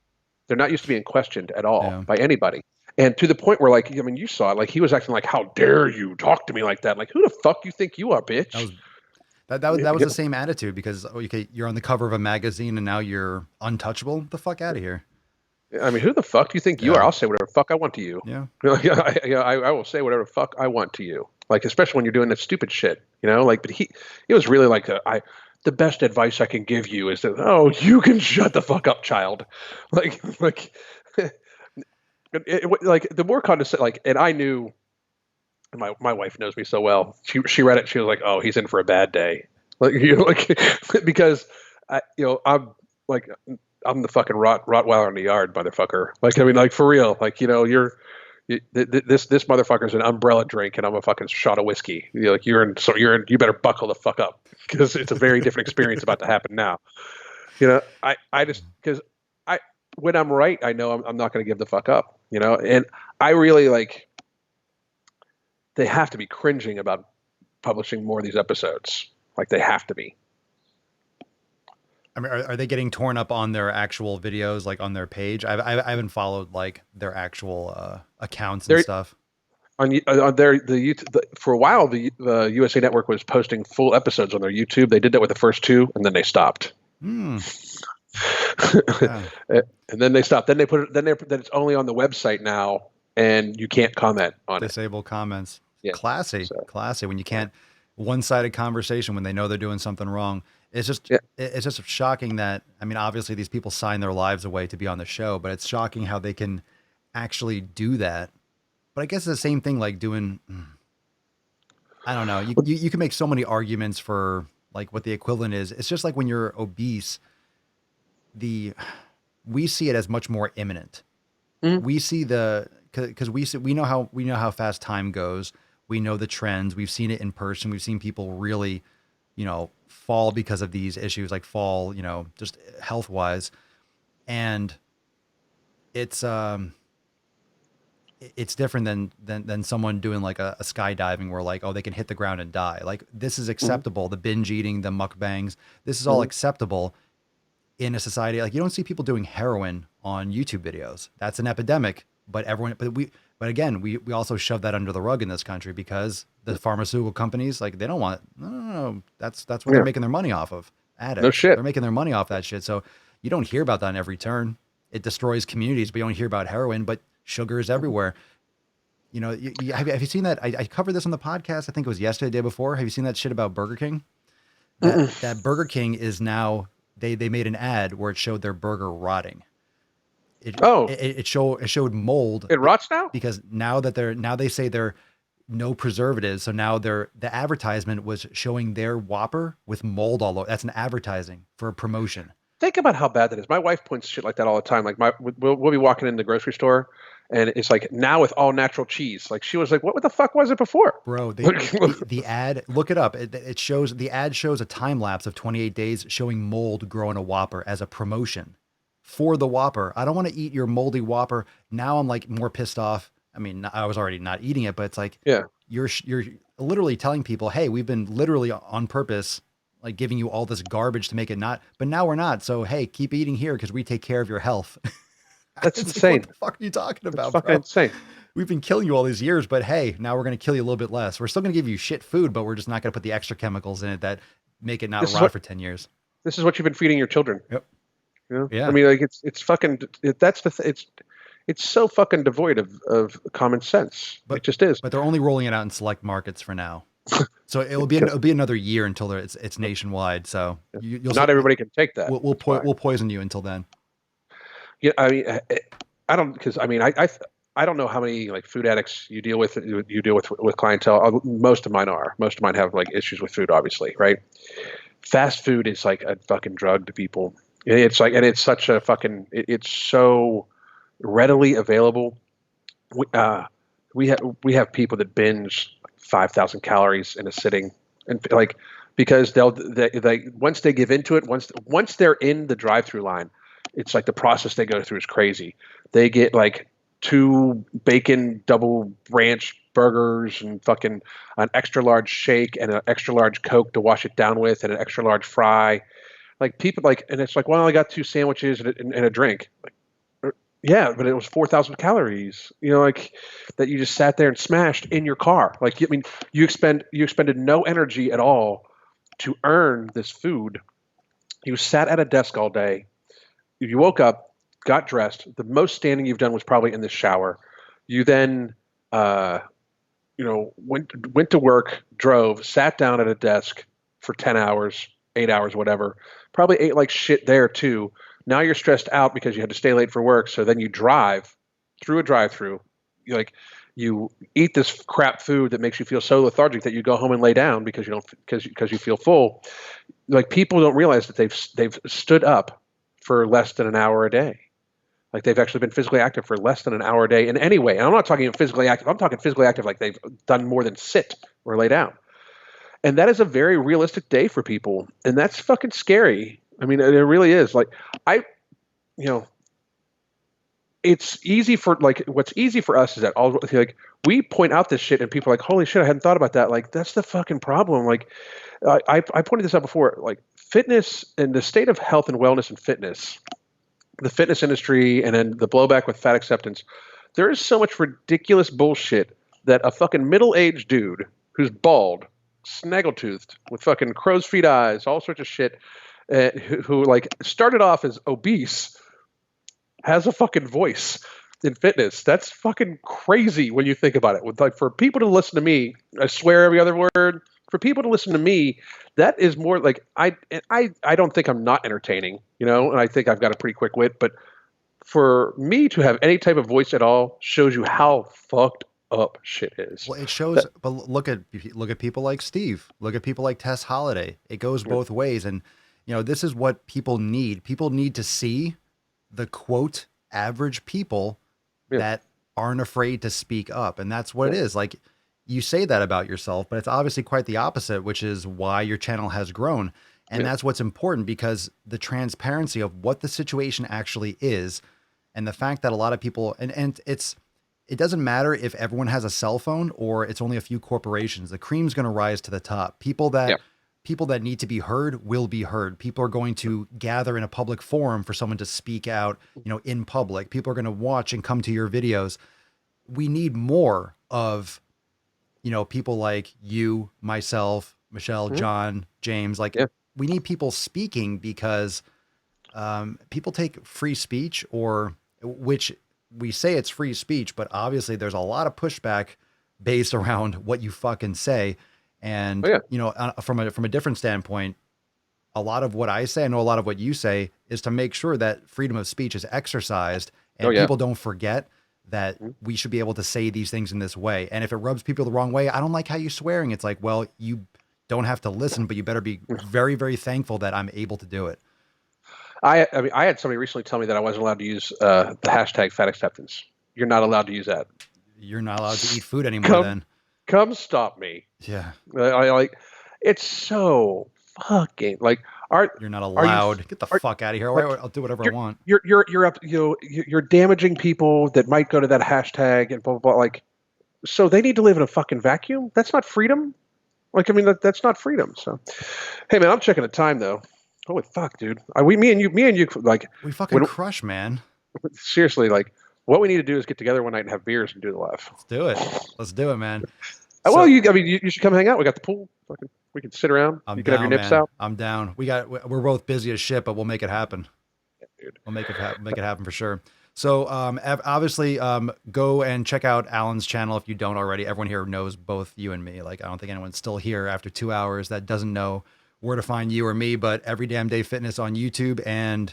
C: they're not used to being questioned at all by anybody. And to the point where, like, I mean, you saw it. Like, he was acting like, "How dare you talk to me like that? Like, who the fuck you think you are, bitch?"
B: That was the same attitude because you're on the cover of a magazine and now you're untouchable. The fuck out of here.
C: I mean, who the fuck do you think you are? I'll say whatever the fuck I want to you.
B: Yeah.
C: I will say whatever the fuck I want to you. Like, especially when you're doing this stupid shit, like, but it was really like, the best advice I can give you is that, you can shut the fuck up, child. Like, the more condescending, like, and I knew, my wife knows me so well. She read it. She was like, "Oh, he's in for a bad day." Like, because I'm the fucking Rottweiler in the yard, motherfucker. Like, I mean, like, for real. Like, this motherfucker's an umbrella drink, and I'm a fucking shot of whiskey. You better buckle the fuck up because it's a very different experience about to happen now. I just because when I'm right, I know I'm not going to give the fuck up. And I really like. They have to be cringing about publishing more of these episodes. Like, they have to be.
B: I mean, are they getting torn up on their actual videos, like on their page? I haven't followed like their actual accounts and stuff.
C: On their YouTube, for a while, the USA Network was posting full episodes on their YouTube. They did that with the first 2, and then they stopped.
B: Yeah.
C: And then they stopped. Then they put it. Then it's only on the website now, and you can't comment on
B: Disable comments.
C: Yeah.
B: Classy when you can't one-sided conversation when they know they're doing something wrong. It's just it's just shocking that, I mean, obviously these people sign their lives away to be on the show, but it's shocking how they can actually do that. But I guess it's the same thing like doing, I don't know. You can make so many arguments for like what the equivalent is. It's just like when you're obese, we see it as much more imminent. Mm-hmm. We see because we know how fast time goes. We know the trends. We've seen it in person. We've seen people really, fall because of these issues, like fall, just health wise. And it's different than someone doing like a skydiving where like, they can hit the ground and die. Like, this is acceptable. Mm-hmm. The binge eating, the mukbangs, this is all acceptable in a society. Like, you don't see people doing heroin on YouTube videos. That's an epidemic, but But again, we also shove that under the rug in this country because the pharmaceutical companies, like, they don't want, no, that's what they're making their money off of. Addicts.
C: No shit.
B: They're making their money off that shit. So you don't hear about that on every turn. It destroys communities, but you don't hear about heroin, but sugar is everywhere. You know, have you seen that? I covered this on the podcast. I think it was yesterday, the day before. Have you seen that shit about Burger King? That Burger King is now, they made an ad where it showed their burger rotting. It showed mold.
C: It rots now?
B: Because now they say they're no preservatives. So now the advertisement was showing their Whopper with mold all over. That's an advertising for a promotion.
C: Think about how bad that is. My wife points shit like that all the time. Like we'll be walking in the grocery store and it's like, now with all natural cheese. Like she was like, what the fuck was it before?
B: Bro, the ad, look it up. The ad shows a time lapse of 28 days showing mold growing a Whopper as a promotion for the Whopper. I don't want to eat your moldy Whopper. Now I'm like more pissed off. I mean, I was already not eating it, but it's like, you're literally telling people, hey, we've been literally on purpose, like giving you all this garbage to make it not, but now we're not. So, hey, keep eating here because we take care of your health.
C: That's insane.
B: What the fuck are you talking about,
C: fucking
B: bro?
C: Insane.
B: We've been killing you all these years, but hey, now we're going to kill you a little bit less. We're still going to give you shit food, but we're just not going to put the extra chemicals in it that make it not rot for 10 years.
C: This is what you've been feeding your children.
B: Yep.
C: You know?
B: Yeah.
C: I mean, like it's so fucking devoid of common sense. But it just is.
B: But they're only rolling it out in select markets for now. So it'll be another year until it's nationwide. So
C: not everybody can take that.
B: We'll poison you until then.
C: Yeah, I mean, I don't, because I mean, I don't know how many like food addicts you deal with clientele. Most of mine have like issues with food, obviously, right? Fast food is like a fucking drug to people. It's like, and it's such a fucking, it's so readily available. We have people that binge 5,000 calories in a sitting, and like, because they once they give into it, once they're in the drive-through line, it's like the process they go through is crazy. They get like 2 bacon double ranch burgers and fucking an extra large shake and an extra large Coke to wash it down with and an extra large fry. Like people like, and it's like, well, I got 2 sandwiches and a drink. Like, yeah, but it was 4,000 calories, you know, like that you just sat there and smashed in your car. Like, I mean, you expended no energy at all to earn this food. You sat at a desk all day. You woke up, got dressed. The most standing you've done was probably in the shower. You then, went to work, drove, sat down at a desk for 10 hours, 8 hours, whatever. Probably ate like shit there too. Now you're stressed out because you had to stay late for work. So then you drive through a drive-through. You eat this crap food that makes you feel so lethargic that you go home and lay down because you feel full. Like people don't realize that they've stood up for less than an hour a day. Like they've actually been physically active for less than an hour a day in any way. And I'm not talking physically active. I'm talking physically active like they've done more than sit or lay down. And that is a very realistic day for people. And that's fucking scary. I mean, it really is. Like it's easy for like, what's easy for us is that all like we point out this shit and people are like, holy shit, I hadn't thought about that. Like that's the fucking problem. Like I pointed this out before, like fitness and the state of health and wellness and fitness, the fitness industry, and then the blowback with fat acceptance. There is so much ridiculous bullshit that a fucking middle-aged dude who's bald, snaggletooth, with fucking crow's feet eyes, all sorts of shit, who like started off as obese, has a fucking voice in fitness. That's fucking crazy when you think about it. With like for people to listen to me, I swear every other word. For people to listen to me, that is more like I don't think I'm not entertaining, you know, and I think I've got a pretty quick wit, but for me to have any type of voice at all shows you how fucked up shit is.
B: Well, it shows, but look at people like Steve, look at people like Tess Holiday. It goes both ways. And, you know, this is what people need. People need to see the quote average people that aren't afraid to speak up. And that's what it is. Like, you say that about yourself, but it's obviously quite the opposite, which is why your channel has grown. And that's what's important, because the transparency of what the situation actually is, and the fact that a lot of people, and it doesn't matter if everyone has a cell phone or it's only a few corporations, the cream's going to rise to the top. People that need to be heard will be heard. People are going to gather in a public forum for someone to speak out, you know, in public. People are going to watch and come to your videos. we need more of, people like you, myself, Michelle, John, James. Like, we need people speaking because people take free speech, or which we say it's free speech, but obviously there's a lot of pushback based around what you fucking say. And, from a different standpoint, a lot of what I say, I know a lot of what you say, is to make sure that freedom of speech is exercised and people don't forget that we should be able to say these things in this way. And if it rubs people the wrong way, I don't like how you're swearing. It's like, well, you don't have to listen, but you better be very, very thankful that I'm able to do it.
C: I mean, I had somebody recently tell me that I wasn't allowed to use the hashtag fat acceptance. You're not allowed to use that.
B: You're not allowed to eat food anymore then.
C: Come stop me.
B: Yeah.
C: I like, it's so fucking like,
B: you're not allowed. Get the fuck out of here. I'll do whatever I want.
C: You're up, you're damaging people that might go to that hashtag and blah, blah, blah. Like, so they need to live in a fucking vacuum. That's not freedom. Like, I mean, that's not freedom. So, hey man, I'm checking the time though. Holy fuck, dude. Me and you, like,
B: we fucking crush, man.
C: Seriously, like, what we need to do is get together one night and have beers and do the live.
B: Let's do it, man.
C: Well, you should come hang out. We got the pool. Fucking, we can sit around. You can have your nips out.
B: I'm down. We're both busy as shit, but we'll make it happen.
C: Yeah, dude.
B: We'll make it happen for sure. So, obviously, go and check out Alan's channel if you don't already. Everyone here knows both you and me. Like, I don't think anyone's still here after 2 hours that doesn't know where to find you or me, but Every Damn Day Fitness on YouTube and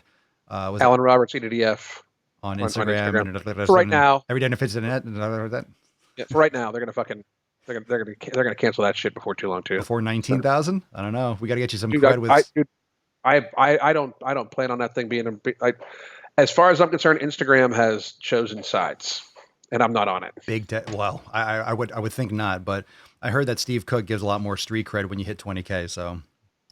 C: Alan Roberts EDF
B: on Instagram.
C: For right now,
B: Every Damn Day Fitness
C: yeah, for right now, they're gonna cancel that shit before too long too.
B: Before 19,000? I don't know. We got to get you some cred with.
C: I don't plan on that thing being as far as I'm concerned. Instagram has chosen sides, and I'm not on it.
B: Well, I would think not, but I heard that Steve Cook gives a lot more street cred when you hit 20K. So.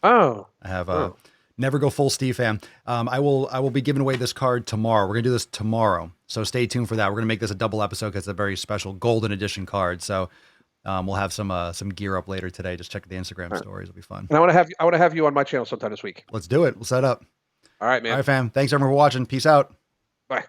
B: I have never go full Steve fan. I will be giving away this card tomorrow. We're gonna do this tomorrow, so stay tuned for that. We're gonna make this a double episode because it's a very special golden edition card. So we'll have some gear up later today. Just check the Instagram stories; it'll be fun.
C: And I want to have you on my channel sometime this week.
B: Let's do it. We'll set up.
C: All right, man.
B: All right, fam. Thanks everyone for watching. Peace out.
C: Bye.